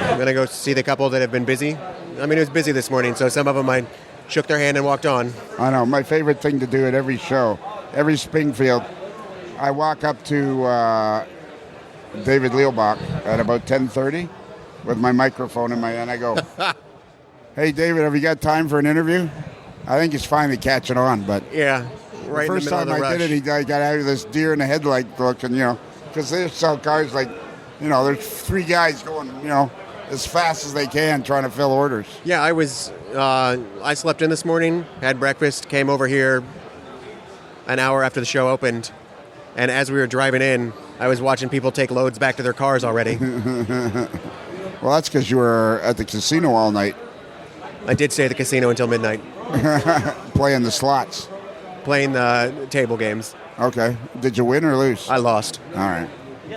I'm going to go see the couple that have been busy. I mean, it was busy this morning, so some of them I shook their hand and walked on. I know. My favorite thing to do at every show, every Springfield, I walk up to David Leelbach at about 10:30 with my microphone in my hand. I go, "Hey, David, have you got time for an interview?" I think he's finally catching on, but yeah, right. The first time I did it, I got out of this deer in the headlight look, and because they sell cars like, there's 3 guys going, as fast as they can trying to fill orders. Yeah, I slept in this morning, had breakfast, came over here an hour after the show opened, and as we were driving in, I was watching people take loads back to their cars already. Well, that's because you were at the casino all night. I did stay at the casino until midnight. Playing the slots. Playing the table games. Okay. Did you win or lose? I lost. All right. Hey,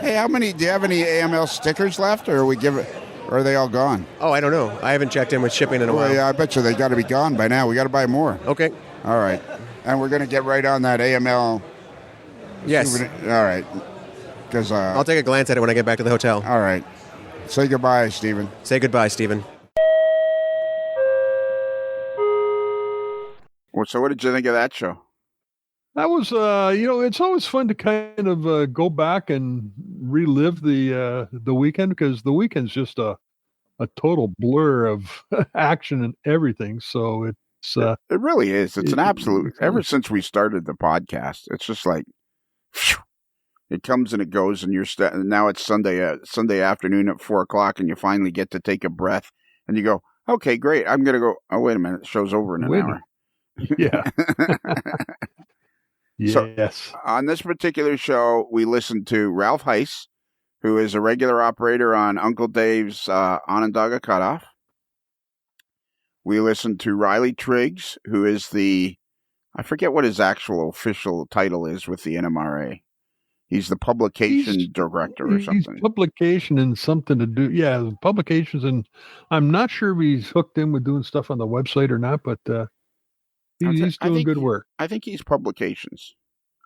do you have any AML stickers left, or are they all gone? Oh, I don't know. I haven't checked in with shipping in a while. Well, yeah, I bet you they got to be gone by now. We got to buy more. Okay. All right. And we're going to get right on that AML. Yes. All right. Because I'll take a glance at it when I get back to the hotel. All right. Say goodbye, Stephen. Say goodbye, Stephen. Well, so what did you think of that show? That was, it's always fun to kind of go back and relive the weekend, because the weekend's just a total blur of action and everything. So it's it really is. It's an absolute. Ever since we started the podcast, it's just like phew, it comes and it goes, and now it's Sunday afternoon at 4:00, and you finally get to take a breath, and you go, okay, great. I'm gonna go. Oh, wait a minute, the show's over in an hour. Yeah. Yes. So, on this particular show, we listened to Ralph Heiss, who is a regular operator on Uncle Dave's Onondaga Cutoff. We listened to Riley Triggs, who is I forget what his actual official title is with the NMRA. He's the publication director or something. He's publication and something to do. Yeah, publications, and I'm not sure if he's hooked in with doing stuff on the website or not, but he's doing good work. I think he's publications.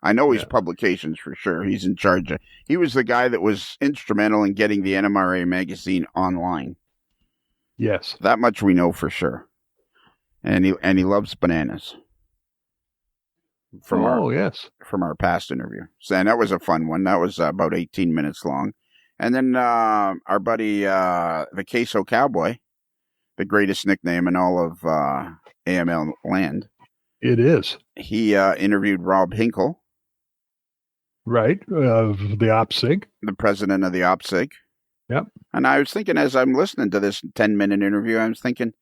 I know he's publications for sure. He's in charge of. He was the guy that was instrumental in getting the NMRA magazine online. Yes, that much we know for sure. And he loves bananas. From our past interview. So, and that was a fun one. That was about 18 minutes long. And then our buddy, the Queso Cowboy, the greatest nickname in all of AML land. It is. He interviewed Rob Hinkle. Right, of the OPSIG. The president of the OPSIG. Yep. And I was thinking, as I'm listening to this 10-minute interview, I was thinking,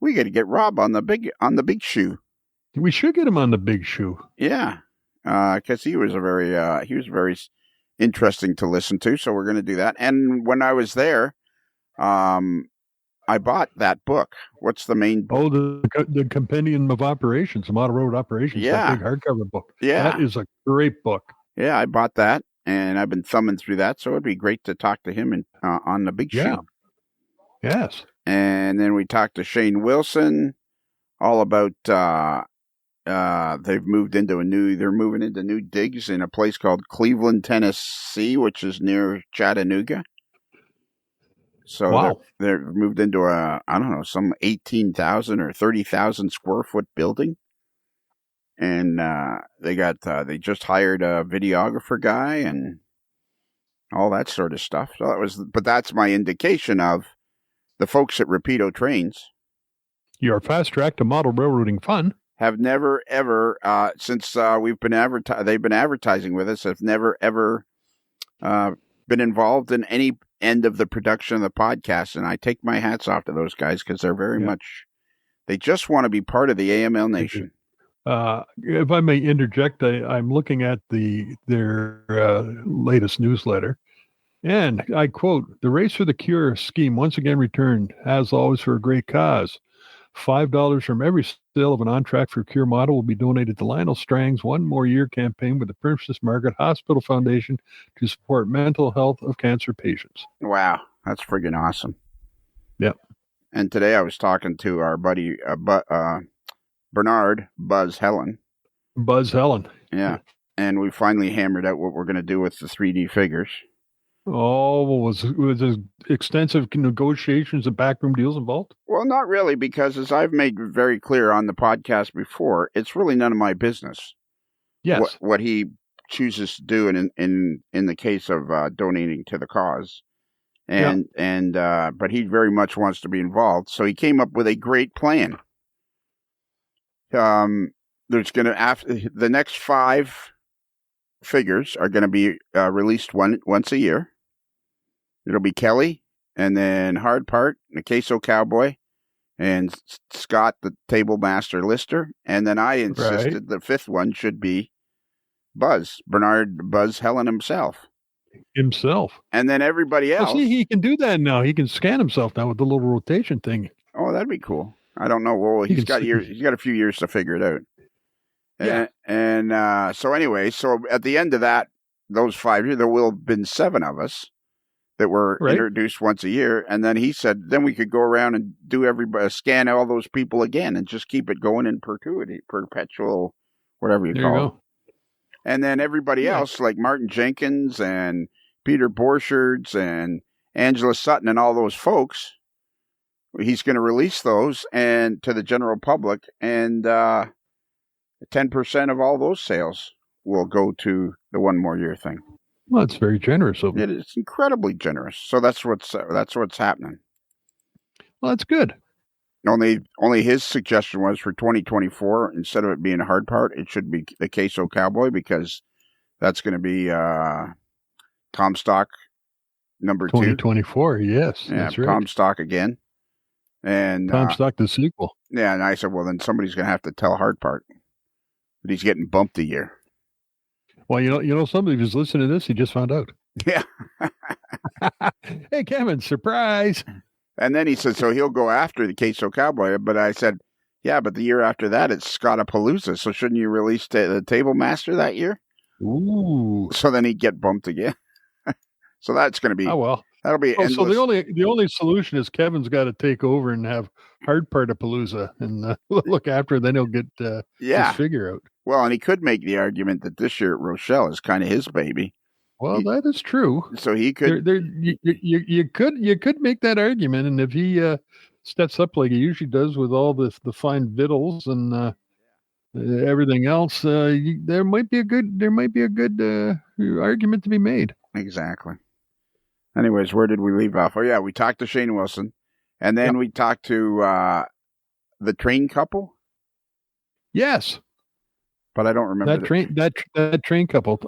we got to get Rob on the big shoe. We should get him on the big shoe. Yeah, because he was very interesting to listen to. So we're going to do that. And when I was there, I bought that book. What's the main book? Oh, the Compendium of Operations, the Model Road Operations. Yeah, that big hardcover book. Yeah, that is a great book. Yeah, I bought that, and I've been thumbing through that. So it'd be great to talk to him on the big show. Yes. And then we talked to Shane Wilson, all about they're moving into new digs in a place called Cleveland, Tennessee, which is near Chattanooga. So they're moved into some 18,000 or 30,000 square foot building. And they just hired a videographer guy and all that sort of stuff. So but that's my indication of the folks at Rapido Trains. Your fast track to model railroading fun. Have never ever since they've been advertising with us. Have never ever been involved in any end of the production of the podcast, and I take my hats off to those guys because they're very much. They just want to be part of the AML Nation. If I may interject, I'm looking at their latest newsletter, and I quote: "The Race for the Cure scheme once again returned, as always, for a great cause. $5 from every sale of an on-track for cure model will be donated to Lionel Strang's One More Year campaign with the Princess Margaret Hospital Foundation to support mental health of cancer patients." Wow, that's friggin' awesome. Yep. And today I was talking to our buddy Bernard Buzz Helen. Buzz Helen. Yeah. And we finally hammered out what we're going to do with the 3D figures. Oh, was there extensive negotiations and backroom deals involved? Well, not really, because as I've made very clear on the podcast before, it's really none of my business. Yes. What he chooses to do in the case of donating to the cause. But he very much wants to be involved. So he came up with a great plan. There's going to, the next 5 figures are going to be released once a year. It'll be Kelly and then hard part, the Queso Cowboy, and Scott, the Table Master Lister, and then I insisted the fifth one should be Bernard Buzz Helen himself. And then everybody else. See, he can do that now. He can scan himself now with the little rotation thing. Oh, that'd be cool. I don't know. Well, he's got a few years to figure it out. Yeah. And so anyway, so at the end of those 5 years, there will have been 7 of us that were introduced once a year. And then he said, then we could go around and do everybody, scan all those people again and just keep it going in perpetual, whatever you call it. And then everybody else, like Martin Jenkins and Peter Borchards and Angela Sutton and all those folks, he's going to release those and to the general public, and 10% of all those sales will go to the one more year thing. Well, it's very generous of him. It's incredibly generous. So that's what's happening. Well, that's good. Only his suggestion was for 2024, instead of it being a hard part, it should be the Queso Cowboy, because that's going to be Comstock number 2. 2024, yes. Yeah, that's right. Comstock again. And Comstock the sequel. Yeah, and I said, well, then somebody's going to have to tell hard part that he's getting bumped a year. Well, you know, somebody who's listening to this, he just found out. Yeah. Hey, Kevin, surprise. And then he said, so he'll go after the Queso Cowboy. But I said, yeah, but the year after that, it's Scottapalooza. So shouldn't you release the Table Master that year? Ooh. So then he'd get bumped again. So that's going to be. Oh, well. That'll be endless. So the only solution is Kevin's got to take over and have hard part of Palooza and look after it. Then he'll get his figure out. Well, and he could make the argument that this year at Rochelle is kind of his baby. Well, that is true. So he could. You could make that argument, and if he steps up like he usually does with all the fine victuals and everything else, there might be a good argument to be made. Exactly. Anyways, where did we leave off? Oh yeah, we talked to Shane Wilson, and then we talked to the train couple. Yes, but I don't remember that train couple.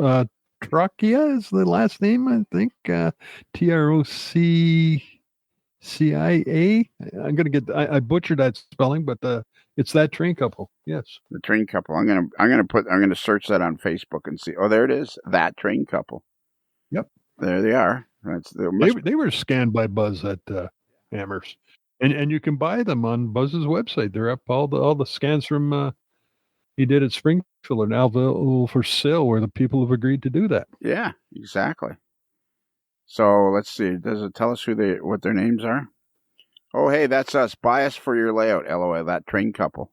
Trocchia is the last name, I think. Troccia. I'm gonna get. I butchered that spelling, but it's that train couple. Yes, the train couple. I'm gonna search that on Facebook and see. Oh, there it is. That train couple. Yep, there they are. They were scanned by Buzz at Amherst, and you can buy them on Buzz's website. They're up. All the scans from he did at Springfield are now available for sale, where the people have agreed to do that. Yeah, exactly. So let's see. Does it tell us what their names are? Oh, hey, that's us. Buy us for your layout. LOL. That train couple.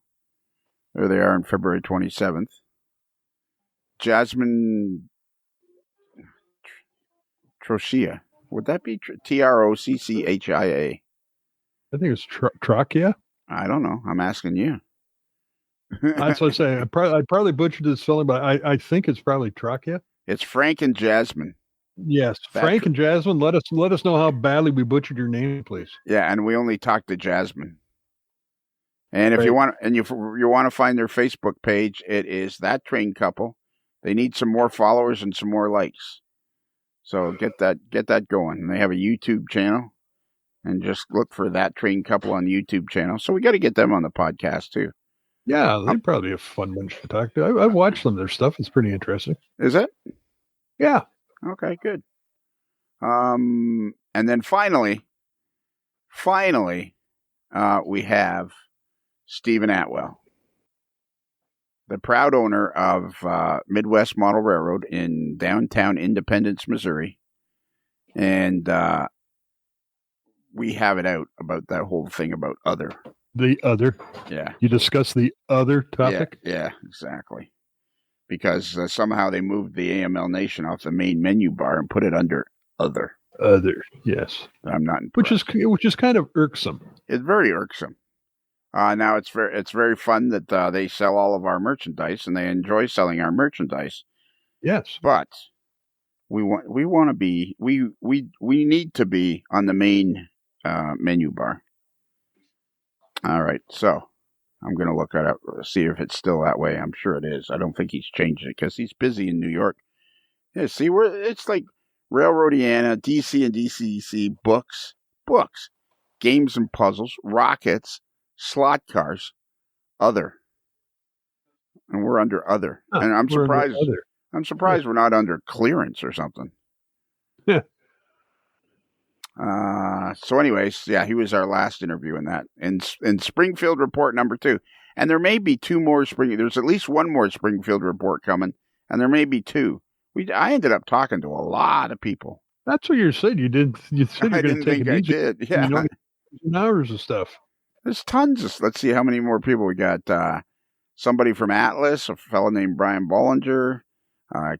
There they are on February 27th. Jasmine Troccia. Would that be Trocchia? I think it's Trocchia. I don't know. I'm asking you. That's what I say. I probably butchered this spelling, but I think it's probably Trocchia. It's Frank and Jasmine. Yes, Frank and Jasmine. Let us know how badly we butchered your name, please. Yeah, and we only talked to Jasmine. And if you want, you want to find their Facebook page, it is That Train Couple. They need some more followers and some more likes. So get that going. And they have a YouTube channel, and just look for That Train Couple on YouTube channel. So we got to get them on the podcast too. Yeah, they're probably a fun bunch to talk to. I've watched them. Their stuff is pretty interesting. Is it? Yeah. Okay, good. And then finally, we have Stephen Atwell, the proud owner of Midwest Model Railroad in downtown Independence, Missouri. And we have it out about that whole thing about other. The other? Yeah. You discussed the other topic? Yeah, exactly. Because somehow they moved the AML Nation off the main menu bar and put it under other. Other, yes. I'm not impressed. Which is kind of irksome. It's very irksome. Now it's very fun that they sell all of our merchandise, and they enjoy selling our merchandise. Yes, but we need to be on the main menu bar. All right, so I'm going to look it up, see if it's still that way. I'm sure it is. I don't think he's changed it because he's busy in New York. Yeah, see, it's like Railroadiana, DC and DCC books, books, games and puzzles, rockets, slot cars, other. And we're under other. And I'm surprised. I'm surprised we're not under clearance or something. Yeah. So anyways, yeah, he was our last interview in that. In Springfield report number 2. And there may be 2 more there's at least 1 more Springfield report coming, and there may be 2. I ended up talking to a lot of people. That's what you said. You said you're going to take it easy. I did. Yeah. Hours of stuff. There's tons of. Let's see how many more people we got. Somebody from Atlas, a fellow named Brian Bollinger,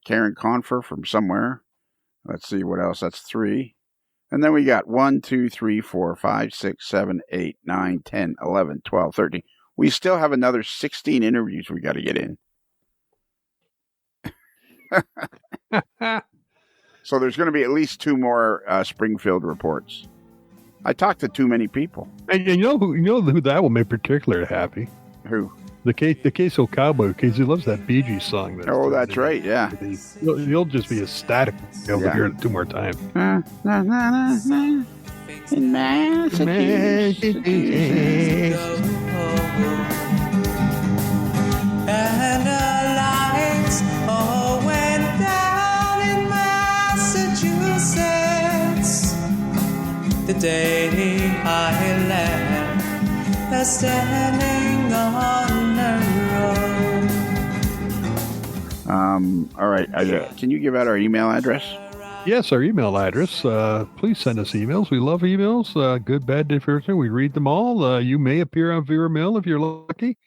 Karen Confer from somewhere. Let's see what else. That's 3. And then we got 1, 2, 3, 4, 5, 6, 7, 8, 9, 10, 11, 12, 13. We still have another 16 interviews we got to get in. So there's going to be at least 2 more Springfield reports. I talked to too many people. And you know who that will make particularly happy? Who? The Queso Cowboy, because he loves that Bee Gees song. That's right, yeah. You'll just be ecstatic to hear it 2 more times. In Massachusetts. And the lights all went down in Massachusetts the day I left, standing on the road. All right. Can you give out our email address? Yes, our email address. Please send us emails. We love emails. Good, bad, different. We read them all. You may appear on Viewer Mail if you're lucky.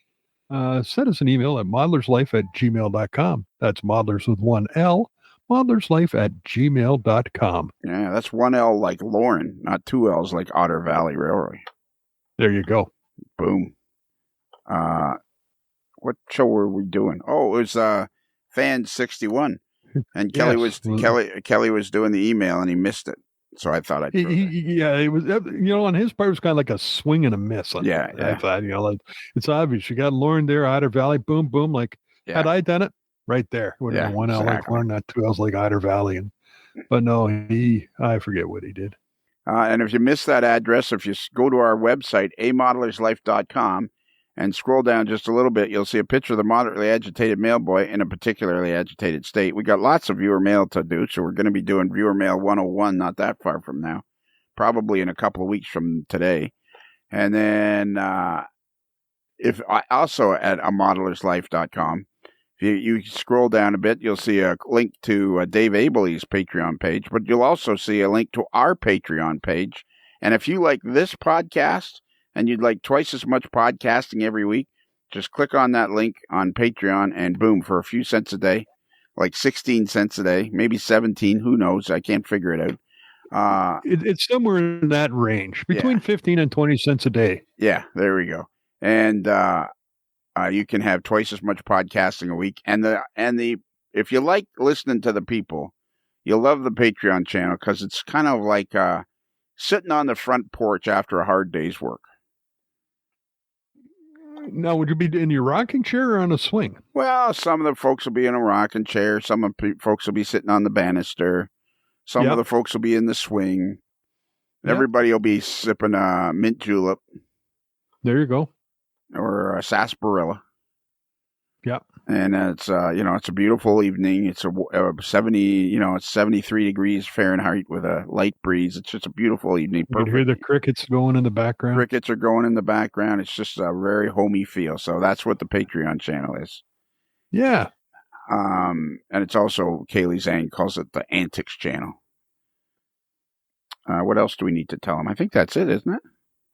Send us an email at modlerslife@gmail.com. That's modelers with 1 L, modlerslife@gmail.com. Yeah, that's 1 L like Lauren, not 2 L's like Otter Valley Railroad. There you go. Boom. What show were we doing? Oh, it was Fan 61. And Kelly was doing the email and he missed it. So I thought it was, on his part, it was kind of like a swing and a miss. I thought, it's obvious. You got Lauren there, Otter Valley, boom, boom. Had I done it, right there. Would have been 1 L like Lauren, not 2 L's like Otter Valley. But no, I forget what he did. And if you miss that address, if you go to our website, amodelerslife.com, and scroll down just a little bit, you'll see a picture of the moderately agitated mailboy in a particularly agitated state. We got lots of viewer mail to do, so we're going to be doing Viewer Mail 101 not that far from now, probably in a couple of weeks from today. And then also at amodelerslife.com, if you scroll down a bit, you'll see a link to Dave Abeley's Patreon page, but you'll also see a link to our Patreon page. And if you like this podcast, and you'd like twice as much podcasting every week, just click on that link on Patreon and boom, for a few cents a day, like 16 cents a day, maybe 17, who knows? I can't figure it out. It's somewhere in that range, between 15 and 20 cents a day. Yeah, there we go. And you can have twice as much podcasting a week. And if you like listening to the people, you'll love the Patreon channel because it's kind of like sitting on the front porch after a hard day's work. Now, would you be in your rocking chair or on a swing? Well, some of the folks will be in a rocking chair. Some of the folks will be sitting on the banister. Some of the folks will be in the swing. Yep. Everybody will be sipping a mint julep. There you go. Or a sarsaparilla. Yep. And it's it's a beautiful evening. It's a 70, it's 73 degrees Fahrenheit with a light breeze. It's just a beautiful evening. You can hear the crickets going in the background. Crickets are going in the background. It's just a very homey feel. So that's what the Patreon channel is. Yeah. And it's also, Kaylee Zhang calls it the Antics channel. What else do we need to tell them? I think that's it, isn't it?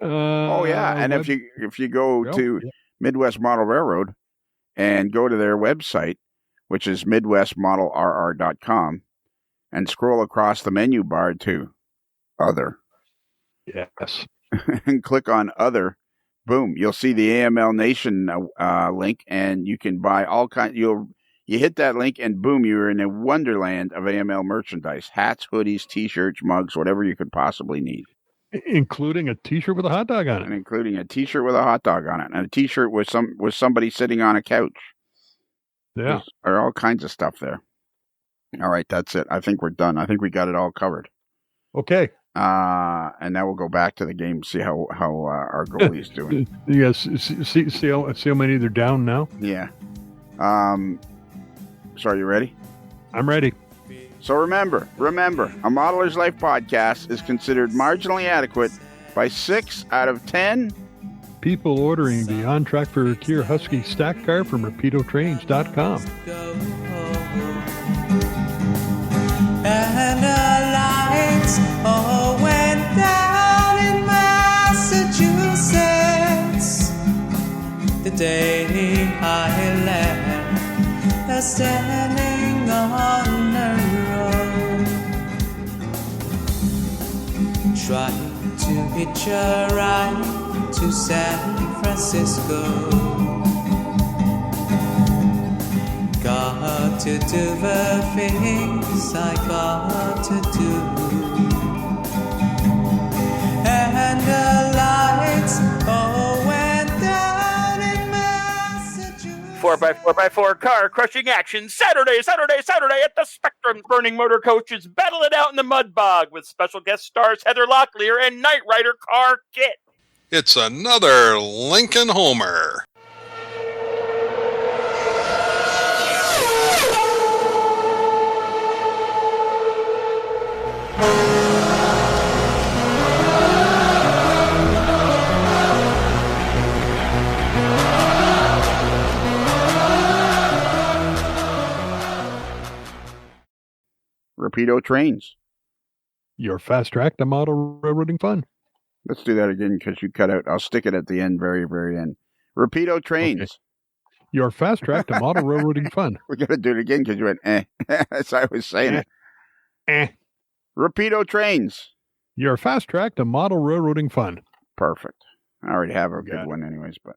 And if you go to Midwest Model Railroad and go to their website, which is midwestmodelrr.com, and scroll across the menu bar to Other. Yes. And click on Other. Boom. You'll see the AML Nation link, and you can buy all kinds. You hit that link, and boom, you're in a wonderland of AML merchandise. Hats, hoodies, T-shirts, mugs, whatever you could possibly need. Including a T-shirt with a hot dog on it. And including a T-shirt with a hot dog on it. And a T-shirt with somebody sitting on a couch. Yeah. There are all kinds of stuff there. All right, that's it. I think we're done. I think we got it all covered. Okay. and now we'll go back to the game, see how our goalie's doing. Yes, see how many they're down now? Yeah. So are you ready? I'm ready. So remember, a Modeler's Life podcast is considered marginally adequate by 6 out of 10 people ordering the On Track for a Cure Husky stack car from RapidoTrains.com. And the lights all went down in Massachusetts the day I left, standing on the road, trying to hitch a ride to San Francisco. Got to do the things I got to do, and the lights all went down in Massachusetts. 4x4x4 car crushing action Saturday at the Spectrum. Burning motor coaches battle it out in the mud bog with special guest stars Heather Locklear and Knight Rider Car Kit. It's another Lincoln Homer. Rapido Trains. Your fast track to model railroading fun. Let's do that again because you cut out. I'll stick it at the end, very, very end. Rapido Trains. Okay. Your fast track to model railroading fun. We got to do it again because you went, As I was saying it. Rapido Trains. Your fast track to model railroading fun. Perfect. I already have a good one anyways, but